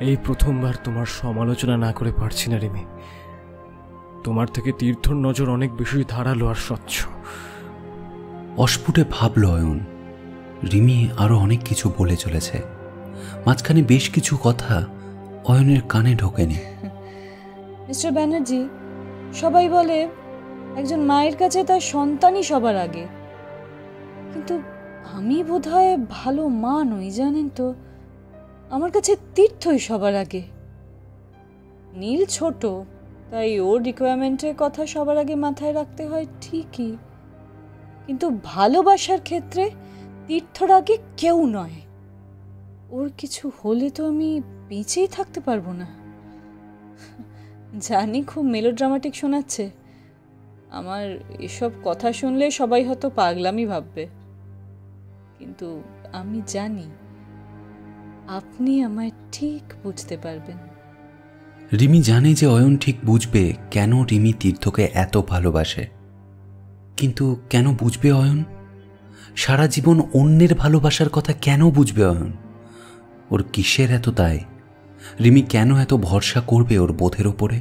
এই প্রথমবার তোমার সমালোচনা না করে পারছি না রিমি। তোমার থেকে তীর্থর নজর অনেক বেশি ধারালো আর স্বচ্ছ। অস্ফুটে ভাবল অয়ন, রিমি আরো অনেক কিছু বলে চলেছে। মাঝখানে বেশ কিছু কথা অয়নের কানে ঢোকেনি। মিস্টার ব্যানার্জি, সবাই বলে একজন মায়ের কাছে তার সন্তানই সবার আগে, কিন্তু আমি বোধহয় ভালো মা নই, জানেন তো। আমার কাছে তীর্থই সবার আগে। নীল ছোট, তাই ওর রিকোয়ারমেন্টের কথা সবার আগে মাথায় রাখতে হয় ঠিকই, কিন্তু ভালোবাসার ক্ষেত্রে তীর্থর আগে কেউ নয়। ওর কিছু হলে তো আমি বেঁচেই থাকতে পারবো না। জানি খুব মেলোড্রামাটিক শোনাচ্ছে, আমার এসব কথা শুনলে সবাই হয়তো পাগলামি ভাববে, কিন্তু আমি জানি আপনি আমায় ঠিক বুঝতে পারবেন। রিমি জানে যে অয়ন ঠিক বুঝবে কেন রিমি তীর্থকে এত ভালোবাসে। কিন্তু কেন বুঝবে অয়ন? সারা জীবন অন্যের ভালোবাসার কথা কেন বুঝবে অয়ন? ওর কিসের এত দায়? রিমি কেন এত ভরসা করবে ওর বোধের ওপরে?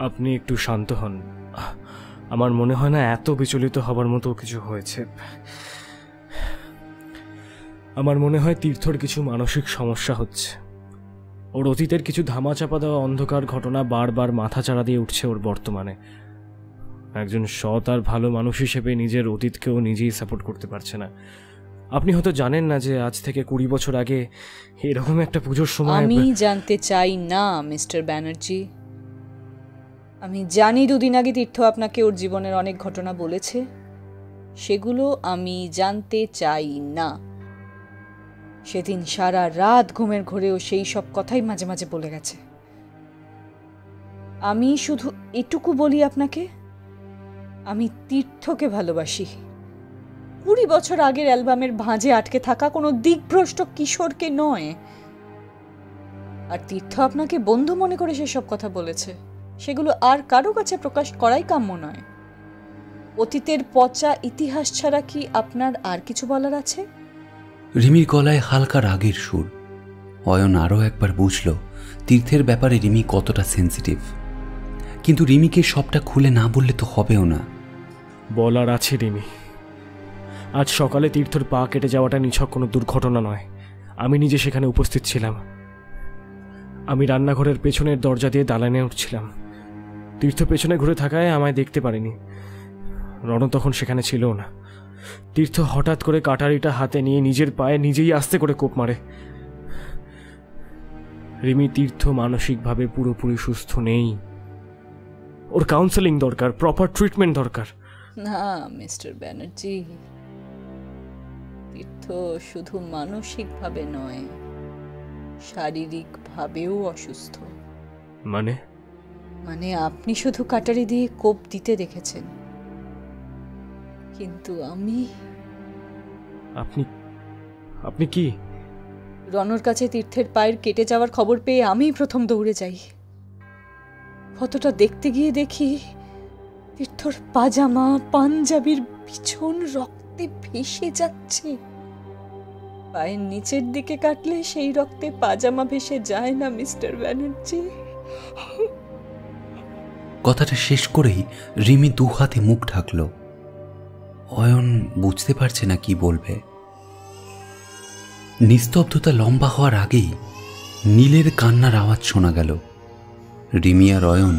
আপনি একটু শান্ত হন। আমার মনে হয় না এত বিচলিত হবার মতো কিছু হয়েছে। আমার মনে হয় তীর্থর কিছু মানসিক সমস্যা হচ্ছে। ওর অতীতের কিছু ধামাচাপা দেওয়া অন্ধকার ঘটনা বারবার মাথাচাড়া দিয়ে উঠছে ওর বর্তমানে। একজন সৎ আর ভালো মানুষ হিসেবে নিজের অতীতকেও নিজেই সাপোর্ট করতে পারছে না। আপনি হয়তো জানেন না যে আজ থেকে 20 বছর আগে এরকম একটা পুজোর সময় আমি জানতে চাই না মিস্টার ব্যানার্জি। আমি জানি 2 দিন আগে তীর্থ আপনাকে ওর জীবনের অনেক ঘটনা বলেছে, সেগুলো আমি জানতে চাই না। সেদিন সারা রাত ঘুমের ঘোরেও সেই সব কথাই মাঝে মাঝে বলে গেছে। আমি শুধু এটুকু বলি আপনাকে, আমি তীর্থকে ভালোবাসি। 20 বছর আগের অ্যালবামের ভাঁজে আটকে থাকা কোনো দিকভ্রষ্ট কিশোরকে নয়। আর তীর্থ আপনাকে বন্ধু মনে করে সেসব কথা বলেছে, সেগুলো আর কারো কাছে প্রকাশ করাই কাম্য নয়। অতীতের পচা ইতিহাস ছাড়া কি আপনার আর কিছু বলার আছে? রিমির গলায় হালকা রাগের সুর। অয়ন আরও একবার বুঝল তীর্থের ব্যাপারে রিমি কতটা সেন্সিটিভ। কিন্তু রিমিকে সবটা খুলে না বললে তো হবেও না। বলার আছে রিমি। আজ সকালে তীর্থর পা কেটে যাওয়াটা নিছক কোনো দুর্ঘটনা নয়, আমি নিজে সেখানে উপস্থিত ছিলাম। আমি রান্নাঘরের পেছনের দরজা দিয়ে দালানে উঠছিলাম। তীর্থ পেছনে ঘুরে থাকায় আমায় দেখতে পারিনি। রণ তখন সেখানে ছিলও না। তীর্থ হঠাৎ করে কাটারিটা হাতে নিয়ে নিজের পায়ে নিজেই আস্তে করে কোপ মারে। রিমি, তীর্থ মানসিকভাবে পুরোপুরি সুস্থ নেই। ওর কাউন্সেলিং দরকার, প্রপার ট্রিটমেন্ট দরকার। না মিস্টার ব্যানার্জি, তীর্থ শুধু মানসিকভাবে নয়, শারীরিকভাবেও অসুস্থ। মানে আপনি শুধু কাটারি দিয়ে কোপ দিতে দেখেছেন, কিন্তু আপনি কি? রণর কাছে তীর্থের পায়ের কেটে যাওয়ার খবর পেয়ে আমি প্রথম দৌড়ে যাই। ফটোটা দেখতে গিয়ে দেখি তীর্থর পাজামা, পাঞ্জাবির পিছন রক্তে ভেসে যাচ্ছে। পায়ের নিচের দিকে কাটলে সেই রক্তে পাজামা ভেসে যায় না মিস্টার ব্যানার্জি। কথাটা শেষ করেই রিমি দু হাতে মুখ ঢাকল। অয়ন বুঝতে পারছে না কি বলবে। নিস্তব্ধতা লম্বা হওয়ার আগেই নীলের কান্নার আওয়াজ শোনা গেল। রিমি আর অয়ন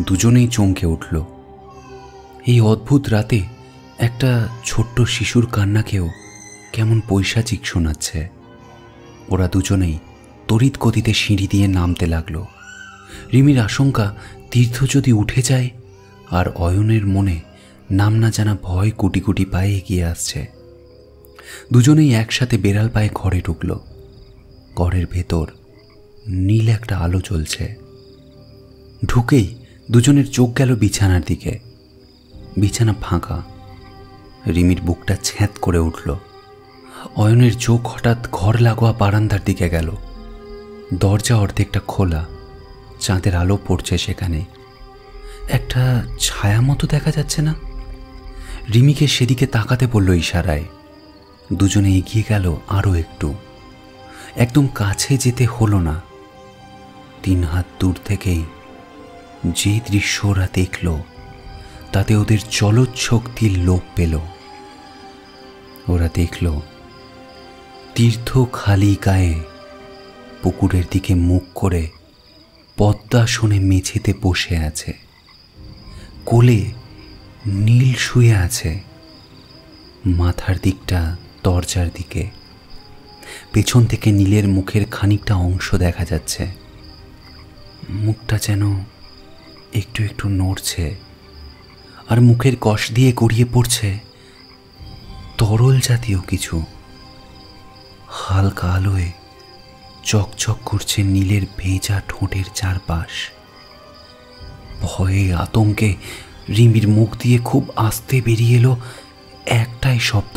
দুজনেই চমকে উঠল। এই অদ্ভুত রাতে একটা ছোট্ট শিশুর কান্নাকেও কেমন পৈশাচিক শোনাচ্ছে। ওরা দুজনেই তড়িৎ গতিতে সিঁড়ি দিয়ে নামতে লাগলো। রিমির আশঙ্কা তীর্থ যদি উঠে যায়, আর অয়নের মনে নাম না জানা ভয় কুটি কুটি পায়ে এগিয়ে আসছে। দুজনেই একসাথে বেড়াল পায়ে ঘরে ঢুকল। ঘরের ভেতর নীল একটা আলো জ্বলছে। ঢুকেই দুজনের চোখ গেল বিছানার দিকে। বিছানা ফাঁকা। রিমির বুকটা ছ্যাঁত করে উঠল। অয়নের চোখ হঠাৎ ঘর লাগোয়া বারান্দার দিকে গেল। দরজা অর্ধেকটা খোলা, চাঁদের আলো পড়ছে সেখানে। একটা ছায়া মতো দেখা যাচ্ছে না? রিমিকে সেদিকে তাকাতে বলল ইশারায়। দুজনে এগিয়ে গেল আরও একটু। একদম কাছে যেতে হলো না। 3 হাত দূর থেকেই যে দৃশ্য ওরা দেখল, তাতে ওদের চলৎশক্তির লোপ পেল। ওরা দেখল তীর্থ খালি গায়ে পুকুরের দিকে মুখ করে পদ্মাসনে মেঝেতে বসে আছে। কোলে নীল শুয়ে আছে, মাথার দিকটা দরজার দিকে। পেছন থেকে নীলের মুখের খানিকটা অংশ দেখা যাচ্ছে। মুখটা যেন একটু একটু নড়ছে, আর মুখের কষ দিয়ে গড়িয়ে পড়ছে তরল জাতীয় কিছু। হালকা আলোয় চকচক করছে নীলের ভেজা ঠোঁটের চারপাশ। ভয়ে আতঙ্কে রিমির মুখ দিয়ে খুব আস্তে বেরিয়ে এলো একটাই শব্দ,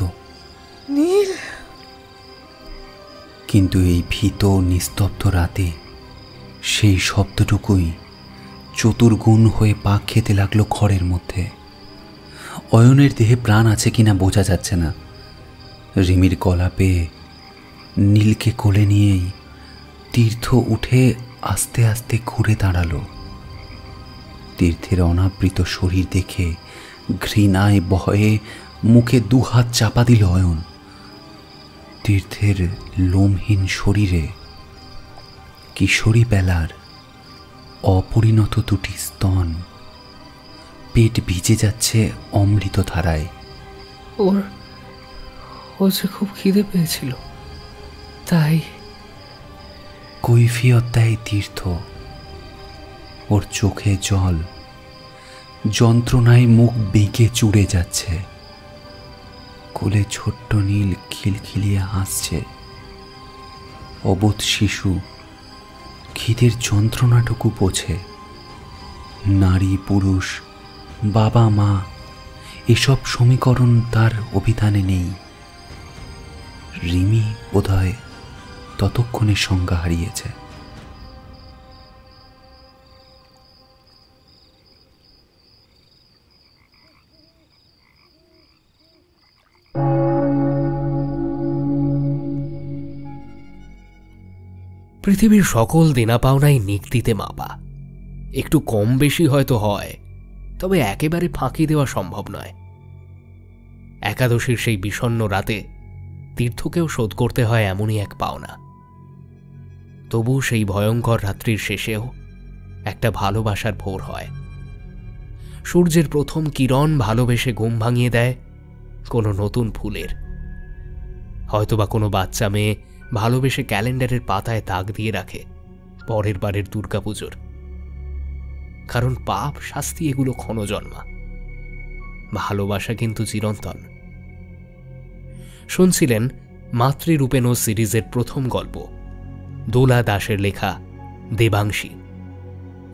নীল। কিন্তু এই ভীত নিস্তব্ধ রাতে সেই শব্দটুকুই চতুর্গুণ হয়ে পাক খেতে লাগলো ঘরের মধ্যে। অয়নের দেহে প্রাণ আছে কিনা বোঝা যাচ্ছে না। রিমির গলা পেয়ে নীলকে কোলে নিয়েই তীর্থ উঠে আস্তে আস্তে ঘুরে দাঁড়ালো। তীর্থের অনাবৃত শরীর দেখে ঘৃণায় ভয়ে মুখে 2 হাত চাপা দিল অয়ন। তীর্থের লোমহীন শরীরে কিশোরী বেলার অপরিণত 2টি স্তন, পেট ভিজে যাচ্ছে অমৃত ধারায়। ও যে খুব খিদে পেয়েছিল, তাই কৈফিয়ত দেয় তীর্থ। ওর চোখে জল, যন্ত্রণায় মুখ বেঁকে চুড়ে যাচ্ছে। কোলে ছোট্ট নীল খিলখিলিয়ে হাসছে। অবোধ শিশু খিদের যন্ত্রণাটুকু বোঝে। নারী পুরুষ, বাবা মা, এসব সমীকরণ তার অভিধানে নেই। রিমি বোধহয় ততক্ষণে সংজ্ঞা হারিয়েছে। পৃথিবীর সকল দেনা পাওনাই নিক্তিতে মাপা। একটু কম বেশি হয়তো হয়, তবে একেবারে ফাঁকি দেওয়া সম্ভব নয়। একাদশীর সেই বিষণ্ণ রাতে তীর্থকেও শোধ করতে হয় এমনই এক পাওনা। তবু সেই ভয়ঙ্কর রাত্রির শেষেও একটা ভালোবাসার ভোর হয়। সূর্যের প্রথম কিরণ ভালোবেসে ঘুম ভাঙিয়ে দেয় কোনো নতুন ফুলের। হয়তোবা কোনো বাচ্চা মেয়ে ভালোবেসে ক্যালেন্ডারের পাতায় দাগ দিয়ে রাখে পরের বারের দুর্গাপুজোর। কারণ পাপ শাস্তি এগুলো ক্ষণজন্মা, ভালোবাসা কিন্তু চিরন্তন। শুনছিলেন মাতৃরূপেণ সিরিজের প্রথম গল্প, দোলা দাসের লেখা দেবাংশী।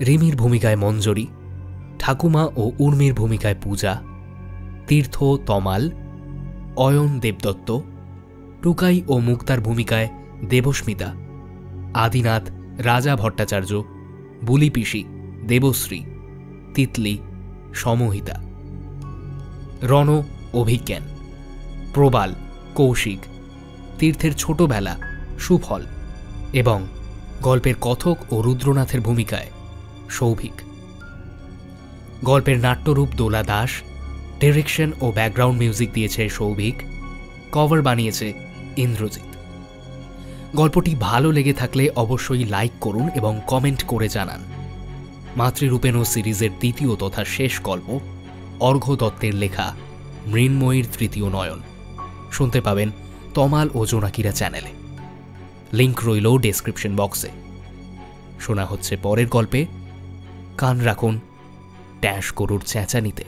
রিমির ভূমিকায় মঞ্জরি, ঠাকুমা ও উর্মির ভূমিকায় পূজা, তীর্থ তমাল, অয়ন দেবদত্ত, টুকাই ও মুক্তার ভূমিকায় দেবস্মিতা, আদিনাথ রাজা ভট্টাচার্য, বুলি পিসি দেবশ্রী, তিতলি সমহিতা, রণ অভিজ্ঞান, প্রবাল কৌশিক, তীর্থের ছোটবেলা সুফল এবং গল্পের কথক ও রুদ্রনাথের ভূমিকায় সৌভিক। গল্পের নাট্যরূপ দোলা দাস, ডিরেকশন ও ব্যাকগ্রাউন্ড মিউজিক দিয়েছে সৌভিক, কভার বানিয়েছে ইন্দ্রজিৎ। গল্পটি ভালো লেগে থাকলে অবশ্যই লাইক করুন এবং কমেন্ট করে জানান। মাতৃরূপেণ সিরিজের দ্বিতীয় তথা শেষ গল্প অর্ঘ্য দত্তের লেখা মৃন্ময়ীর তৃতীয় নয়ন শুনতে পাবেন তমাল ও জোনাকিরা চ্যানেলে। লিংক রইল ডেসক্রিপশন বক্সে। শোনা হচ্ছে পরের গল্পে। কান রাখুন ট্যাশ গরুর চেঁচানিতে।